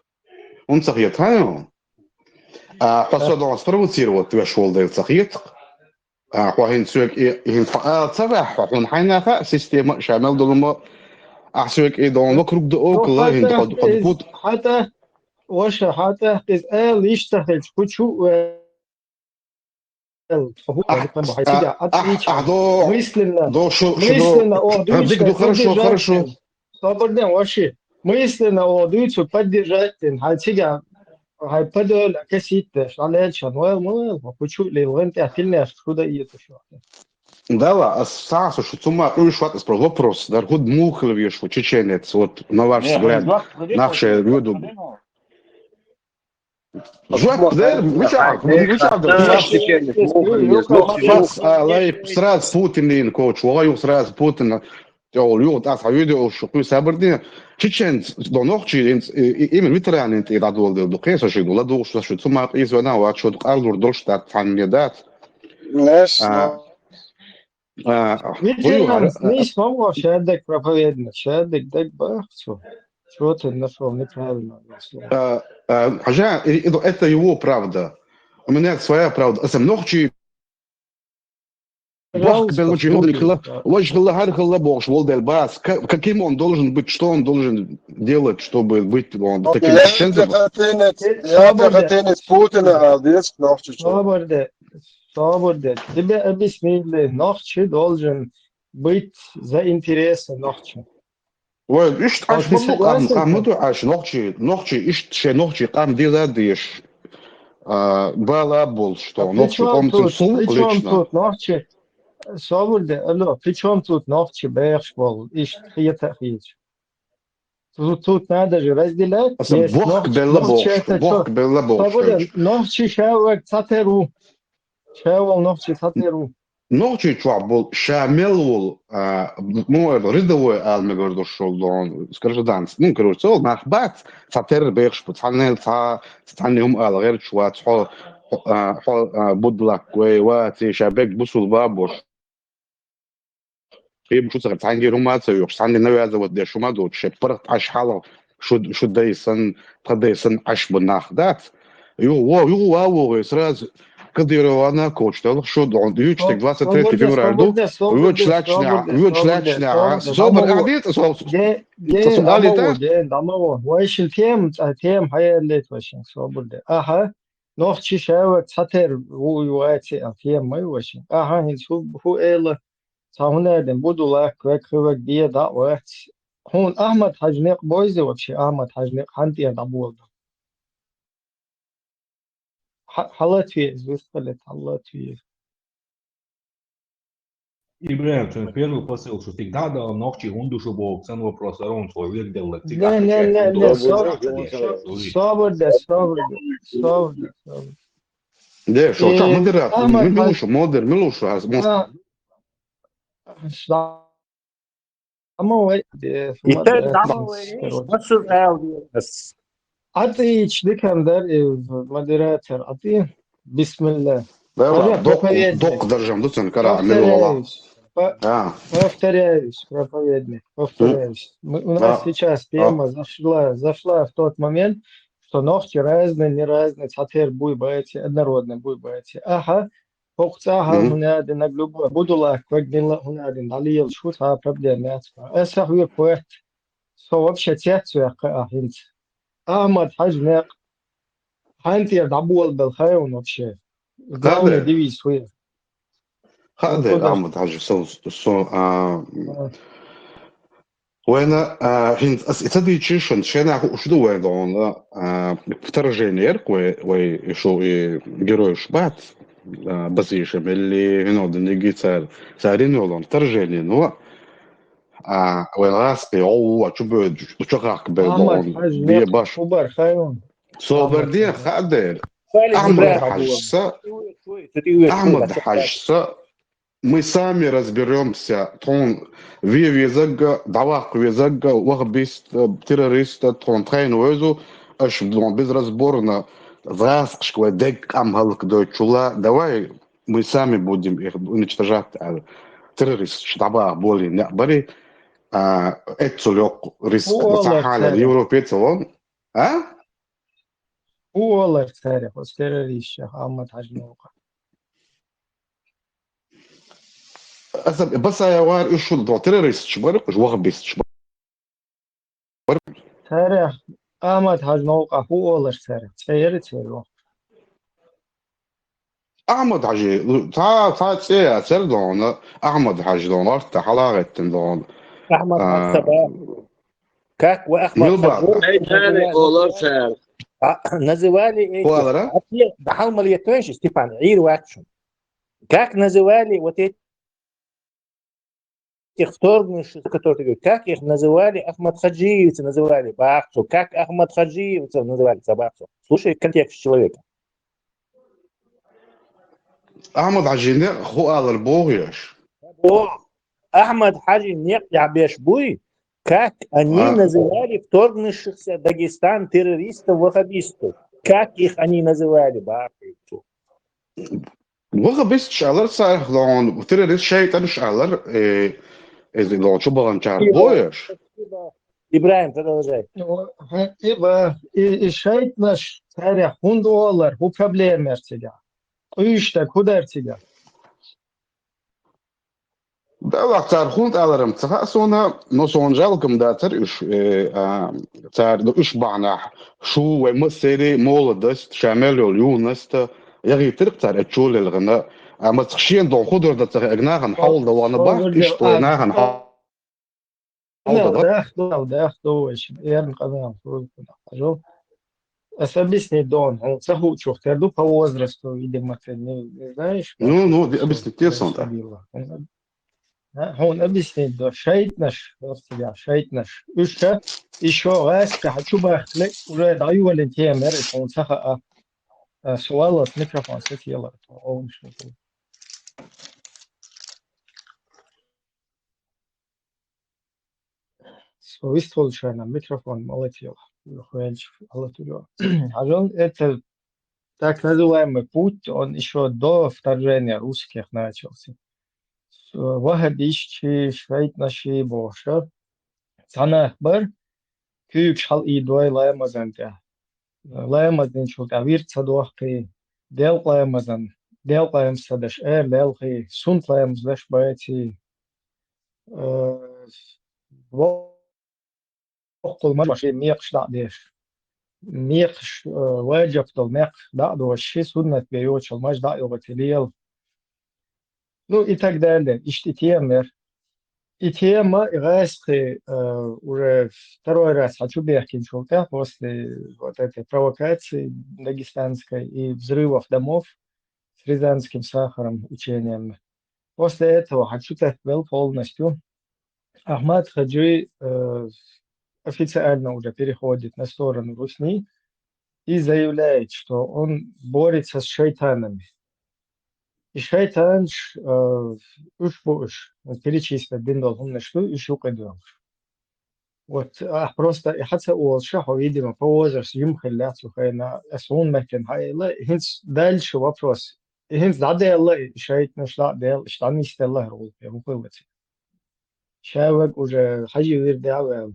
تخيط هاي حصل спровоцировать вешал да تخيط وهين سوق هين صباح وهين حينها система شامل دولما أحسوق دون وكرب دقوق هين حد حتى وش حتى تسأل يشتغل كشو хорошо. Свободно вообще. Мысленно отдаются поддержать, хотя подол косите, шалечан, почули, ленты, афильные, что это еще. Да, сразу что тума уйшват про вопрос, да, год мухлы веш, чеченец, вот на ваш взгляд, наши люди. Жвак, да, сразу Путин, коуч, сразу Путин. Joljood, als hij de oorlog saberde, Чеченц до ночи именно ветераны ты радовал до кейса же до до что что сама извина вот что арлур до что там не дат. Ветеран не смог шедек проповедник, шедек дек бахцу. Что ты нашел неправильно. Хотя это его правда. У меня своя правда. А ночи каким он должен быть, что он должен делать, чтобы быть таким чеченцем? Свобода. Тебе объяснили, Нохчи должен быть за интересы Нохчи. إيش عاش بالمقام قامته عاش نوخشي إيش شيء نوخشي قام دي زاديش بالا بول что نوخشي قام تسوق лично тут Нохчи свобода алло при чем тут Нохчи бэшбол иш хиета хич тут надо же разделять Бог белла бог Нохчи шавак цатеру шавал Нохчи цатеру Ночи чуабол шамелул, ну рядовой алмегор дошел до, скажи данс, ну короче, сол нахбат, сатер бэкш, пацанел та, станиум ал غير чуа, хо будлак, вати шабек бусул бабош. Им что сказать, танги румаца, юк, станди навязывать де шумаду, шепарт аш хало, шуд дейсан, традейсан аш бнахдат. Ю, сразу Кадирована коучтал, что он 23 февраля, вы члячня, собор адит, дамово, вайшил тем хайрлет вайшин соборде. Ага, нох чишава цатер уйвайти тем май вайшин. Ага, ху эла саунаден будула квек бия да вайт. Хун Ахмад Хаджнек бойзе вообще, Ахмад Хаджнек хантия дабулда. Халатвия, высталит Халатвия. Ибраим, первый посыл, что всегда до ночи он душу Бог, цен вопрос, он свой век делает. Не, свобода. Да, что там модератор, Милуша, Ати чликандер модератор, ати бисмилlah. Док держим, дуцен кара, милова. Повторяюсь, проповедник, повторяюсь. У нас сейчас тема зашла в тот момент, что ногти разные, не разные, цатер буй боите, однородные буй боите. Ага, فوقتها هنا نقلب بدلا كوجدين هنا داليل شو تا проблемات اسا هو كويت صوب شتيت يا هند احمد حجنق هانتي دبول بالخير ونوتشي قاوني هذا ديوي سوي هذا أحمد حاج سو وانا هند تدي تشيشن شنا شدو وين вторжение и шо и герой шбат базишем اللي هنا دنيجي صارين يولون вторжение но ولاسقي او شبه بيدون بيه باش كبر خيون صوبردين خادر أحمد حاجسا мы сами разберемся. Тон визага, давак визага, вахбист террориста, тон трейн уезу, аж безразборно васкшква дек амхалк дойчула. Давай мы сами будем их уничтожать. Террорист штаба более не бери. Эцулек риск насахаля европейцев. А? والله تعرف terrorist Ahmad Hajnouqa. بس يا وار ايش شو تيروريست شبرق وش وغبيست شبرق تعرف Ahmad Hajnouqa هو والله تعرف تعرف أحمد حاجي تا تسيا سردون أحمد حاجي دون أرتا حلاقة دون أحمد حاجي كاك وأحمد حاجي называли эти дахал малиятвенши Степан عير واكشن как называли вот этих вторгнувших, которые ты говоришь, как их называли Ахмад Хаджиевцы, называли Бахцу, как Ахмад Хаджиевцев называли Бахцу. Слушай контекст человека. Ахмад Хаджи не хуалар богеш. Ахмад Хаджи не ябеш буй. Как они называли вторгнувшихся в Дагестан террористов-ваххабистов? Как их они называли? وаххабист шалар сархлон, террорист шайтан шалар, إذا لو شو بغى نشار بويش. إبراهيم продолжай. الشيء نش تاريخ $100 هو problem ارتجع. إيش كده ارتجع. ده وقتار $100 متفقسونا نصون جالكم داتر إيش تار ده إيش بعنا شو ومسيري مولدست شامل اليونست يغي ترقتر أتشول الغناء ما تخشين دون خضر ده تغناها نحاول ده وانا بحق إيش طويناها نحاول ده أخذ إيش يرن قدام شو أسبسني دون هو سهو شوف تردو فوز رستو يدي مثلا знаешь ну دي أبسني كتير صنطة هون أبسني دو شايتناش ارتجع شايتناش إيش إيش هو غاس كحشو بخلق ورد أيوة الانتهاء مرت هون سخاء سؤال ميكروفون ستي يلا أو مش ممكن ويستول شوية ميكروفون مالتي يلا الله تجوا عشان это так называемый путь он еще до вторжения русских начался واحد işçi şvayt naşı boşa sana bir küçük hal idoi layamazan da layamazan çok avir sadoqi del layamazan del layamsadaş belqi sunt layamzdaş bayati وقل ما شيء ميقش لا ديش ميقش واجب طل ميق لا دو الشيء سنة بيوتش الماج لا يغتليل ну и так далее ишти темер и тема ирайски уже второй раз хочу бехкин шелка после вот этой провокации дагестанской и взрывов домов с рязанским сахаром учением после этого хочу тахвел полностью Ахмад Хаджи официально уже переходит на сторону Русни и заявляет, что он борется с шайтанами. И шайтан он перечислит дин должен что еще кадем. Вот просто حتى أول شهر видимо по возрасту يمكن сухайна أسون مكان هاي لا هنس дальше вопрос. هنس دعدي الله شايت نشلا دل اشتاني استله رول يوم قوتي. شاوك уже حاجة غير دعوة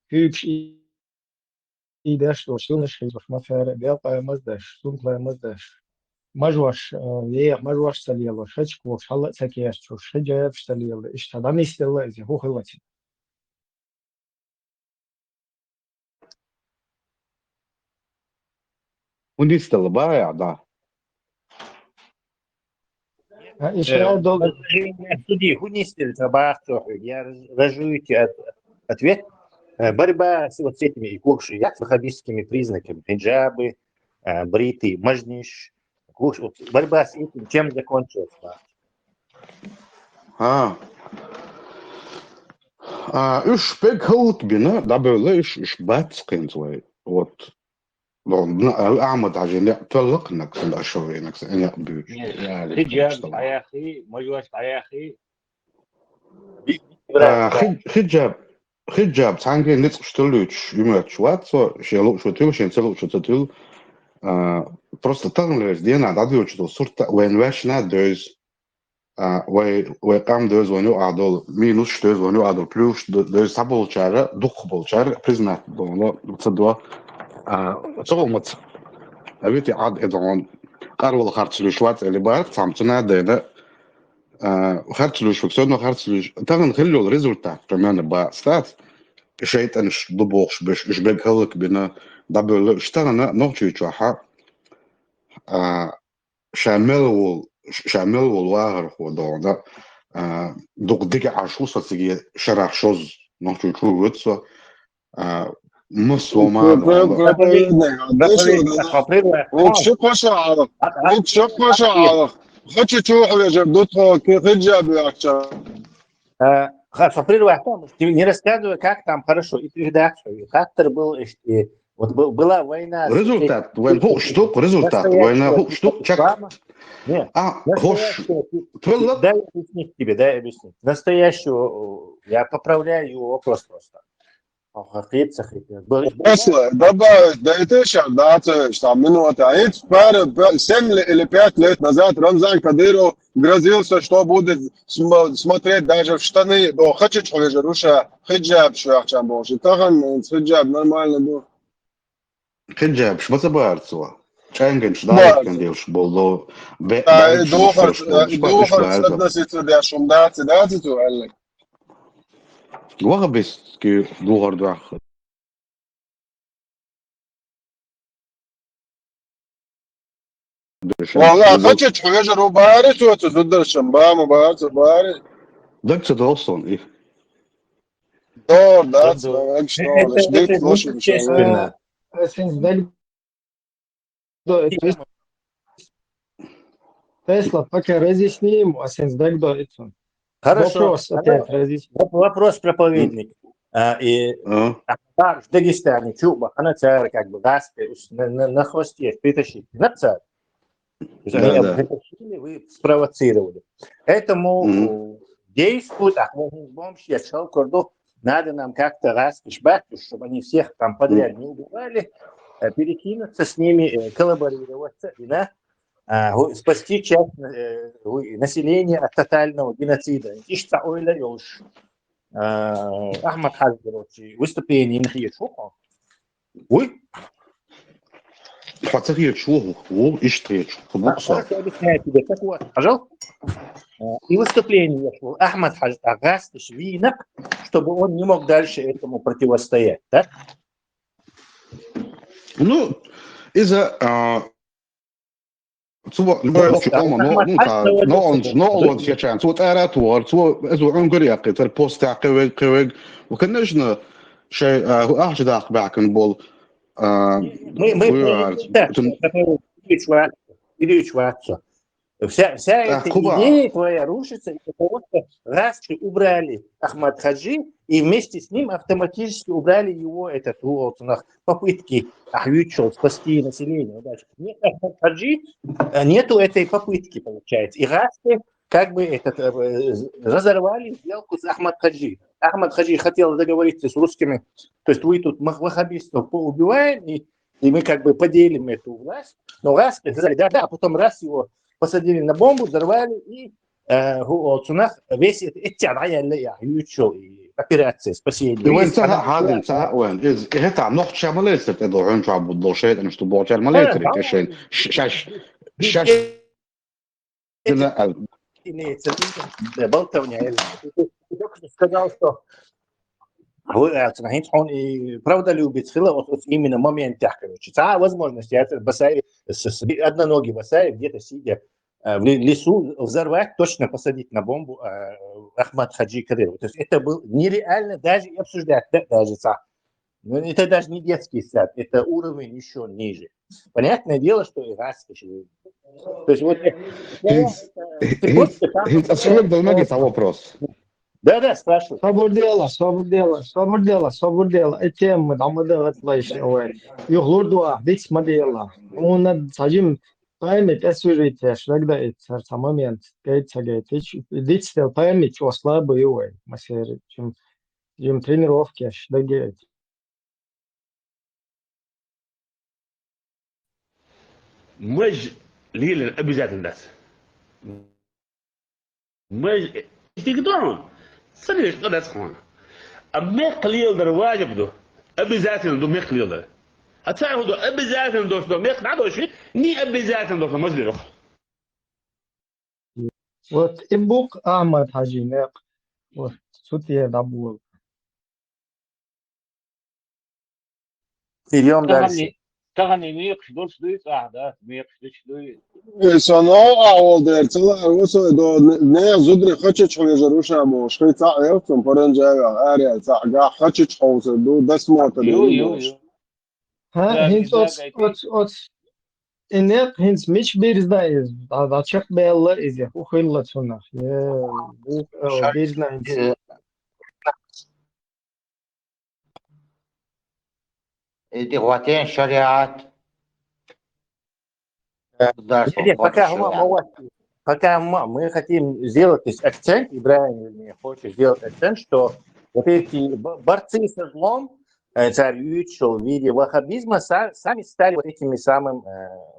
küçük İdeş dostun şey başma fer del qayamaz daş sun qayamaz daş مجوش ليه مجوش سليل شجك وحلا سكيش شجع سليل إيش هذا نيستل إذا هو خلص ونيستل بايع ده إيش هذا Суди, хунистель табахтох, я разжуете ответ. Борьба вот с этими ваххабистскими признаками, хиджабы, бриты, мажниш. Борьба с этим чем закончилась? Üç pek hılt bina da böyle iş batskın way вот أعمد عجين تطلق نكس الأشوي نكس أن يقبل حجاب يا أخي مجوش يا أخي حجاب تانجي نتش تلوش يمات شوات شيلو شو تلو شين تلو شو تلو просто تغلس دينا داديو شو صورت وين واشنا دوز وقام دوز ونو عدل مينوس دوز ونو عدل بلوش دوز تابل شارع دخبل شارع بريزنات دولا تصدوا صومت أبيتي عاد إدعون قارو الخارج شوات اللي بعرف فهمتنا ده خارج لوش فكسرنا خارج لوش تغن خلوا الريزولتات كمان بستات شيء أنش ضبوش بش بيج هلك بنا دبل اشتغلنا نوتشي شوحة شامل والواهر هو ده دوق دقة عشوصة تيجي شرح شوز نوتشي شو وتسا مسلمان хочу чухать же дотро хиджаб яхча. Фаприр Вахтам, не рассказывай, как там хорошо, и передачу, как-то был, вот была война. Результат, война, что результат, война, что чак. Нет, дай объяснить тебе, дай объяснить. Настоящую, я поправляю его вопрос просто. После добавить, да и ты сейчас, да, что минута, а это пару, 7 или 5 лет назад Рамзан Кадыров грозился, что будет смотреть даже в штаны, до хочет уже руша хиджаб, что я чем больше, тахан хиджаб нормально был. Хиджаб, что это барцева? Чайнган, что да, кандилш, болдо, дохар относится до шумдации, да, ты туалет. وغبس كي دوغر داخل والله خشت حوجر وبارس وتزد الشمبام وبارس وبارس دكت دوصون ايه دور دات اكشنو شديت لوش بشامل Тесла, пока разъясним, а сенс дэгдо это. Хорошо. Вопрос проповедник. И в Дагестане, Чуба, она царь, как бы, на хвосте притащить. На царь. Вы спровоцировали. Этому действует, я сказал, надо нам как-то распишбать, чтобы они всех там подряд не убивали, перекинуться с ними, коллаборироваться, да? Спасти часть населения от тотального геноцида. Ишца ойла ёлш. Ахмад Хаджи, выступление на хиешуху. Ой? Хватит шуху, ишь тречь. Объясняю тебе. Так вот, пожалуйста. И выступление шло. Ахмад Хаджи Агастыш Винок, чтобы он не мог дальше этому противостоять, да? Ну, из-за Så någon ska känna så är det år så ungefär jag för post قوي وكناش شيء احد اخبارك نقول Вся эта идея твоя рушится из-за того, что раз убрали Ахмад Хаджи, и вместе с ним автоматически убрали его попытки спасти население. Нет Ахмад Хаджи, нету этой попытки, получается. И раз как бы разорвали сделку с Ахмад Хаджи. Ахмад Хаджи хотел договориться с русскими, то есть вы тут ваххабистов поубиваем, и мы как бы поделим эту власть. Но раз сказали, да, а потом раз его посадили на бомбу, взорвали, и весь операция спасения. وين انتهى هذا انتهى وين هتا نقطة ماليزيا تدعون شعب الضوشيت أن يشتبوا شعب ماليزيا كشين شاش الشاشه لا имеется в виду болтовня. Ты только что сказал, что он и правдолюбец, вот именно в моментах, короче. Возможность, я басай, одноногий басай, где-то сидя в лесу, взорвать, точно посадить на бомбу Ахмад Хаджи Кадырова. То есть это было нереально даже обсуждать, даже но это даже не детский сад, это уровень еще ниже. Понятное дело, что иранский. То есть вот... Отсюда долмаги того вопрос. Да, спрашиваю. صبر ديلا اتم مدعم ده غطلاش اوي يغلور دوا ديكس ما ديلا ونا تاجم память освежитешь тогда это самомент гейт дикс дел память ослабый ой масер чем тренировки аж дагет مج ليل الابجات الناس مج تقدرون صدق قد اسخون أما قليل درواج بدو أبي ذاتي ندو ميق قليل در أتعرف دو أبي ذاتي ندو ميق نعدو شيء ني أبي ذاتي ندو مجلي вот ибук Ахмад Хаджи нек вот сутье дабул идем дальше. تغني ميقش دول شدويت قاعدة ميقش دول شدويت صناعة أول طلع وصل دو نيا زدري خشش حول جروشة موش خي تاع يوم برنجا أريا تاع قا خشش حوصل دو دس موت يو ها هينس اوت إنك هينس مش بيرزنا إز هذا شق بالله إذا هو خيلة سنة يا بيرزنا هينس эти хватен шариат. Пока мы хотим сделать акцент, Ибрагим хочет сделать акцент, что вот эти борцы со злом, царюющие в виде ваххабизма, сами стали вот этими самым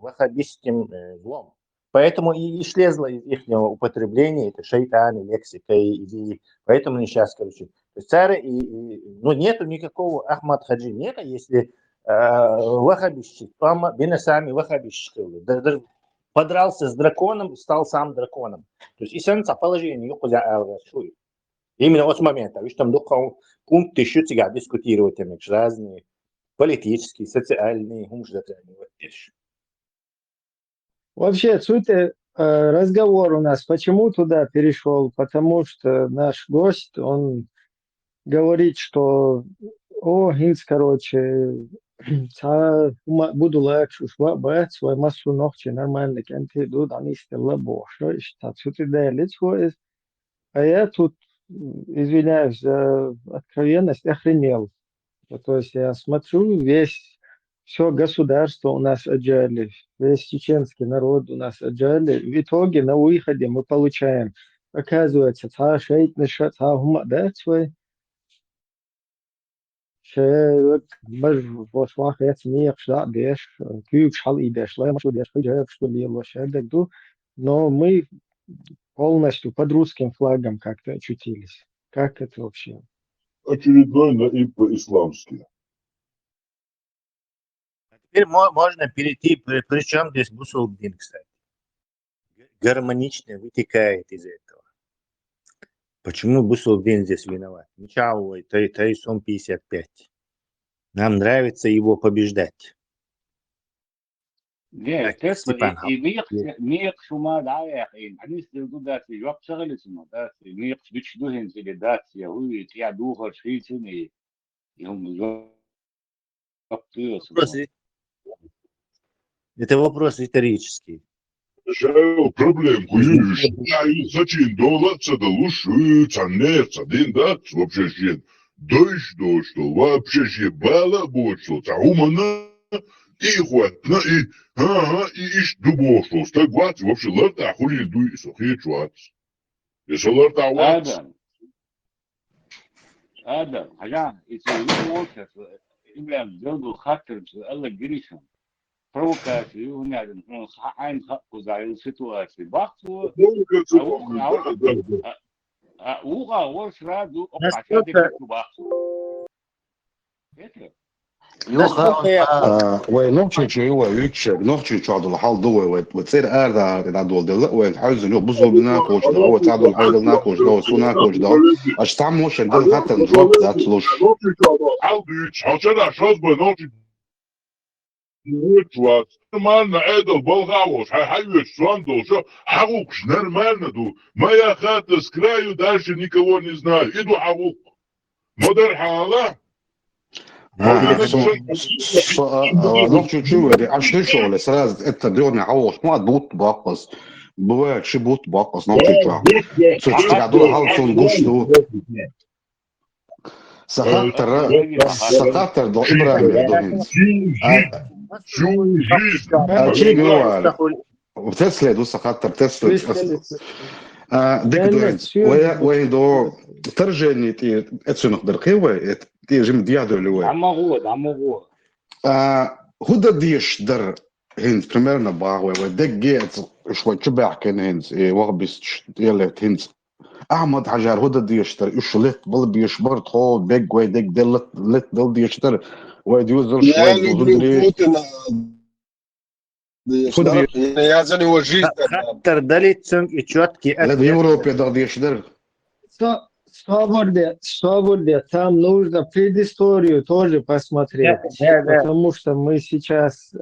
ваххабистским злом. Поэтому и исчезло из их употребления это шайтан, лексика и идеи. Поэтому они сейчас, короче, царь, ну нету никакого Ахмад Хаджи, нет, если ваххабистчик, бина сами ваххабистчики, подрался с драконом, стал сам драконом. То есть и сенса положение именно вот с момента, видишь, там пункты еще тебя дискутировать, разные политические, социальные, Вообще, суть разговор у нас, почему туда перешел? Потому что наш гость, он говорит, что Хинц, короче, буду легче, свой массу ногти нормально, кенты идут, они стелла больше, что суть делить, а я тут, извиняюсь за откровенность, охренел. То есть я смотрю, все государство у нас отжали, весь чеченский народ у нас отжали. В итоге на выходе мы получаем, оказывается, но мы полностью под русским флагом как-то очутились. Как это вообще? Очередной наиб по-исламски. Теперь можно перейти, причем здесь Бусулдин, кстати. Гармонично вытекает из этого. Почему Бусулдин здесь виноват? Ничего, Тайсон 55. Нам нравится его побеждать. Нет, ميق شو ما دعاية أخين حديث لو داتي جواب شغلة شنو داتي ميق بيش دوهن في داتي يا هوي تيا دوهر شيء شنو يوم جواب Это вопрос риторический. Решаю проблемку. Зачем доллаться да лучше ценнется, да? Вообще же дождь, вообще же бала больше, а умана и хватно и ищ дубов, что стагвать вообще ларта хули дуй сухие чуат. Если ларта ват. Адам, حاجة يسوي موقف إبراهيم جودو خاطر الله جريشم провокации у меня عين خطو زي سيتواسي باخو اوغا ورش رادو اوقع شادي باخو это ونوتشي شيء هو يكشف نوتشي شاد الحال دو وتصير هذا دول دول والحوز اللي بزول بناكوش ده هو تعدل الحال ناكوش ده وسوناكوش ده اش تعموش ده حتى نجوب ذات لوش عشان اشخاص بنوتشي Nutwas, normalna edel bolgavos, hayvет швандо, что хавукш нормально ду. Моя хата с краю, дальше никого не знаю. Иду хавук. Модер хала. نوتشي شو عشان شو لسه انت ديوني عوش ما دوت باقص بواك شي بوت باقص نوتشي شو تشتغل دول حال سون غوش دو سخاطر دو ابراهيم دو هنز شي بيوال وتسلا دو سخاطر تسلا ديك دو هنز وين دو ترجعني تي اتسو نقدر قوي تي جيم ديادو لوي عمو هودا ديش در هنز примерно باغوي ودك جيت شوي تشبع كان هنز وغبس يلا هنز احمد حجار هودا ديشتر اشلت بل بيشبرت هو بيج وي ديك دلت دل ديشتر ويد يوزر شوي دودري يا زلمه وجيت خطر دلت سنك اتشوتكي لا يوروبيا دا ديشتر Свободе, там нужно предысторию тоже посмотреть, потому что мы сейчас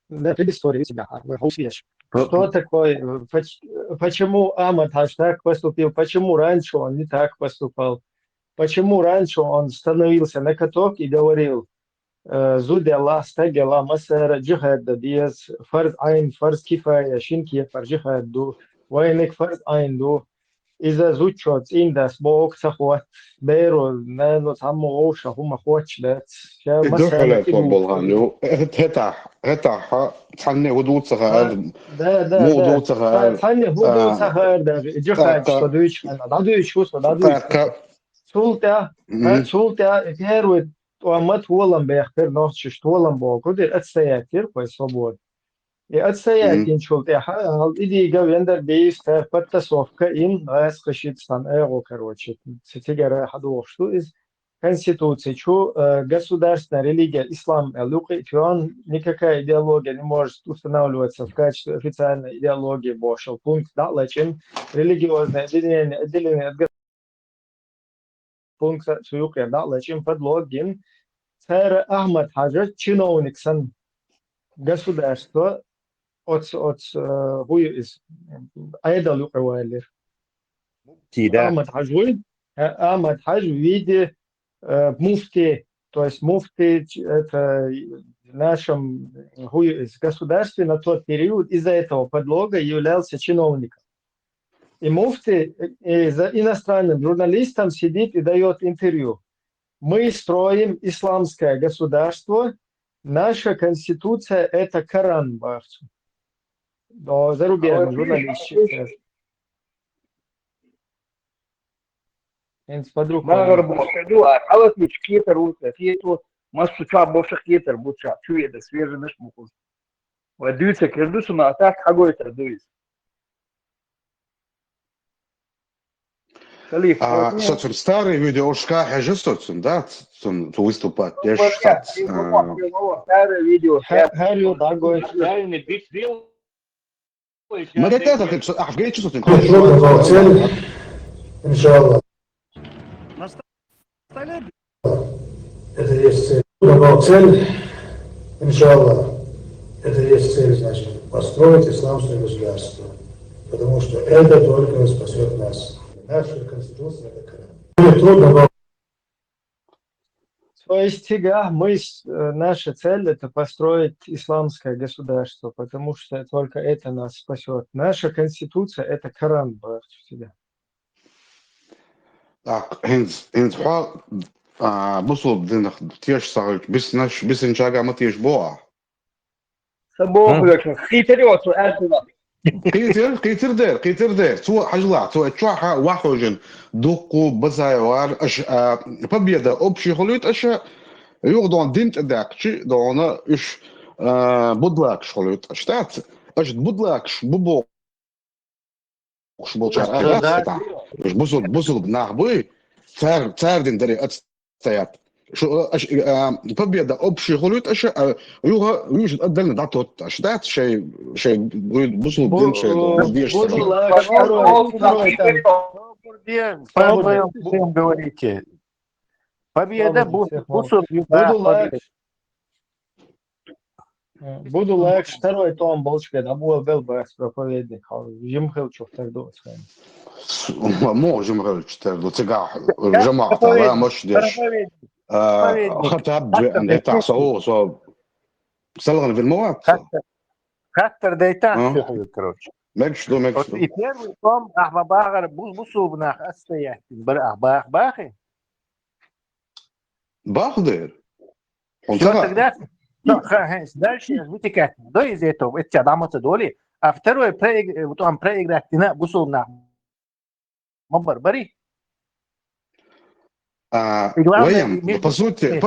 на предысторию себя успеешь. Что такое, почему Амадхаш так поступил, почему раньше он не так поступал, почему раньше он становился на каток и говорил زود الله استجلا مسار جهاد ديز فرض عين فرض كفاية شنكية فرجهاد دو وينك فرض عين دو إذا زود شوت إن داس بوك تخوت بيرو نانو تعمو غوشة هم خوتش دات الدخلة فوتبولهانو هتا تحني هدوء صغار مو هدوء صغار تحني هدوء صغار دا جهاد شدويش أنا دادويش شوس دادويش سولتا كيروت ومت ولن بيختار نوتش ولن بوك ودير أتسياتير كوي صبور أتسياتين شولتا هل إدي جو يندر بيستر بتسوفك إن غاس قشيت سان أيغو كروتشت ستيجر حدوش شو إز конституции чу государственная религия ислам он никакая идеология не может устанавливаться в качестве официальной идеологии бошел пункт да лачин религиозное отделение от пункта суюкя да лачин подлогин царь Ахмад Хаджа чиновник сан государства от хуй из айдал юкавайлер Ахмад Хадж в виде муфти, то есть муфти это в нашем государстве на тот период из-за этого подлога являлся чиновником. И муфти за иностранным журналистам сидит и дает интервью. Мы строим исламское государство, наша конституция это Коран, бахчу. Но зарубежный журналист. ما غربوا شدوا حاولت مش كيتر وتفيتو ما شعب بوش كيتر بوشا شو يد سوير مش مخوز ودوس كردوس ما اتاك حقول تردوس خليفه صوت ستاري فيديو اشكا حاجه صوت да tu выступать я старый видео هاريو дагой ما ده تاخد احكي شو صوت ان شاء الله это есть цель. Но цель, иншаллах, это есть цель, значит, построить исламское государство. Потому что это только спасет нас. Наша конституция это Коран. Трудно, но... То есть, наша цель это построить исламское государство, потому что только это нас спасет. Наша конституция это Коран, всегда. Так, هنز بصوا بدنا تيش صار بس نشجع ما تيش بوع سبوه لك خيتري وسؤال قيتر دير سو حجلا سو تشوحا واحوجن دوقو بزايوار اش ببيدا اوبشي خليت اش يوغدون دينت اداك شي دونا اش بودلاك خليت اشتات اش بودلاك بوبو مش بوصل بناخبي تار دين دري اتستيات победа общий голют юга виж отдельно да тот считает шей будет бусул дин шей Буду лак второй там. Что вы говорите? Победа Бусур. Буду лак второй том болчка, да был бы проповедник. Jim Хилчев так думаю. Можем говорить, что цыга жамахта, да, мощь деш. خطاب بتاع صو سلغن في المواد. Хаттер дейтан, короче. Мекшду. И первый том Ахбабагар Бусубнах отстоять. Бахи. Бахдер. Все тогда. Дальше вытекает. До из этого эти адамцы доли. А второй проиграть на Бусубнах. Мабарбари. Воем, по сути,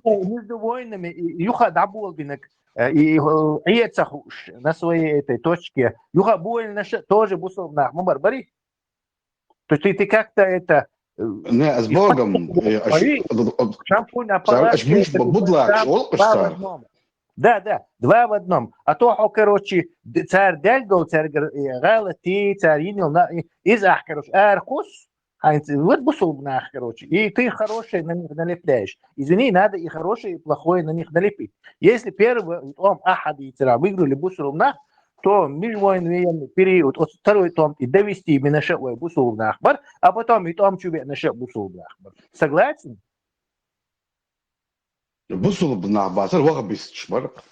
между войнами Юха Дабулбинок и Иецахуш на своей этой точке. Юха Буэль тоже Бусовнах Мабарбари. То есть ты как-то это... Не, с Богом. Да, два в одном. А то, короче, царь Дельгол, царь Галати, царь Инил, Изах, короче, Аркус, вот Бусубнах, короче, и ты хорошее на них налепляешь. Извини, надо и хорошее, и плохое на них налепить. Если первый том Ахад и Цара выиграли Бусубнах, то межвоенный период, от второй том и довести именно шеой Бусубнах, а потом и том чубе на ше Бусубнах. Согласен? Бусубнах, басар, вагабис чбарк.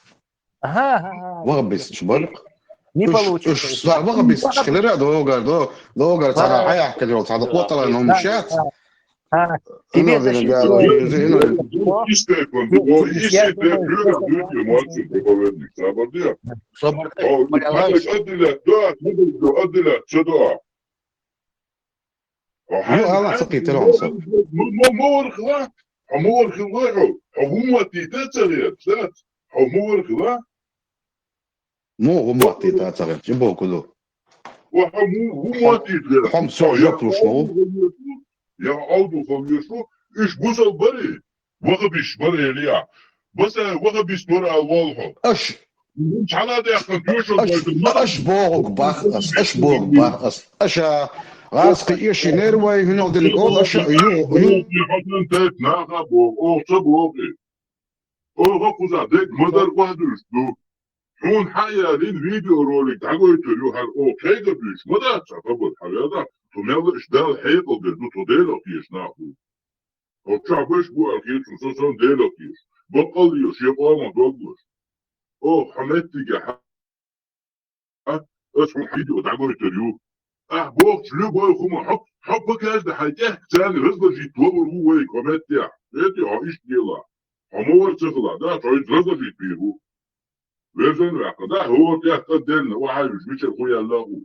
Вагабис чбарк. Не получится. Вагабис чхлера, долго, цара хаях, кадил, цара котала, но мшат. Тебе يا عودو فميشو إيش بوصل بري وغبيش بري ليا بس وغبيش بري الواضحة أش مش على ده كمبيوتر أش بوغ باخ أش راسك إيش نروي هنا دين قول أش يو حسن تيت ناقة بوغ أو صبوغي أو غفوزا ديك مدر وادوش دو هون حيا لين فيديو روليك تعقوي تريو هل أو كيغا بيش مدر تعقبت حيادا تميل إشدال حيقل بدو تديلو كيش ناخو أو تعبش بو أكيد شو ديلو كيش بقل يشيب آما دوغلش أو حمدتي جحا أسمو حيدي تعقوي تريو بوغ شلو بوي خوما حبك هاجد حيتيه تاني رزل جيت وبر هو ويك ومتيا إيتي عايش ديلا عمور تخلا دا تعيد رزل جيت بيهو ويزن راقا دا هو تيحت ديلنا وحايش ميش الخويا اللاغو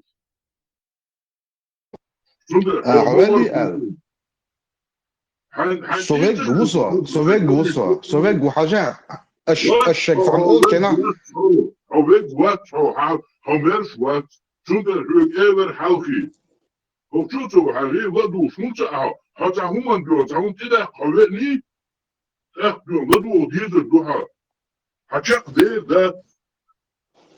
سوفيق وحاجة الشيء فهم قول كنا سوفيق وات حمرش وات شو ده ايفر حلقي هو شو سو حالي ودو شو تعه حتى هم بيو تعون كده قوي بيو ودو ديز الدوحة حتى ده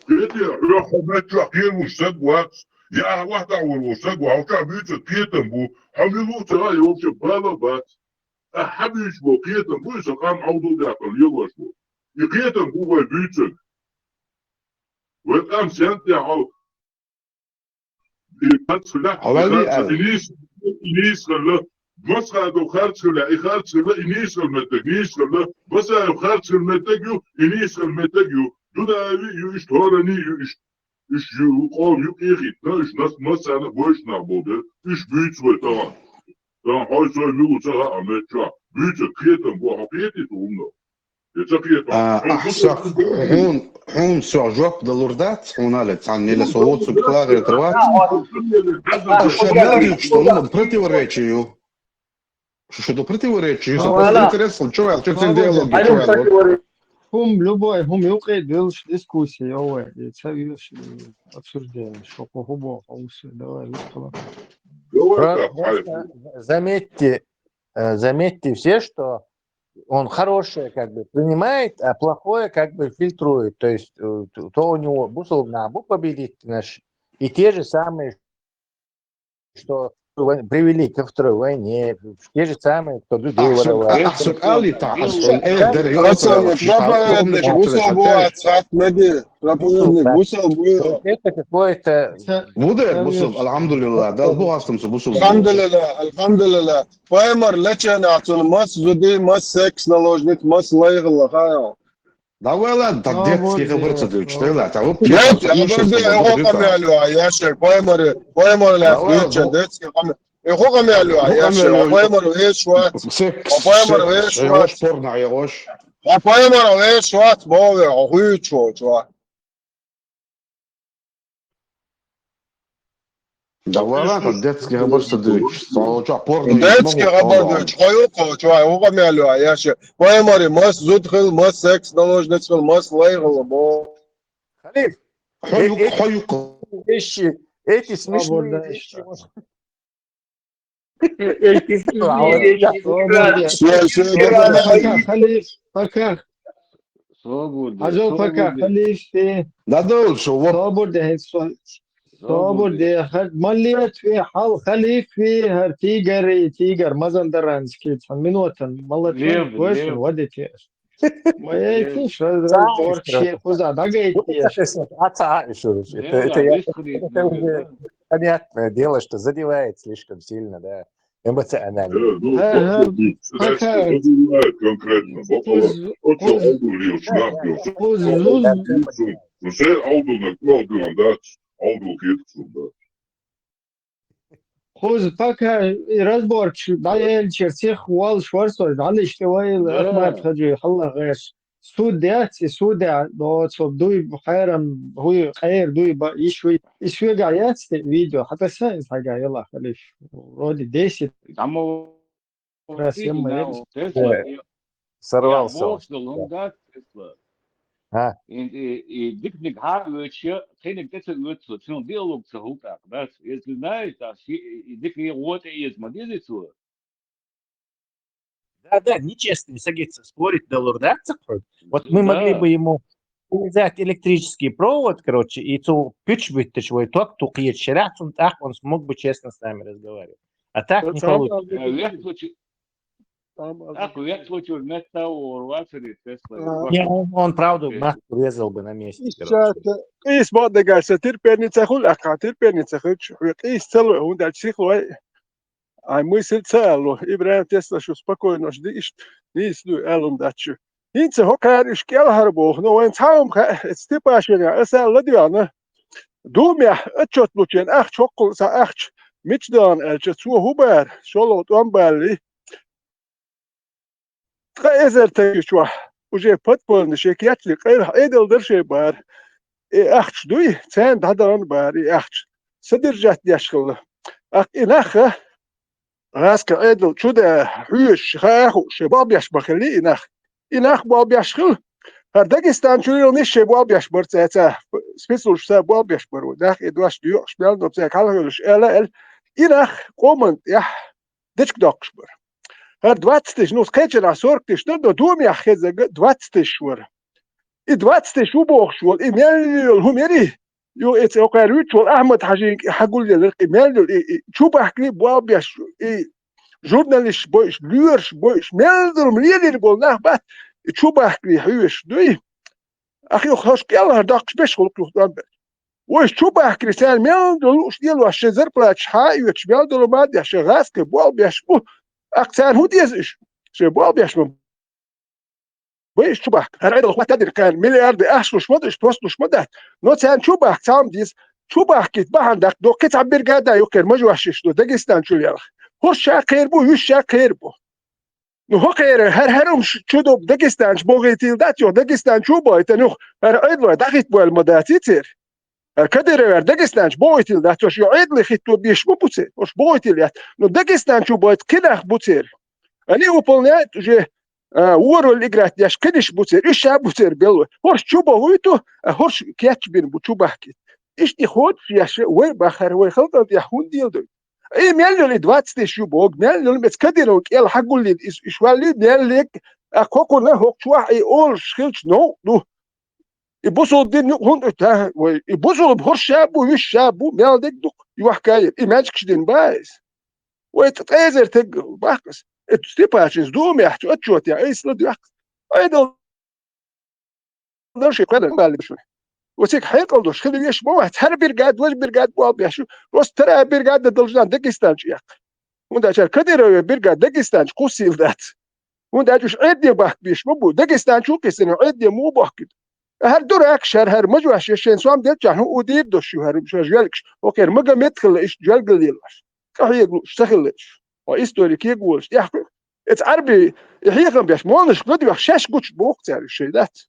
بيتي روح متر كير وشد وات يا واحدة والوسط وهوكا بيوت كيتن بو حملو ترى يوم شبالة بات أحبيش بو كيتن بو يسقام عودو داخل يلوش بو يكيتن بو بيوتن والآن سيانتي عو إنيس خلا بس هذا خارج خلا إخارج خلا إنيس خلمتك إنيس خلا بس هذا خارج خلمتك يو إنيس خلمتك يو دودا يو إشتهرني يو إيش يقول يقيخي إيش ناس مثلا بوش نعبوده إيش بيتسوي طبعا هاي سوي ميلو ترى أمريكا بيت كيتن بو حقيقي تومنا يتقيت أحسك هون سوجوك دلوردات هونالت عن اللي صوت سكلار يتروات الشباب что противоречию что противоречию интересно что диалог Хум юкает делаешь дискуссии, и царишь обсуждение, что по-хубо, давай, заметьте, заметьте все, что он хорошее как бы принимает, а плохое как бы фильтрует. То есть то у него бусул на победить наш. И те же самые, что привели ко второй войне, те же самые, кто людей воровали. Это какое-то... Будет бусул, алхамдулилlah, да, буастым бусул. Alhamdulillah. Паймар леченатун мас жуди мас секс наложник мас лайгла хая. Давай, так детский говорится, что это, а вот Нет, я говорю, я камелю, я шер, паймар ла фьючер, детский камелю. Я камелю, я шер, паймар вешват. Паймар вешват. Спорно, я гош. Паймар вешват, бове, хуючо, чва. Давай, так детский говорится, что порно. Детский говорится, хуючо, чва, я камелю, я шер. Паймар мас зудхил, мас секс наложник, мас лайгла, бо. Халиф, эти смешные вещи. Халиф, пока. Пока, Халиф, надо, что вот. صابر دي مليت في حال خليف فيها تيجر مازن درانسكي من وطن والله كويس وديت ما يكفيش ورشي خذ دقيت Это понятное дело, что задевает слишком сильно, да, эмоционально. Конкретно. خذ فاكهة رزبورك بعدين شرسيخ وال شوارسو على اشتواي الأحمر خجي الله غيش سودات دوت دوي بخيرم هو خير دوي يشوي قاعد فيديو حتى ساينس حاجة يلا خليش رودي ديسي راس يما Сорвался. И дикник харвича, тенек дете лutsu, тен диалог zu hutак, das если знаешь, dass дикие вот есть модизицу. Да, нечестно, не садится спорить до лурдаться. Вот мы могли бы ему взять электрический провод, короче, и ту пич вытащил, и ток тук шарят, он смог бы честно с нами разговаривать. А так не получится. Он правду маску резал бы на месте. Is wat de gasten tirpernica hulaka, tirpernica huch. Is celo onda cihlo. Ai мысль цelo. Ибрahim тесла что спокойно ждишь. Nis du elum дачу. Инце хокар иш келхарбо, но он таум степашина, эсэл ладиана. Думя, отчет лучен, ах чокол за ах. Мичдан элче цу хубер, шолот амбали. Эзер тегишва. Уже подполный шекятли, эдел дершей бар. Ахч дуй, цен дадан бар, ахч. Содержать яшкал. Ах инаха. Раска эдел чуда хуш хаху шебаб яшбахли инах. Инах баб яшкал. Дагестан чурил ниши баб яшбар цаца. Спецлуш са баб яшбар. Дах эдваш дю шпел до ця калгалш эл. Инах команд я дечк докшбар. 20 тысяч, ну, скачи на 40 тысяч, ну, думай, я хеза 20 тысяч вор. И 20 тысяч убог швол, и мельнил, хумери. Ю, это окарют швол, Ахмад Хажин, хагуль, и мельнил, и чубахли, буабьяш, и журналист бойш, люрш бойш, мельнил, млелир бол, нахбат, и чубахли, хуеш, дуй. Ах, ю, хашкел, хардак, спешл, клухтан. Ой, чубахли, сан мельнил, уж делу, а шезер плач, хаю, мельнил, мадя, шегаски, буабьяш, أكثر هو ديزش شباب بيشمم ويش شبه هرعيد الأخوات تدري كان مليارد أحشوش مدرش توصلوش مدت نوتسان شبه تام ديز شبه كيت بهندك دو كيت عبير قادا يوكر مجوشش دو داغستان شو يلا هوش شاقير بو يوش شاقير بو نو هو خير هرم شدو داغستان بوغيتيل دات يو داغستان شو بايت نو هرعيد له داخيت بو المداتي تير كدر داغستان بويتيل دات يو عيد لي خيتو بيش بوتسي وش بويتيل نو داغستان شو بايت كده بوتير أنا وبلنات جه ورو الإجرات ياش كدش بوتير إيش بوتير بيلو هرش شو بويتو هرش كاتش بين بوتشو بحكي إيش تخود ياش وين بخر وين خلطة يحون ديل دو اي ميل 20 شبوك ميل بتكدروا يلا حقول لي شوالي ميلك اكوكو نه هوك شو اي اول شيلش نو يبصوا الدين هون تاه ويبصوا بهور شاب ويش شاب ميل ديك دوك يوحكاي ايماجكش دين بايز ويتتايزر تق باكس ستيباشز دوم يحتو اتشوت يا ايس لد يحك ايدل درش يقدر بالي بشوي وسيك حيقل دوش خلي يش مو هر برقاد وش برقاد بوال بيشو روس ترى برقاد دلجان دقيستان ياك وندا شر كدير برقاد دقيستان قوسيل ذات وندا جوش عيد باك بيش مو دقيستان شو كيسن عيد مو باك هر دور اكشر هر مجوش يشين سوام ديت هو ودير دوش هر مش جالكش اوكي مجا مدخل ايش جالق ديلاش كحي اشتغلش وهيستوريكي يقولش يحكي اتعربي يحيقن بيش مونش قد يحشاش قوش بوق تاع الشيء ذات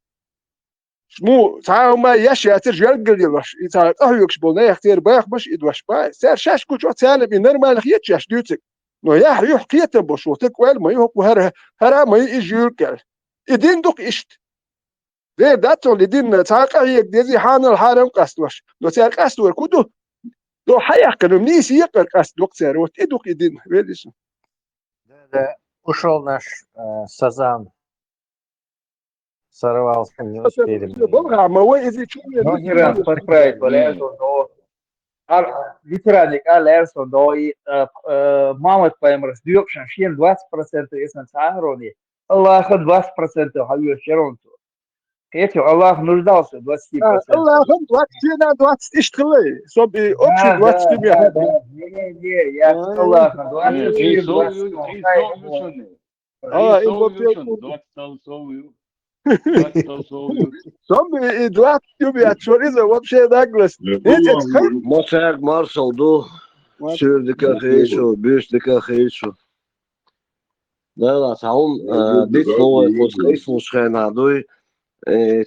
مو تعاو ما يشي ترجال قليلش يتعاو اهيوكش بولنا يختير بايخ باش يدوش باي سير شاش قوش وتعالى بنرمال خيتش ياش ديوتك نو يح يحكيتن بوشوتك وال ما يحكو هرا ما يجيوكل يدين دوك اشت زي داتو لدين تعاقا هيك ديزي حان الحارم قاستوش لو تعاق قاستور كودو لو حيقن منيس يقر قاست دوكتر وتدوك يدين ويديسو Ушел наш Сазан, сорвался, не успели. No Iran подправить Валерсон, но ветераник Алерсон, но и Мамад Паймрас Дюкшан, 20% из Нацарони, Аллах 20% Хавью Шеронту. Эти Аллах нуждался 20%. Аллах 20 اشتغلي صبي اوبشن 20 Не, я Аллах 20 صبي 20 يا تشوريزا вообще Douglas. Мосяк Маршал до Sürdika Хейшо, Büstika Хейшо. Да, саум бит новое подскайфу шхенадой.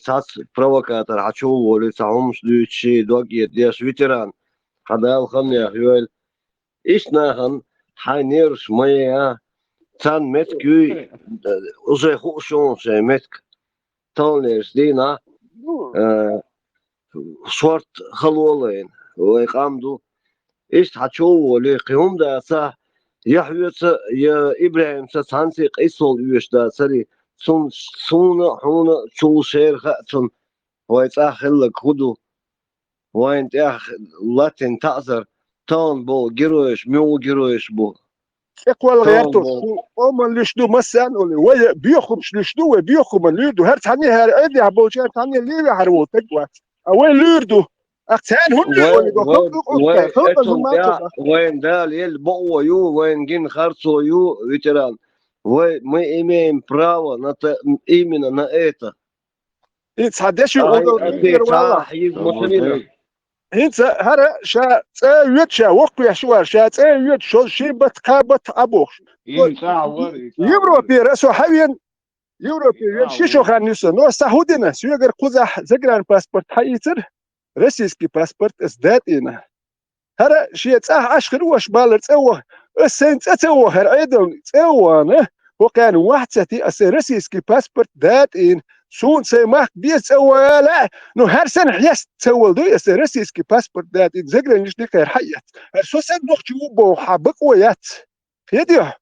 Сац провокатор хочу волить саум шлючи догиет деш ветеран. Хадал хамня хюэл. Ишнахан хайнерш моя цан меткүй уже хушон ше метк. Тонлеш дина шорт халолен. Ой камду. إيش حتشوفوا لقيهم ده سا يحويس يا إبراهيم سانسيق إيصل يوش ده سري سون هون شو شير خاتم ويتأخر لك خدو وين تأخ لاتين تأثر تون بو جروش ميو جروش بو اقوى الغيرتو ومن لشدو مسان ولا بيخم لشدو بيخم ليدو هر تاني هر ادي عبوجان تاني اللي هرو تقوى اوين ليردو أقسان وين دال يلبقوا يو وين جين خرصوا يو ويتران وين ما إيمين براو نت إيمنا نأيتا يتصدش هينس هذا شا تأيد شا وقيا شوار شا تأيد شو شيء بتقابت أبوش يبرو بيرسو حيين يبرو بير شو خانيسو نو سهودنا سيجر قزح زجران باسبورت حيتر روسيسكي باسبورت ازداد إنا هذا شيء تاه أشخر وش بالر تسوه السنة تسوه هرعيدون تسوه وكان واحد ساتي روسيسكي باسبورت ذات إن سون سماك بيتسوه لا نو هر سنة حياس تسوه دو روسيسكي باسبورت ذات إن زجران يش ديك حيات سو سن نختي وبو حبك ويات يديه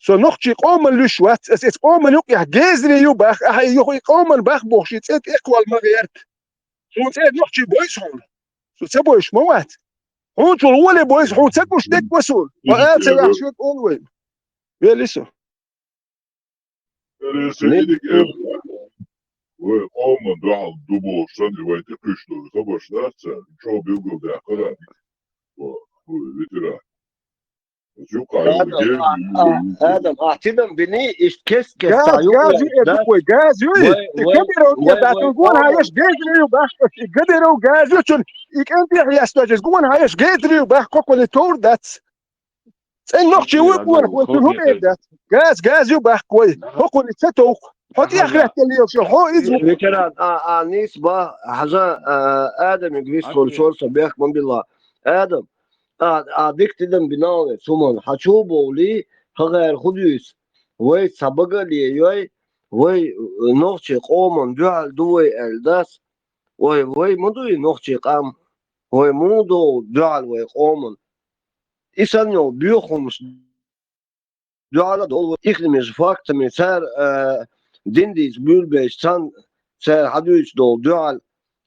سو نختي قوم لشوات اس قوم يقع جزري يباخ يقع قوم باخ بوشيت اقوى المغيرت هون تاعد نحكي بويس هون شو تسبويش موات هون شو الولي بويس هون تسبوش ديك وسول وقال سيح شوك أولوين بيليسو سيدك وقوم دعا الدبو شاني وين تقشلو سبوش ناسا شو بيقول ده قراني وفيتران آدم أعتبر بني إيش كيس جاز يقدروا يبعثون هايش قدروا يباح قدروا جاز يشون يكنتي يستوجز قون هايش قدروا يباح كوكو تور ذات إن نقشي ويقول وهم إيه ذات جاز يباح كوي كوكو تتوق حط يا أخي اللي يوصل هو إذا مثلا نسبة حاجة آدم يقريس كل شور صبيح من بالله آدم أديك تدم بناء ثم حشوبه لي هغير خديس وي سبقة لي وي نقشي قوم جعل دوي الداس وي مدوي نقشي قام وي مودو جعل وي قوم إسانيو بيوخمس دعالة دول إخلمش فاكت من سار دينديز بيولبيش سان سار حدوش دول دعال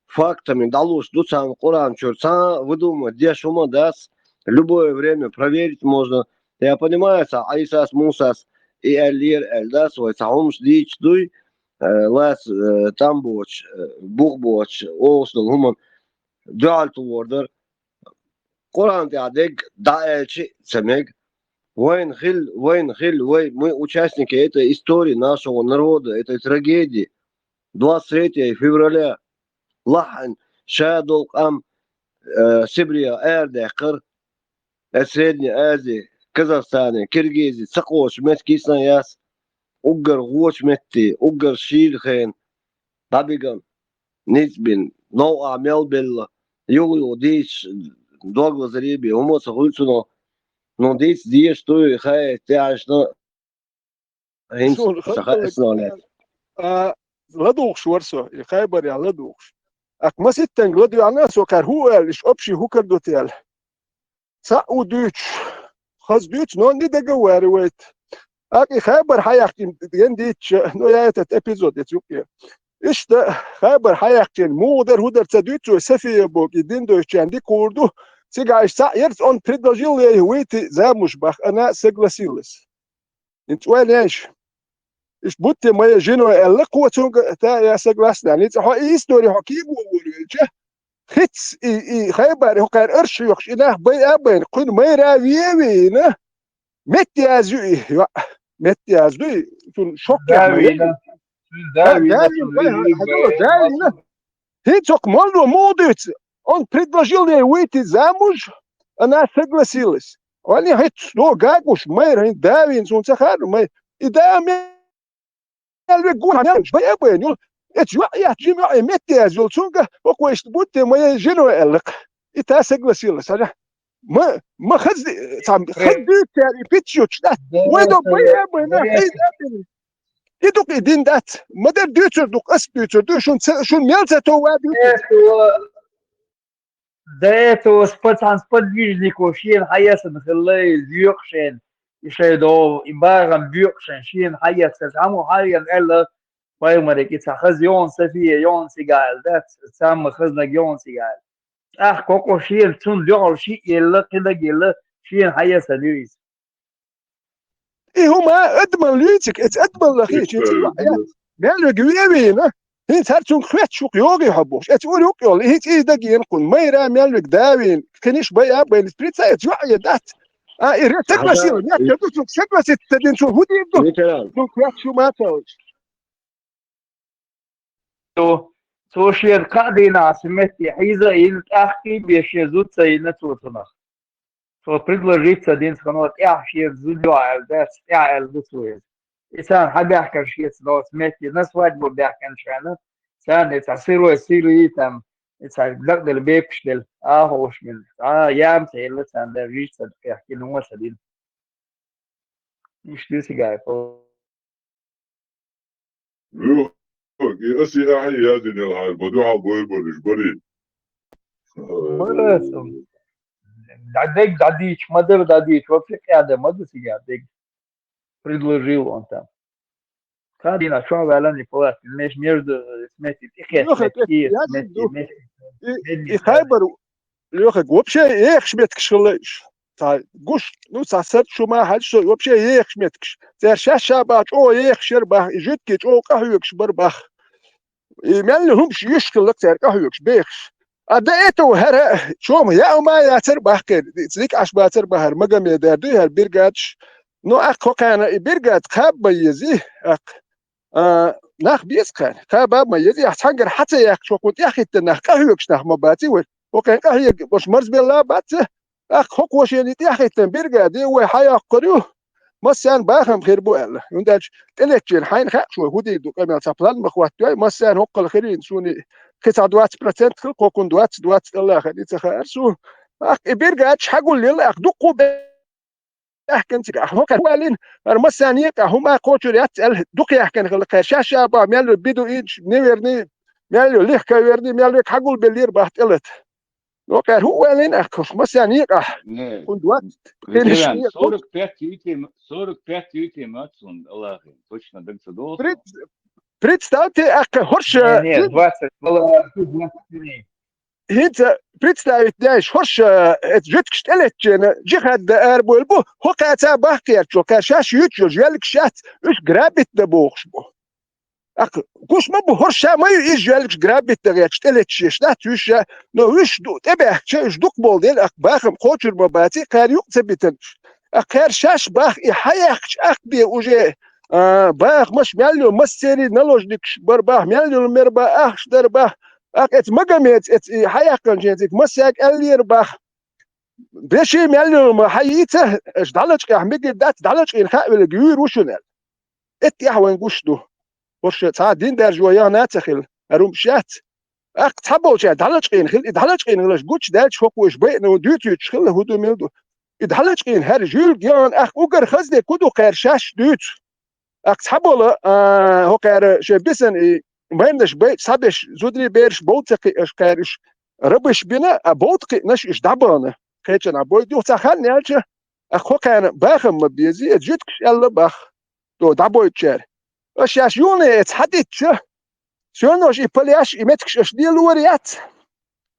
فاكت من دالوش دوسان قرآن чурсан выдумывать, где шума даст любое время проверить можно. Я понимаю, что Айсас, Мусас и Элир, Эльдас, вот саумш дич дуй, лас тамбоч, бухбоч, оустал хуман, дуальту вордер. Коран тядек даэльчи цемег. Войн хил, мы участники этой истории нашего народа, этой трагедии. 23 февраля. Лахан, Шадол, Ам, Сибрия, Эрдехкар, Средней Азии, Казахстане, Киргизии, Сакош, Меткиснаяс, Угар, Гоч, Метти, Угар, Шильхен, Бабиган, Низбин, Ноа, Мелбелла, Юлио, Дич, Догла, Зариби, Умоца, Хульцуно, но Дич, Диш, Туй, Хай, Тяжно, Хинс, Сахаэснолет. لدوخش ورسو يخيبر يا لدوخش أكما ستن غلدو عنا سوكر هو إيش أبشي هو كردو تيال ساقو دوتش خاص دوتش نون دي دقواري ويت أكي خيبر حياكتين ديتش نو يايتت إبيزود يتوكي إيش ده خيبر حياكتين مودر هودر تدوتشو سفي بوك يدين دوتش عندي كوردو سيقايش سايرت on предложил ей выйти замуж бах она согласилась انت وين ايش إيش بوتي ما يجينو اللي قوتهم تا يسقلاسنا يعني تحو إيستوري حكيم وولوجه خيتس إي خيبر هكار أرش يخش إنه بي أبين قن ما يراوينا متي أزوي متي أزوي تون شوك داوينا داوينا هيتوك مالو موديت он предложил ей выйти замуж она согласилась они хит ну гагуш мы давин сунцахар мы и да الجون هنمش بقى بينول اتجوا يا جماعه متى زولتونغا وكويس بوت ما جنو الق يتاسق لسيل صح ما خذ خذ تاعي بيتشوتش ده ويدو بقى بينا يدوك يدين دات ما در دوتر دوك اس دوتر دو شون ميلتو وادو ده спад движнику شين حياسن خلي زيوخشين يشيدو إمبارم بيوكشن شين حياسن عمو حاليا إلا ويمرك يتخذ يون سفيه يون سيجال ده سام خزنا يون سيجال كوكو شين تون ديول شيء يلا كده يلا شين حياسن يويس إيه هما أدمن ليتك أدمن لخيش مالو جويبينا هيت هرتون خوات شوق يوغي حبوش اتقول يوغي هيت إيه دقي ينقل ما يرى مالو داوين كنيش بيا بين سبريتسا يتوعي دات إيرتك مسير يا كدوك شكوى ستدين شو هو دي دوك شو ما تاوش تو شير قاعدين سمتي حيزة ينتأخي بيشيزوت سينتوتنا تو предложить один сканот шир зудё алдас алдусует إنسان حد يحكي شيء سنو سمتي ناس واجبه بيحكي شانه سان يتصيروا يتم يتصير البيبشتل هوش من يام سيل سان ده ريش سد يحكي نوع سدين مش دي سيجاي أسي أحي هذه الحال بدوها بوي بريش بري مرسم дадич мадер дадич вообще када мадер сига дег предложил он там кадина что вала не плат между смети тихе и хайбер лёха вообще эх шметкш хлыш та гуш ну сасет шума хальш вообще эх шметкш зер шаба о эх шерба житки о кахюкш барбах и мяллhumш юшкылык зер кахюкш бехш أديته هر شوم يا ما ياتر بحكي ذيك عش باتر بحر مجمع دردي هر بيرجاتش نو أكو كان بيرجات خاب بيزي نخ بيسكن خاب ما يزي حتى حتى يا شو كنت يا أخي تنخ كهيوكش نخ ما باتي وكان كهي مش مرز بالله بات أخ وش يعني يا أخي تن بيرجات دي وحياة قريو مثلا باخم خير بو الله يندج تلكين حين خا شو هودي دو كمان سبلان مخواتي مثلا هو قل خيرين سوني كيسا 20% خلقو كون دوات الله خدي تخارسو بيرجعش حقول لي اخ دقو احكن تك هو كان والين مثلا يقع هما كوتوريات دق يحكن خلق شاشه با مال بيدو ايش نيرني مال ليه كايرني مال حقول بلير بحت قلت وكان هو لين أخش مثلا يقح Ne. كنت وقت Veteran, 45 ute matsun, Allah, точно так задолго. Представьте, хорш... Не, 20, было тут 20 هيت представить داش хорш جتك شتلت جهد أربو هو كاتا بحكي شو كاشاش يوتيوب جالك شات إيش جرابت دبوخش بو كوش ما بهرش ما يجي جالك جرابت دغيت شتلت شيش لا توش نو إيش دو تبع شيش دوك بول ديل باخم خوتر مباتي كان يقتبتن أخير شاش باخ يحيخش أخبي وجه باخ مش مالو مسيري نلوجدكش برباخ مالو مربا أخش درباخ أكيد مجمع حياكن جنتك مساك اللير باخ بشي مالو ما حييته إيش دلش كحمق دات دلش إن خاول الجيور وشنال إتيح وينقشدو ورش تعدين در جوايا ناتخل أروم شات أخ تحبوا شات دلش إن خل دلش إن غلش قوتش دالش فوق وش بينه وديوتي تشخل هدو ميلدو دلش إن هر جيل جان أخ أوجر خزدي كودو قرشاش دوت أخ تحبوا هو كار شبيسن ما يمدش بيت سابش زودري بيرش بوتقي إيش كارش ربش بنا بوتقي نش إيش دبانة خيتنا بوي دو تخل نالش أخو كان باخم مبيزي جتكش يلا باخ دو دبوي تشار أشياش يوني تحدد شونوش يبلياش يمتكش إيش ديال وريات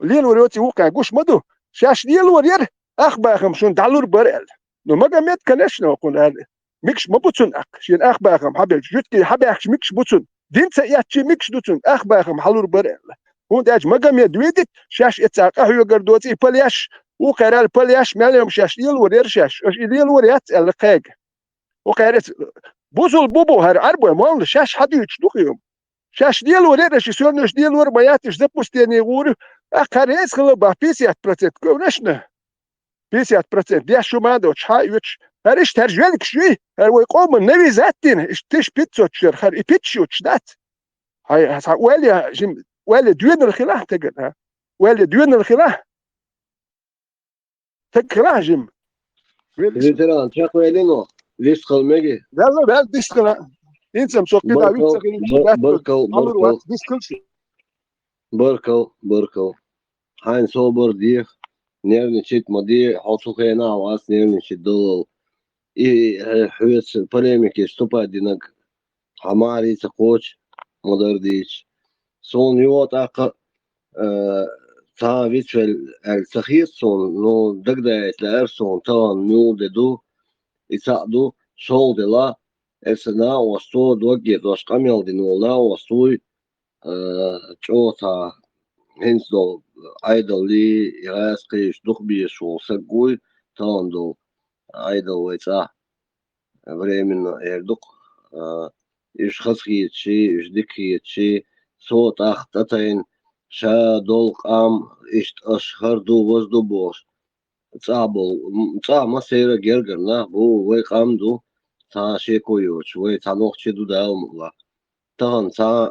ليل وريوتي هو كان قوش مدو شاش ديال ورير أخ باخم شون دالور بريل نو ما جميت كناش نقول هذا ميكش مبوتون أخ شين أخ باخم حبل جتكي حبيخش ميكش بوتون دينتا ياتشي ميكش دوتون أخ باخم حلور بريل هون داج ما جميت دويدك شاش إتاق أهو يقردوتي بلياش وقرال بلياش مالهم شاش ديال ورير شاش إيش ديال وريات القاق وقارت بوزل بوبو هر عربو مال شاش حديش دوخيهم شاش ديال ورير شي سورنش ديال ور بياتش دبوستيني غور أخريس خلبا 50% كونشنا 50% دي شو ما دوتش هايوتش هرش ترجملك شوي هو يقوم النبي ذاتين اشتش بيتسوتشر خر بيتشوتش دات هاي ولا جيم ولا دوين الخلاح تقل ها ولا دوين الخلاح تقل جيم فيتران شاكو يلينو ليش خلمجي يلا بقى ديسكلا انت مسوق كده بركو هاين صوبر ديخ نيرنشيت مدي حوصو خينا واس نيرنشيت دول حويس بوليميك ستوبا دينك حماري تقوش مدر ديش سون يوت اق تا فيتشل السخير سون نو دقدا يتلعر سون تا نو ددو يساعدو شول دلا اسنا وستو دوجي دوش قميل دينولا وستوي جوتا هنسدو ايدولي يغاسقي شدوخ بيشو سقوي تاندو ايدول ويتا временно يردوق إيش خسخيتشي إيش دكيتشي صوت أختتين شا دول قام إيش أشهر دو وزدو بوش تا ما سيرا جرجرنا بو وي قام دو تا شيكو يوش وي تا نوخشي دو داو مغلا تان تا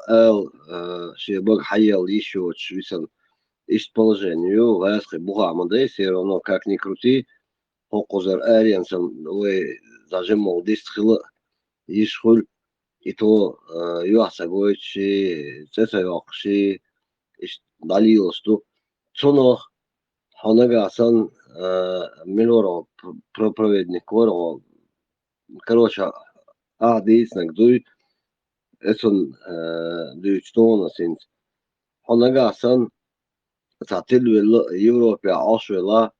شي بغ حيال يشوش висен إيش положению васки буга мадей сиро но как ни крути хокозер ариансам وي зажимал дистхила يشخل إتو يوحسقويتشي تسيوقشي إش داليوستو تونوخ حنقاسن ملورو проповедник ворو короче дийснак дуй эсон дуйчтона синт حنقاسن تعتلو Европе عشولا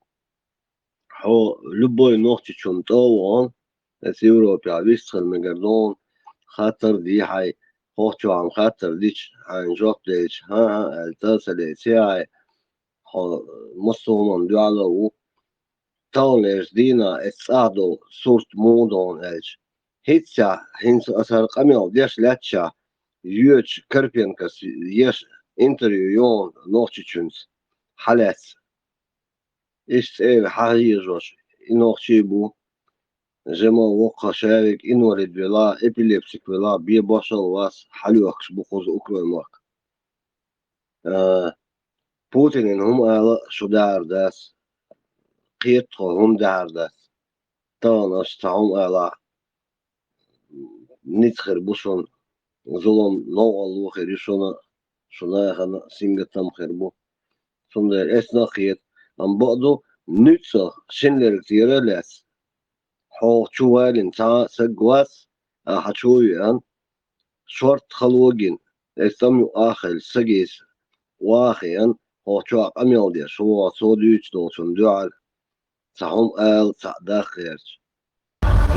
حو لبوي نوختي چونتوان اس Европе عبيستخل مقردون خاطر دي حي خوشو عم خاطر ديش عن جوب ديش ها التاسل سياي مصومن ديالو تاوليش دينا اتساعدو صورت مودون ايش هيتسا هنس اثر قميل ديش لاتشا يوش كربينكس يش انتريو يون نوختشنس حالات ايش ايه حقيقي جوش نوختشي بو جما وقع شارك إنولد بلا إبيليبسيك بلا بيباشل واس حلوكش بخوز أكرم ماك بوتين إن هم على شو دار داس قيتهم هم دار داس تاناش تعهم على نتخر بوشون ظلم نوع الله خير شونا خنا سينجتام خير بو سندر إسنا قيت أم بعضو نتسا شنلر تيرلس حو شوالين تا سقواس حشوي شورت خلوجين استمو آخر سجيس واخيا هو شو أميل دي شو صوديش دو شندوع سهم داخل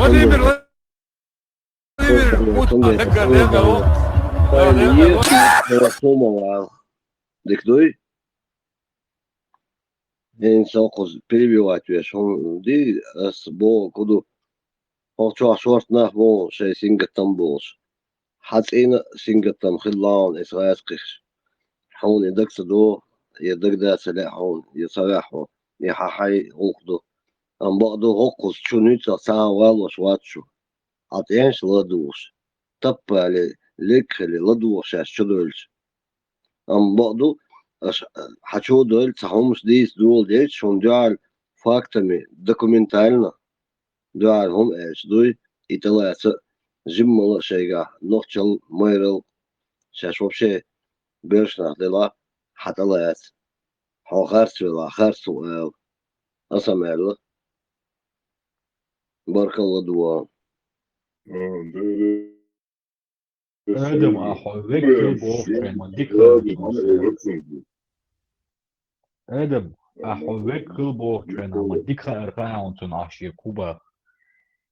وليمر الحوت دقة ديكدوي إن سوقز بريبيوات يشون دي أسبوع كدو هو شو شورت نحبو شيء سينجتم بوش حتى سينجتم خلان إسرائيل حون يدك دو يدك دا سلاحون يصرحو يححي هوكدو أم بعضو هوكوس شو نيتا ساعة والوش واتشو عطينش لدوش تبا لكخلي لدوش شدولش أم بعضو حشو دول تحومش ديس دول ديش شون جعل فاكتمي دوكومنتالنا جعل هم ايش دوي يتلاسا جملا شيغا نوخشل ميرل شاشوب شي بيرشنا دلا حتى لات حو خارسو خارسو أسمع بارك الله دوا آدم أحوك البوخ ما ديكا آدم أحوك البوخ ما ديكا أرقاون تنعشي كوبا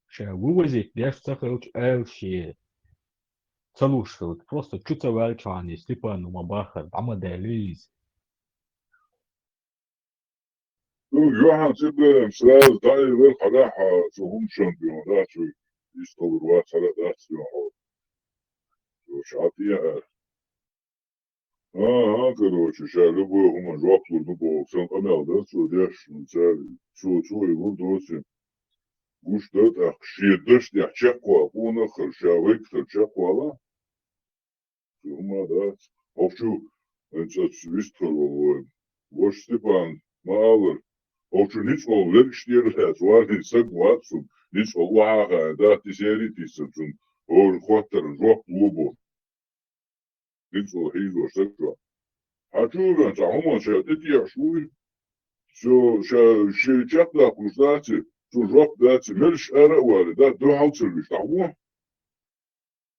شاووزيك ديفتخلش ألشي تلوشفلك просто чута валчани степану мабаха عما داليز Johan Sibbe Sraz Dai Wil Hadaha so hum champion شو يستوى الوقت على ذات شعبية هكذا شالبو هم جوابوا دبو سن أمل ده سو ديش مثال شو يقول دوسي وش ده أخشيدش دي أحشقوا أبونا خرشاويك خرشقوا لا هم ده أو شو أنت تسويستر وش تبان ما أول أو شو نيتشو ليركشتير هات وارد سق واتسو نيتشو واعا ده تسيري تيسن أو الخواتر جواب لوبو نيتشو هيزو شكرا حجوغا تعمل شاتتي عشوي شو شاتنا كوزاتي شو جواب داتي ملش أرق واردات دو عوصل تعمل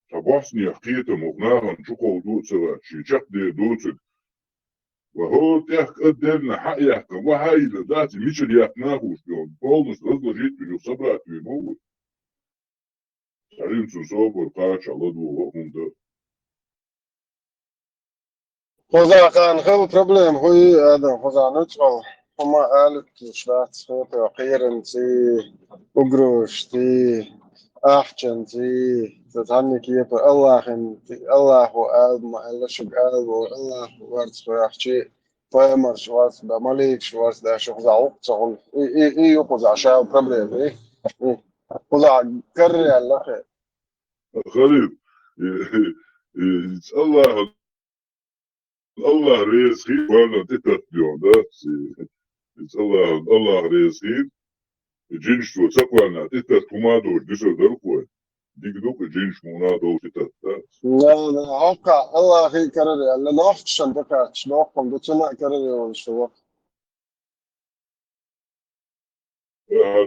تباسني أخيطة مغناها نشوكو دوتسا شيشاق دي دوتسا وهو تيخ قدرنا حق يحكم وهاي لذاتي مش اللي يحكناهوش بيون بولنس رضا جيت بيجو صبرات بيموت سعيد صوبر قاش على دو هم ده خذا كان خو بروبلم هو هذا خذا نتشغل هما قالت شلات صوت وقيرن تي وقروش تي أحجن تي تتعني كيف الله هو قلب ما إلا شو قلب والله ورد فيحكي فايمر شوارز بماليك شوارز ده شو خذا عقصون إيه خذا شاو بروبلم إيه خذا كرر على خير غريب الله رزقي وانا تتبعون ده الله رزقي جينش تو تقوانا تتبعون دوش ديسو درقوة ديك دوك جينش مونا دوش تتبعون لا عقا الله هي كرر لا نفشن دكا شلوكم دوتنا كرر ونشوا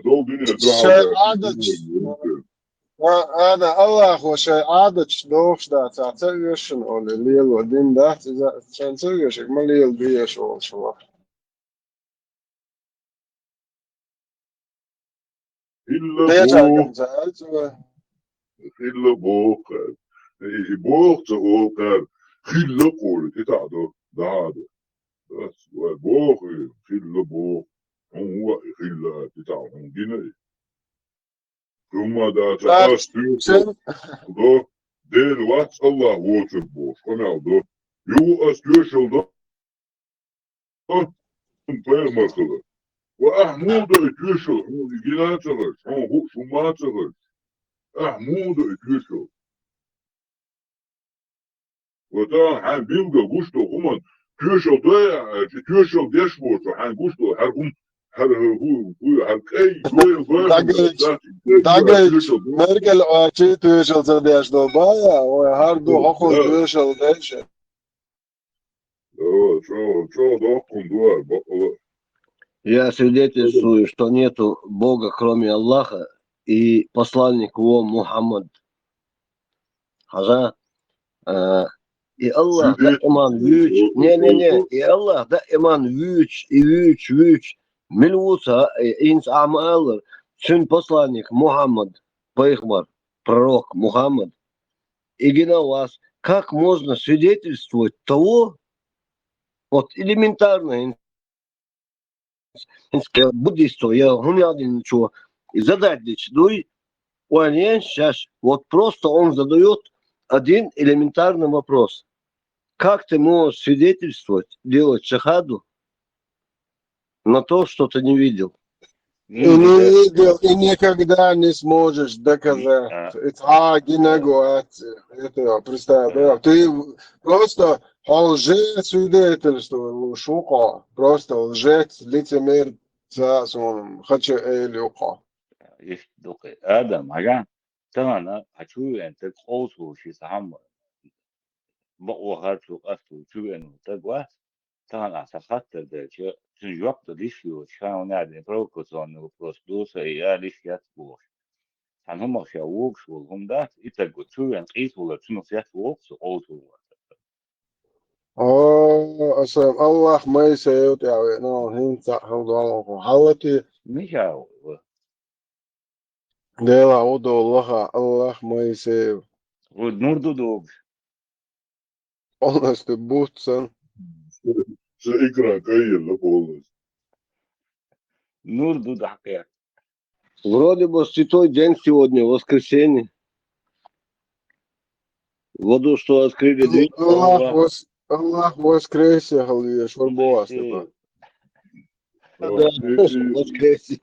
دول دنيا شيء عادة هذا الله هو شيء عادة دوش ده تعتقش إنه الليل ودين ده إذا كان تقش ما الليل بيش شو إلا بوخر بوخر خيلا قول تتعدو دعادو بس بوخر خيلا بوخ هو خيلا تتعدو جنيه ثم دا تقاس دو دير واتس الله ووتر بوش قناع دو يو أسكيشل دو تنطير مرخلة وأحمود إكيشل جناترش هو شماترش أحمود إكيشل ودا حان بيبقى قشتو همان كيشل ضيع كيشل ديشبوش وحان قشتو هرهم Merkel açı tüyüşelse deşdo baya o her du hakul tüyüşel deşe. Çok dokun duvar bakalım. Я свидетельствую, что нету Бога, кроме Аллаха, и посланник его Мухаммад. Хаза. И Аллах да иман вüç. Не. И Аллах да иман вüç. Милвуса инс амалыр. Сын посланник Мухаммад, пайгамбар, пророк Мухаммад. И гена вас, как можно свидетельствовать того, вот элементарно, буддисту, я гумядин ничего, и задать личдуй, сейчас, вот просто он задает один элементарный вопрос. Как ты можешь свидетельствовать, делать шахаду на то, что ты не видел? И не видел, и никогда не сможешь доказать. Это это представь, да? Ты просто лжесвидетельствовал, шука. Просто лжец, лицемер, хочу элюка. Есть только Адам, ага. Тана, хочу это колсу шисахам. Богату асту чуену тагва. Тана сахатта да че жопта лишью, чаунады провокационный вопрос дуса и я лишь я сбор. هم شاووكس والهم ده يتجو تشوين قيس ولا تشنو سيات ووكس أوتو. أسلم الله ما يسيوت يعني نو هنتا هودو حالتي مشاو. ديلا عودو الله ما يسيو. ونور دودوك. الله استبوتسن. سإكرا كايل لبولس. Нур дуда حقيقة. Вроде бы святой день сегодня, воскресенье. Воду, что открыли дверь. Аллах воскресе, Галия, шварбуасты. Да, воскресе.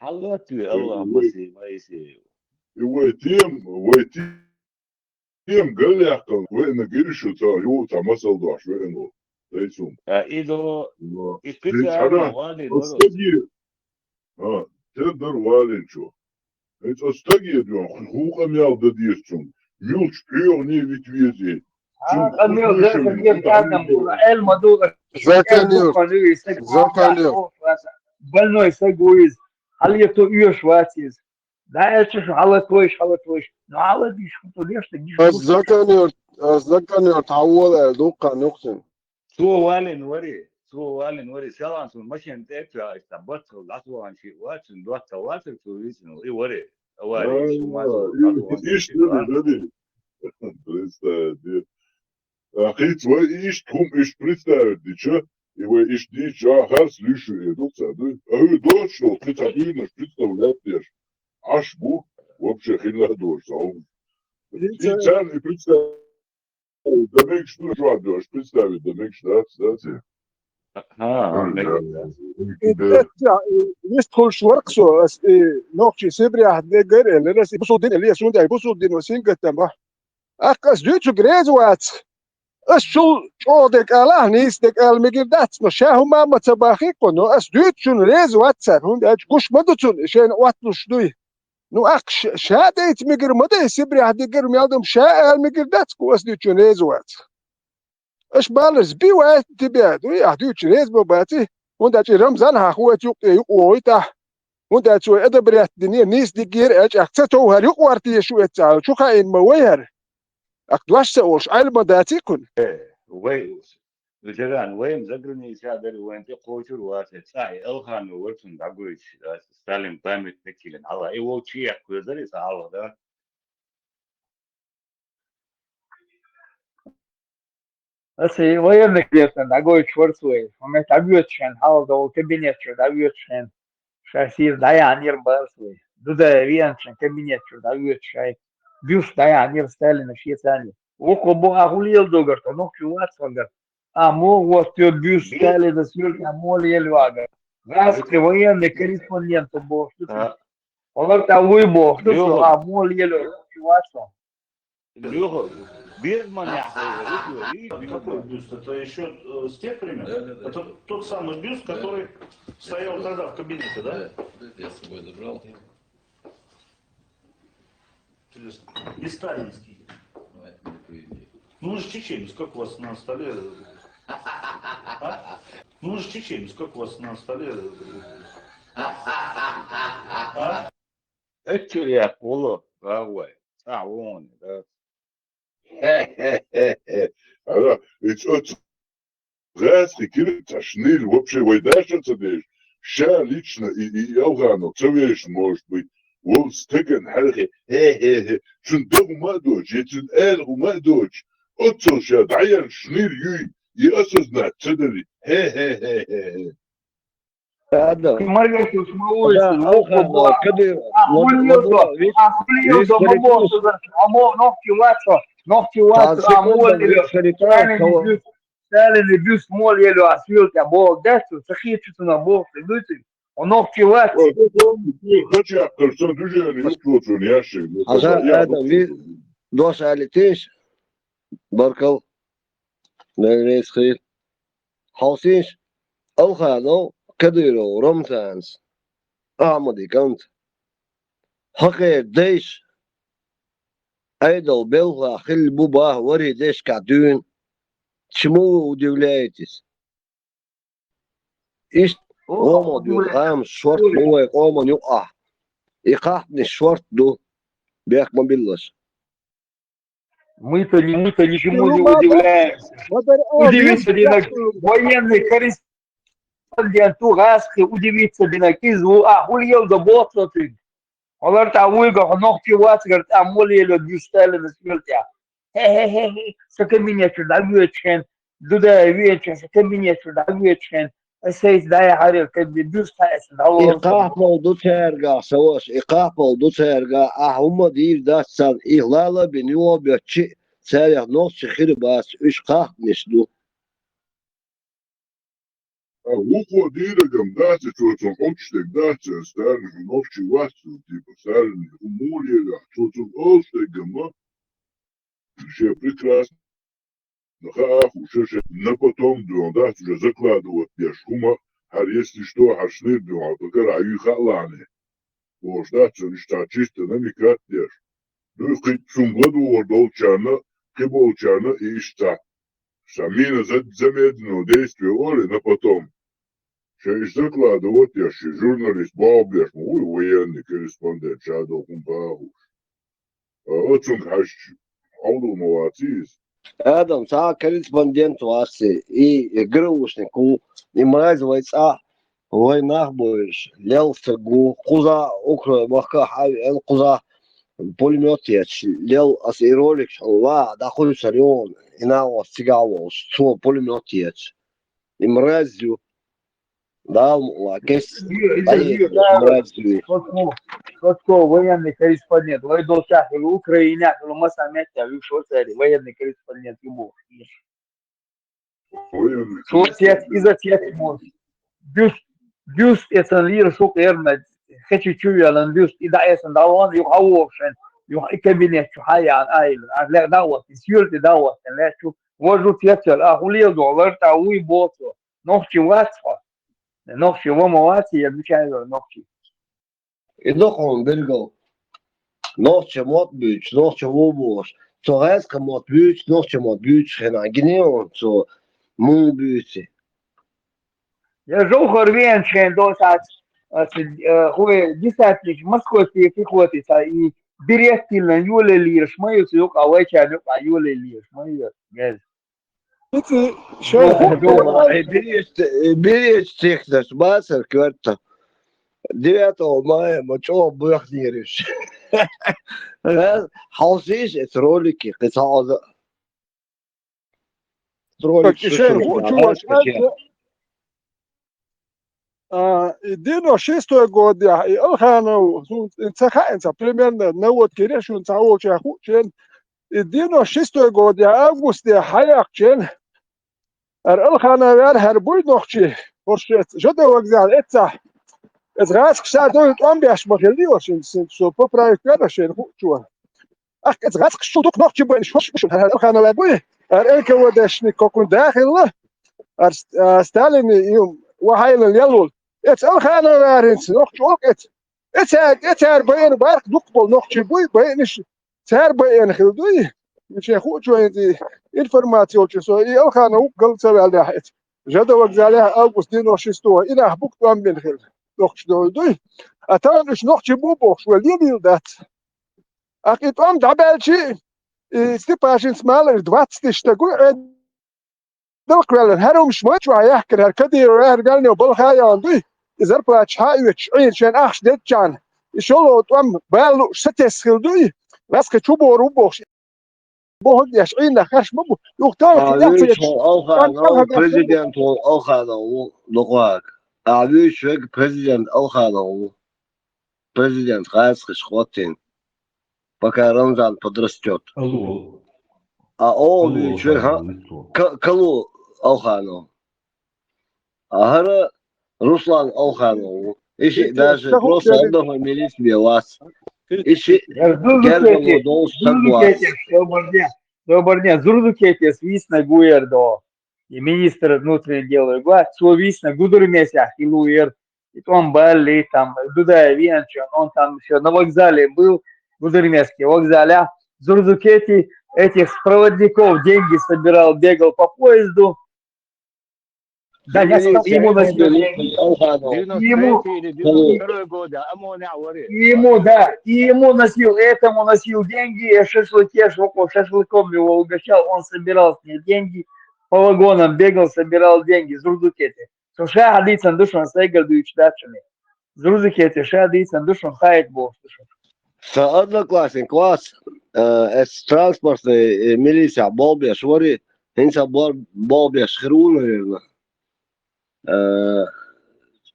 Халату Аллах масей. Тем галякан, вена гиришу та юта масал даш вену. Тайсум. Идо испытание вали. Тендер валенчо. Это стаги дон, хука мял да дирчум. Милч пьер не ведь вези. Камил, это там Эль Мадура. Заканил. Больной сагуиз. Алието уешватиз. Да, это же халатвоиш. Но аладиш, что лешто, Заканил, تعوض دوقة نقطن. سو والين وري سلام سو ماشين تاعي استبط العصوان شيء واتن دوت تواتر تو يسنو اي وري اواري ايش تبي أخيت وإيش تهم إيش представить дича его إيش дича хас лишь идутся да а дочь представляешь представляешь аж бу вообще хилла дочь и царь и представь да меч что жадешь представить да меч да кстати Есть хол шварк со ночи сибря дегер или раз бусудин или сундай бусудин васингатам акас дючу грезуат أشول شودك على نيستك المجدات نشاه ما متباخيكو نو أسدوتشون ريز واتساب هون أج قش مدتون شين واتلوش دوي نو أكش شاديت مجر مدة سبري هديجر ميادم شاء المجدات كو أسدوتشون ريز وات أش بالرز بي وات تبيع دوي أسدوتشون ريز بباتي هون أج رمزان هاخوات يقويتا هون أج شو أدبريات الدنيا نيس ديجير أج أكتتو هر يقوارتي شو يتعال شو خاين مويهر أكدواش سأوش علم داتيكن. ويس الجيران وين زقرني شادر وين تقوشر واسد ساي الخان ورسن دعوش ستالين بامت تكيلن على أي وشيء كوزري سالو ده. Assim, وين نكليتن دعوش ورسوي هم تعبيتشن حال ده كابينيتشر تعبيتشن شاسير دايانير بارسوي دودا ريانشن كابينيتشر تعبيتشاي بيوش دايانير ستالين شيء ثاني وكبو أقوليل دوغرت نوكشو واتسونغر مو وستير بيوش ستالين ده سير مول يلواغر غاس كوين نكريسمونيان تبوش والله تعوي بوش مول يلواغر واتسون Лёха, Бергман яхай. Какой бюст? Это еще с тех времен? Это тот самый бюст, который стоял тогда в кабинете, да? Я с собой забрал. Интересно. И сталинский. Ну, вы же чеченец, как у вас на столе? А? Ну, же чеченец, как у вас на столе? Это я полу, правой. Вон, да. Ведь Здрасте, Кирилл, шниль, вообще, войдашься дешь. Ща лично и Алгану, цевеш, может быть. Вол стыган, хархи, хе-хе-хе. Чун догу ма дочь, чун элгу ма дочь. Отцел ща даяр шниль юй. И осознать, цедали. Хе-хе-хе-хе. هذا Маргарита Смолович, هذا ألخان كبير Nofti Stellan bus small yellow as field a ball that's to hit to the ball the on nofti what Хоча, что дуже не слушаю, не яши. هذا في دوس على تيش بركل نريس خير حوسيش ألخانو كديرو رمتانس أحمدي كنت حقير ديش أيضا بلغة خل بوباه وري ديش كعدون شمو ودولايتس إيش قومو دو قام شورت مو قومو يقع يقحني الشورت دو بيك ما بيلش мы-то ничему не удивляемся. Удивиться военный корреспондент Угаски удивиться Бинакизу, хулил до боца ты. Олар тавуйга ногти вас говорит, молили дюстали на смерти. Хе-хе-хе, сакаминечу да вечен, дуда вечен, сакаминечу да вечен. Сейс да я харил, как дюстайс да. إيقاف موضوع ترجع سواش إيقاف موضوع ترجع هم دير ده سان إغلالا بنيو بيتشي سارع نص خير بس إيش قاف نشدو Луко дирегам дати, чоцом очтек дати, старни новчи васу, типа старни умулега, чоцом олстегама, ще прекрасно. Нахаху, ще на потом дуан дати, уже закладывать я шума, а если что, хашнир дуан, то караю халане. Вож дати, ништа чисто намекать деш. Ну, хоть сумгладу ордол чарна, кибол чарна и ишта. Самина замедленного действия оли на потом. Через закладывать я журналист Бабляш, военный корреспондент Шадов Кумпахуш. Вот он хаш, ауду молодец. Адам са корреспондент васи и грушнику и мразивается война боишь лел сагу куза окро баха хай куза пулемет яч лел ас и ролик ла да ходит сарион и на вас сигало что пулемет яч и мразю да лакес Котко военный корреспондент, вы долчах в Украине, в Масамете, в Швейцарии, военный корреспондент ему. Швейцария из отец может. Бюст это лир шок эрмед, хочу чуял бюст и да эсен да он يحوشن кабинет حيان айл, لا دوت سيولت دوت لا شو وجو تيتل هولي دولار تاوي بوتو نوختي واتفا نوختي ومواتي يبشايو نوختي إدخل بيرجو نوتش مات بيتش نوتش ووبوش تو هاز كمات بيتش نوتش مات بيتش هنا جنيون تو مو بيتش Я жохор венчен досать хуе десятник московский пехотица и берестильно юле лирш мою сюк а вечерю а юле лирш мою гез. Это что? беречь технос басер кварта 9 мая мочо бухнириш حوسيش روليكي قصاد Едино 6 година и Алханов цахаенца примерно на вот керешун цаоча хучен едино 6 година августе хаякчен Алханов هربوي نوخشي ورشت جدا وقزال اتسا اتغاس كشادو امبياش مخلي وشن سو بوبرايك كرشن خوچوا اخ اتغاس كشودوك نوخشي بين شوش Алханов ابوي ارك ودشني كوكون داخل ستالين يوم وهايل يلول ات Алханов ارنس نوخشوك ات بين بارك دوقبل نوخشي بوي بينش تار بين خلدوي مش خوچوا انت انفورماتيو چسو Алханов قلت سوال داحت جدا وقزالها أوغوست دينو شستوها إله بوكتو أم بنخل نوخش دوي أتانش نوخش بوبوخش وليبيل دات أكيد أم دعبالشي استيباشين سمالر دواتستش تقول دلقلن هرم شماتش ويحكي هالكدير ويرجعني وبالخايا عندي إذا بلاتش هايوتش عين شان أخش دتشان يشولو توم بالو ستسخل دوي بس كتشوبو روبوخش بوهد يشعين نخش مبو يختار أعيش أوخانو بريزيدنت أوخانو لقواك أعيش ويك بريزيدنت أوخانو بريزيدنت خاص خوتين пока Рамзан подрастет. Алло. А он Алло, человек Калу Алхану. Ага, Руслан Алхану. Ищи даже просто одного милиции вас. Ищи Герману должен согласен. Добрый день. Зурдукете свистна гуердо. И министр внутренних дел гуа, свистна гудурмеся и луер. И там Бали, там Дудая Венчан, он там еще на вокзале был, гудурмесский вокзаля. Зурдукети этих проводников деньги собирал, бегал по поезду. Да, ему носил деньги. Ему носил, этому носил деньги, шашлыком его угощал, он собирал с них деньги, по вагонам бегал, собирал деньги, зурдукети. Ша хадицан душан сайгардуич дачами. Зурдукети, ша хадицан душан хайт бог. Одноклассник, класс, транспортный милиция, Болбеш, вори, инса Болбеш, Хру, наверное.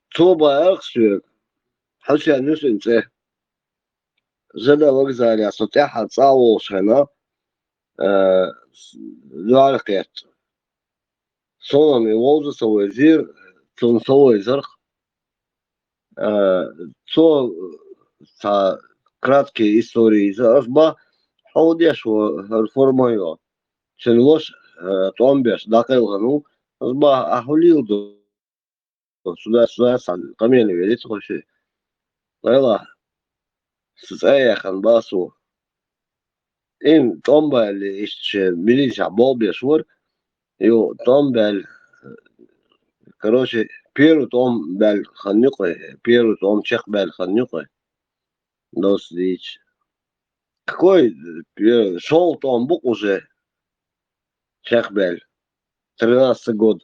Туба Эрксвик, حسين نسنسه زاد وقزال يا سطيحة تصاوش هنا لعرقيت صومي ووزس وزير تنصوي زرق صو تا краткие истории أصبح حوديش والفورمايو شنوش تومبيش داخل غنو أصبح أحوليل دو سودا سال قميني بيديت خوشي طيلا سايخن باسو إن تومبا اللي إيش ميليشيا بوبي شور يو تومبا короче первый том бел ханюкой первый том чех бел ханюкой досдич какой шел том бук уже чех бел 13 год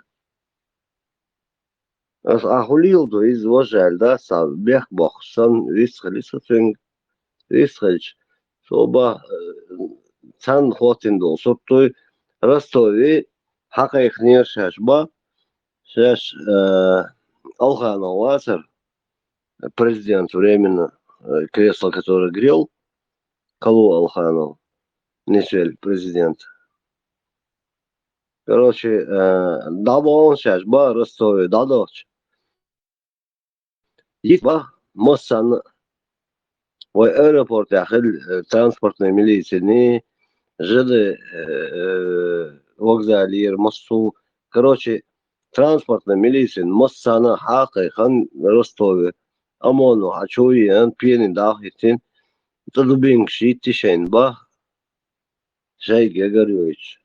أخوليل دو إز وجعل دا سال بيخ بخصن ريسخلي ستنج ريسخلش صوبا تان خوتين دو صوتوي رستوي حقيق نير شاشبا شاش Алхана Васер президент временно кресло, которое грел Калу Алхану Нишель президент. Короче, даба он сейчас ба Ростове дадоч. Ба Моссан в аэропорт яхил транспортной милиции не жили вокзалир Моссу. Короче, транспортная милиция Моссана Хакай хан Ростове. Амону Хачуи ан пьяный дахитин. Тадубинг шиттишен ба Шей Георгиевич.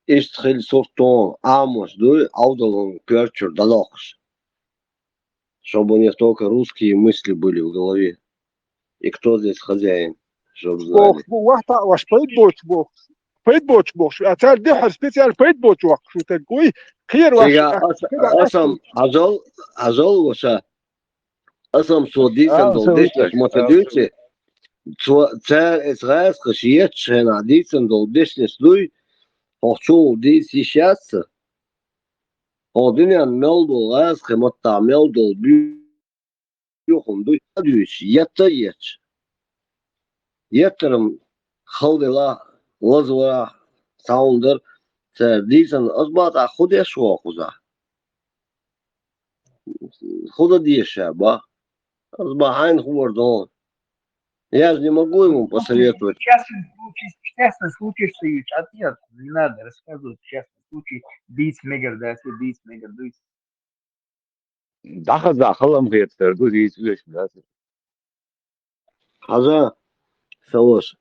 Истхил софтон Амос дуй аудалон перчур далокс. Чтобы у них только русские мысли были в голове. И кто здесь хозяин, чтобы знали. فيتبوش أتال دحر سبيسيال فيتبوش وقت شو تقوي خير واش أصلا عزل وشا أصلا صديقا دولدش ما تدويتش تار إسرائيل خشيت شهنا ديسن دولدش نسلوي هخشو دي سيشاس هودينيان ملدو غاز خمطع ملدو بيوخم دوي أدويش يتيتش يترم خلد الله وزوا ساوندر ديسن أصبحت أخذ يشوا خذا خذا ديشة با أصبح عين خوردون я же не могу ему посоветовать. Частный случай стоит, ответ не надо рассказывать частный случай бить мегардас и бить мегардуйс. Daha zaxılam qeytdir, bu deyilmişlər. Hazır savaş.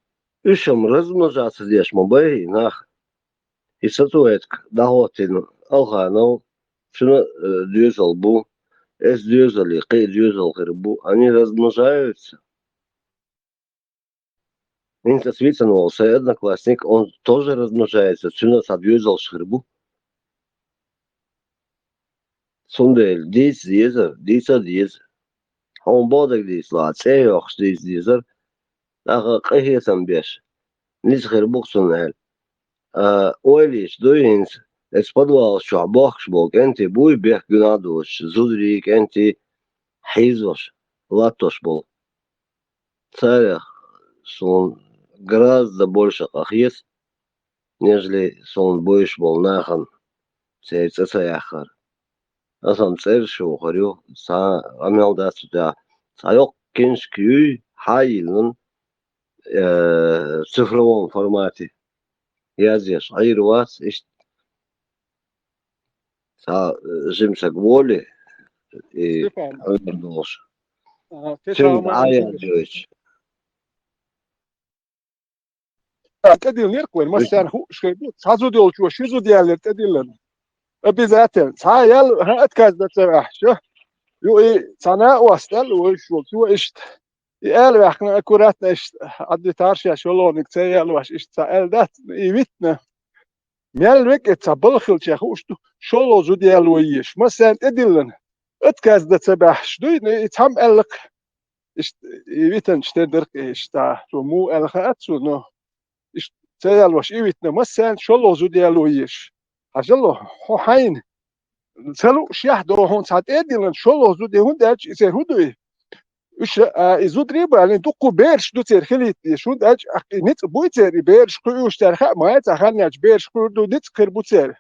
Üşüm razmnожаться здесь мобай нах. И сатует даготин أخانو شنو ديوزل بو إس ديوزل يقي ديوزل غربو أني размножаются. Инта свицан волса одноклассник, он тоже размножается. Шнур дьюзел шгрбу. Сондель дизер. Он бодак дис ла цеох дизер. Ага қихесам беш. Нис غربوك سنهل. Ойлиш дуинс. Эспадвал шабахш бок энти буй бех гнадош. Зудрик энти хизош. Латош бол. Царях сон гораздо больше ахес, нежели сон больше был нахан цейца цаяхар. А сам церь шо хорю са амел да сюда. Цайок киншкюй хайлен в цифровом формате. Я здесь айрвас ищ са жимшак воли и айрдош. Чем ая джойч. تدين ليركوين مثلا هو شكيبو تازو ديال شو شيزو ديال تدين بذاتن تايل هات كاز بتسرح شو يو اي تنا واستل وشو شو اشت يال احنا اكوراتنا اشت عدي تارشا شو لو نكتيال واش اشت تايل دات يبتنا ميال ويك تبلخل تشخو شو لو زو ديال ويش مثلا تدين اتكاز بتسرح شو يتهم الك اشت يبتن شتدرك اشت شو مو الخات شو نو تيال واش إيويتنا مثلا شلو زو ديالو يش عجلو هو حين سلو شيح دو هون ساعات إيديلن شلو زو دي هون داج يصير هدوي إيش إزود ريبا يعني دقو بيرش دو تير خليت شون داج نت بوي تير بيرش كل يوش تير خا ما يتخلني أج بيرش كل دو نت كربو تير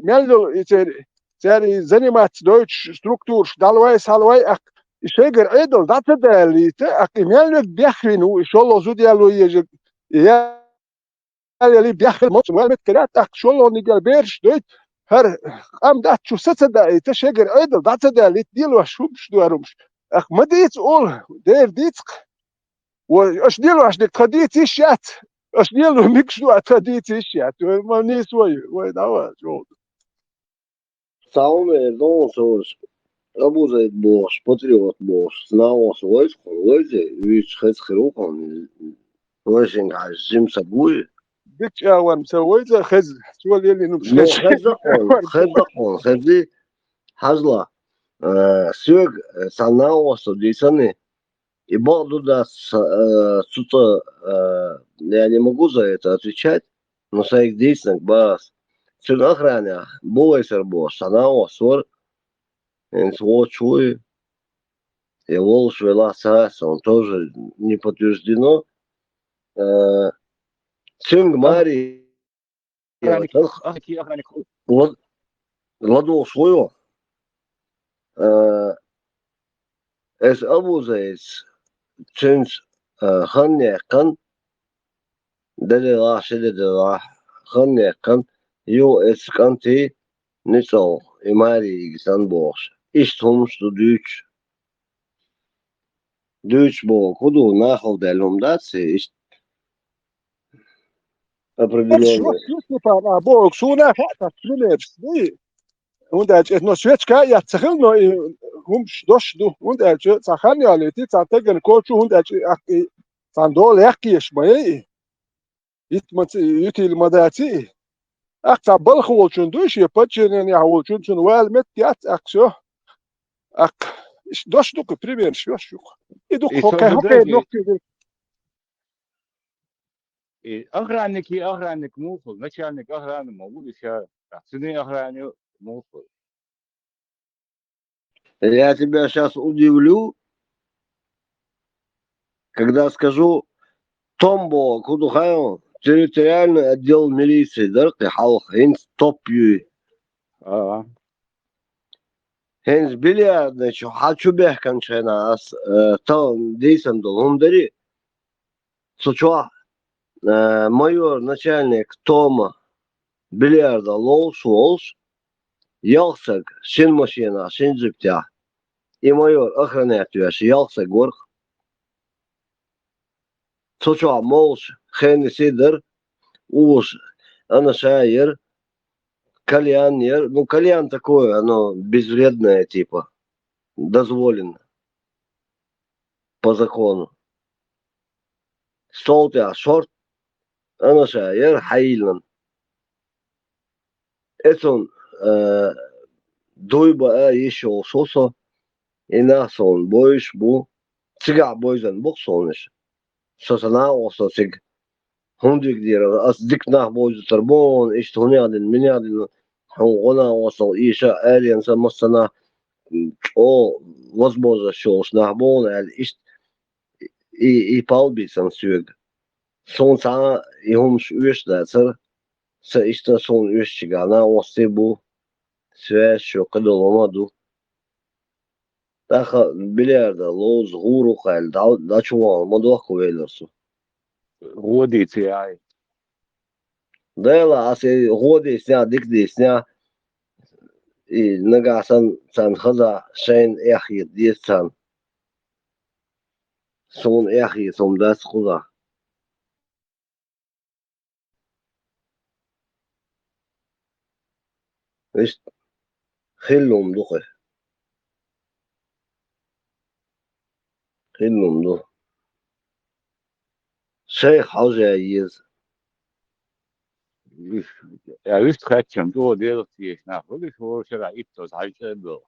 ميلو يصير تير زنيمات دويتش ستركتور دالواي سالواي يشجر عدل دات دالي ميلو بيخرينو شلو زو ديالو يجي يا اللي بياخذ ماتش مال كلات شلون نقال بيرش دوت هر ام دات شو ستدا تشجر عدل دات دالي ديال واش دوارمش اخ ما ديت اول دير ديتق واش ديال واش ديك تخديتي شات اش ديالو ميكس دو تخديتي شات ما نيس وي داوا جو Saume donsors abuzēt boš, patriot boš, snavos vojze, viņš خروقهم واشنج على الجيم سابوي ديك وان مسوي زي خز شو اللي نمشي خزي حزلا سوق سناوس ديساني и بعض да что-то я не могу за это отвечать, но своих действий бас все охраня бойся бо сanaos вор en свой и волш веласа он тоже не подтверждено Цинг Мари ладу свою эс абузейс цинс ханнекан далила шедела ханнекан ю эс канти нисо и Мари гисанбош иштум что дюч бо куду нахал делом датси определенно. Бог суна хата трилепс ди. Und no Schwetschka ja zachel no dosh do und zachal ja leti zategen kochu und sandol yakish mai itmat yutil madati aqta balkh wolchun dush yapachenen ya wolchun sun wal met yat aksho dosh do пример shwashuk iduk hokay nokti охранник муфл, начальник охраны могут еще цены охраны муфл. Я тебя сейчас удивлю, когда скажу Томбо Кудухайо, территориальный отдел милиции, Дарки Халх, Хинс Топью. Хинс бильярдный, что хочу бег кончена, там дейсан до лундари. Сучуа. Майор, начальник Тома бильярда Лоус Волш, Ялсак, шин машина, шин джиптя. И майор охраняет Ялсак Горх. Сочуа Молш, Хен Сидер, Уш, Анашайер, кальян, ну кальян такое, оно безвредное типа, дозволено по закону. Солтя шорт, оно же хаилан. Это он дойба еще сосо, и нас он боишь бу, цыга бойзан бог солнеш. Сосана осо цыг. Хундик дира, ас дикнах бойзу тарбон, ишт хунядин, минядин, хунгона осо, иша алиен самостана, о, возможно, что снахбон, аль ишт, и палбисан сюг. Солнца и хумш уешда, цар, са ишта сон уешчигана, осебу, связь, что кадоломаду. Таха билярда, лоз, гуру, халь, да чувал, мадуаху вейлерсу. Годится яй. Дайла, аси годи сня, дикди сня, и нагасан цан хаза, шайн эхит, децан. Сон эхит, сом дас хуза. Ишт, хиллум духе. Хиллум дух. Шейх حاجة يز. Ja, wist gaat je hem door deel die nou, wat is voor ze iets als hij zei wil.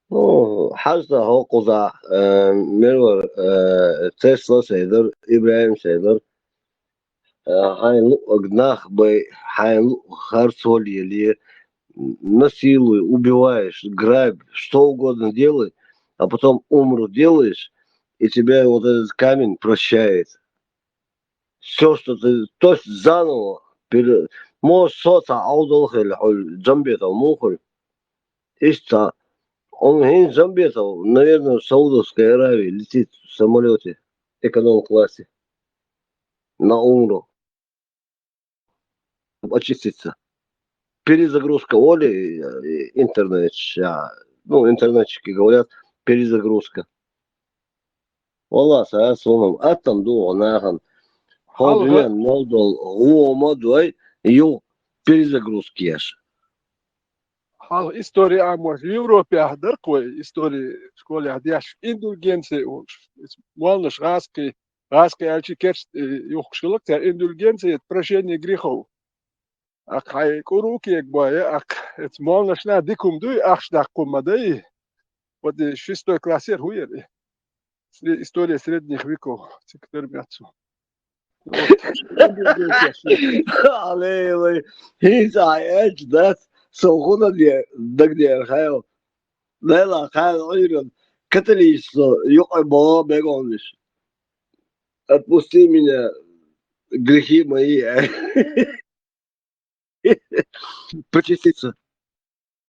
Ну, حاجة هو قضاء مرور تسلا سيدر إبراهيم سيدر هاي гнах бы хай харцоль или насилуй, убиваешь, грабь, что угодно делай, а потом умру делаешь, и тебя вот этот камень прощает. Все, что ты, то есть заново, можешь соца аудалхель, джамбета, мухоль, ишта, он хин джамбетов, наверное, в Саудовской Аравии летит в самолете эконом-классе на умру, очиститься. Перезагрузка Оли, интернет, ну, интернетчики говорят, перезагрузка. Wallah, saya sonum. Atam du онахан. Ходуян молдол, уома дуай, ю перезагрузки яш. Hal история амор в Европе ахдеркой, история в школе ахдяш индульгенция, молнаш раски альчи керст юхшилок, индульгенция, прощение грехов. Ак хай куруки екбая, ак это молнаш на дикум дуй, ахшдак кумадей, вот 6 классе хуери. История средних веков, циктермятцу. Аллилуйя, хизаэч, да, сохуна где, да где, хайл, да, хайл, ойрон, католичество, ёй, бога, бегониш. Отпусти меня, грехи мои, почиститься.